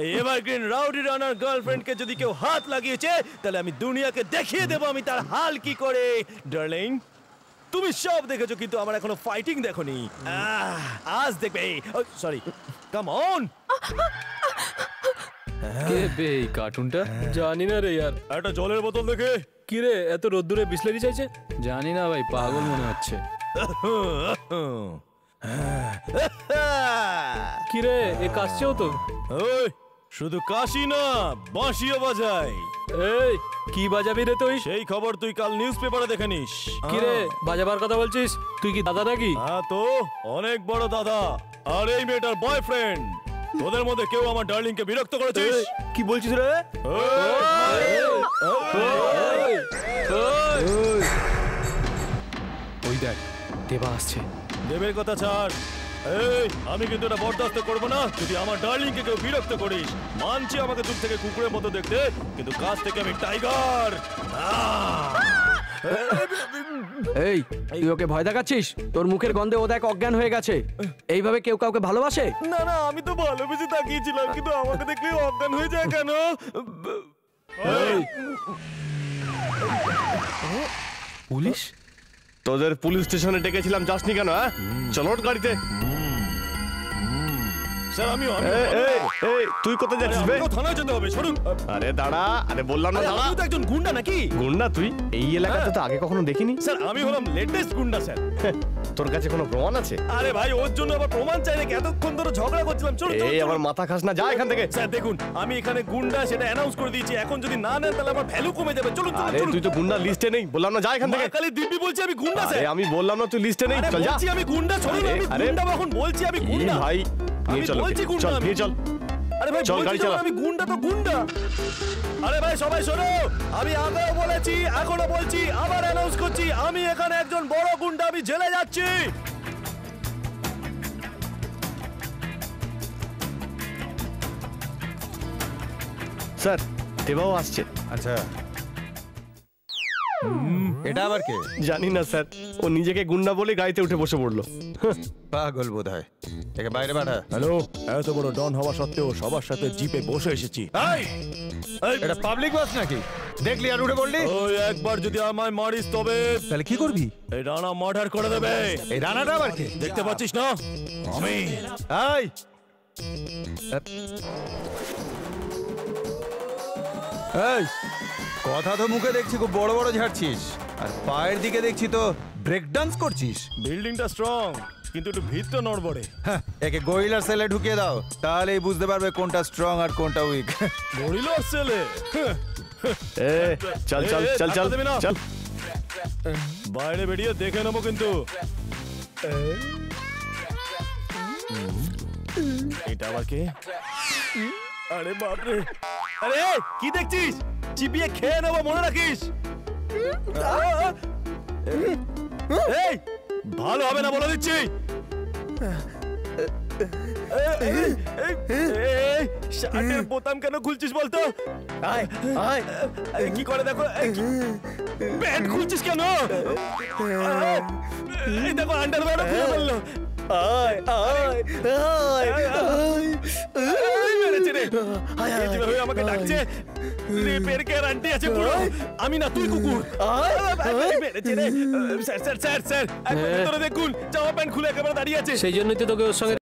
এই এভারগ্রিন রাউডি রানার গার্লফ্রেন্ডকে যদি কেউ হাত লাগিয়েছে তাহলে আমি দুনিয়াকে দেখিয়ে দেবো আমি তার হাল কি করে। ডার্লিং, তুমি সব দেখেছো কিন্তু আমার এখনো ফাইটিং দেখোনি। আজ দেখবে। Sorry, come on. কে বে এই কার্টুনটা? জানি না রে ইয়ার। একটা জলের বোতল দেখে। কি রে, এত রোদ্দুরে বিসলেরি চাইছে? জানি না ভাই, পাগল মনে হচ্ছে। কি রে, এ কাশছেও তো? ওই শুধু কাশি না, বাঁশিও বাজাই। এই কি বাজাবি রে তুই? সেই খবর তুই কাল নিউজ পেপারে দেখে নিস। কি রে, বাজাবার কথা বলছিস? তুই কি দাদা নাকি? হ্যাঁ তো, অনেক বড় দাদা। আর এই মেয়েটার বয়ফ্রেন্ড। তোদের মধ্যে কেউ আমার ডার্লিংকে বিরক্ত করেছিস? কি বলছিস রে? ওই দেখ, দেবা আসছে। দেবের কথা ছাড়। এই আমি কিন্তু এটা বরদাস্ত করবো না যদি আমার ডার্লিংকে কেউ বিরক্ত করিস। মানছি আমাকে দূর থেকে কুকুরের মতো দেখতে, কিন্তু কাছ থেকে আমি টাইগার। এই তুই ওকে ভয় দেখাচ্ছিস? তোর মুখের গন্ধে ও দেখ অজ্ঞান হয়ে গেছে। এইভাবে কেউ কাউকে ভালোবাসে? না না, আমি তো ভালোবেসে তাকিয়েছিলাম, কিন্তু আমাকে দেখলে অজ্ঞান হয়ে যায় কেন? পুলিশ? তোদের পুলিশ স্টেশনে ডেকেছিলাম, যাসনি কেন? হ্যাঁ, চলো গাড়িতে। স্যার আমি তুই কোথায় যাচ্ছিস বে? থানায় যেতে হবে, সরুন। আরে দাঁড়া, আরে বললাম না দাঁড়া। তুই তো একজন গুন্ডা নাকি? গুন্ডা তুই? এই এলাকাতে তো আগে কখনো দেখিনি। স্যার আমি হলাম লেটেস্ট গুন্ডা স্যার। তোর কাছে কোনো প্রমাণ আছে? আরে ভাই, ওর জন্য আবার প্রমাণ চাই নাকি? এতক্ষণ ধরে ঝগড়া করছিলাম। চলুন। এই আমার মাথা খাস না, যা এখান থেকে। স্যার দেখুন, আমি এখানে গুন্ডা সেটা অ্যানাউন্স করে দিয়েছি। এখন যদি না নেন তাহলে আমার ভ্যালু কমে যাবে। চলুন চলুন। আরে তুই তো গুন্ডা লিস্টে নেই, বললাম না যা এখান থেকে। খালি দিব্যি বলছি আমি গুন্ডা স্যার। আরে আমি বললাম না তুই লিস্টে নেই, চল যা। বলছি আমি গুন্ডা, চলুন। আমি গুন্ডা, এখন বলছি আমি গুন্ডা। ভাই নিয়ে চল, চল নিয়ে চল। আরে ভাই চল গাড়ি চালা। আমি গুন্ডা তো গুন্ডা। আরে ভাই সবাই শোনো, আমি আগেও বলেছি, এখনো বলছি, আবার অ্যানাউন্স করছি, আমি এখানে একজন বড় গুন্ডা। আমি জেলে যাচ্ছি। স্যার দেবাও আসছে। আচ্ছা, এটা আবার কে? জানি না স্যার, ও নিজেকে গুন্ডা বলে গাড়িতে উঠে বসে পড়লো। পাগল বোধ হয়। একে বাইরে পাঠা। হ্যালো, এত বড় ডন হওয়া সত্ত্বেও সবার সাথে জিপে বসে এসেছি। এটা পাবলিক বাস নাকি? দেখলি আর উঠে পড়লি? ওই একবার যদি আমায় মারিস তবে তাহলে কি করবি? এই রানা মার্ডার করে দেবে। এই রানাটা আবার কে? দেখতে পাচ্ছিস না আমি? এই এই কথা তো মুখে দেখছি খুব বড় বড় ঝাড়ছিস, আর পায়ের দিকে দেখছি তো ব্রেক ডান্স করছিস। বিল্ডিংটা স্ট্রং, কিন্তু একটু ভিতটা নড়বড়ে। হ্যাঁ, একে গরিলার সেলে ঢুকিয়ে দাও, তাহলেই বুঝতে পারবে কোনটা স্ট্রং আর কোনটা উইক। গরিলার সেলে? চল চল চল চল চল। বাইরে বেরিয়ে দেখে নেবো কিন্তু। এটা আবার কে? আরে বাপরে, আরে কি দেখছিস? চিবিয়ে খেয়ে নেবো, মনে রাখিস। এই ভালো হবে না বলে দিচ্ছি। শার্টের বোতাম কেন খুলছিস বলতো? কি করে দেখো, প্যান্ট খুলছিস কেন? এই দেখো আন্ডারওয়্যারও খুলে ফেললো। আমাকে ডাকছে, রেপের গ্যারান্টি আছে পুরো। আমি না, তুই কুকুর। স্যার স্যার স্যার স্যার, একবার ভিতরে দেখুন, জামা প্যান্ট খুলে একেবারে দাঁড়িয়ে আছে। সেই জন্যই তো তোকে ওর সঙ্গে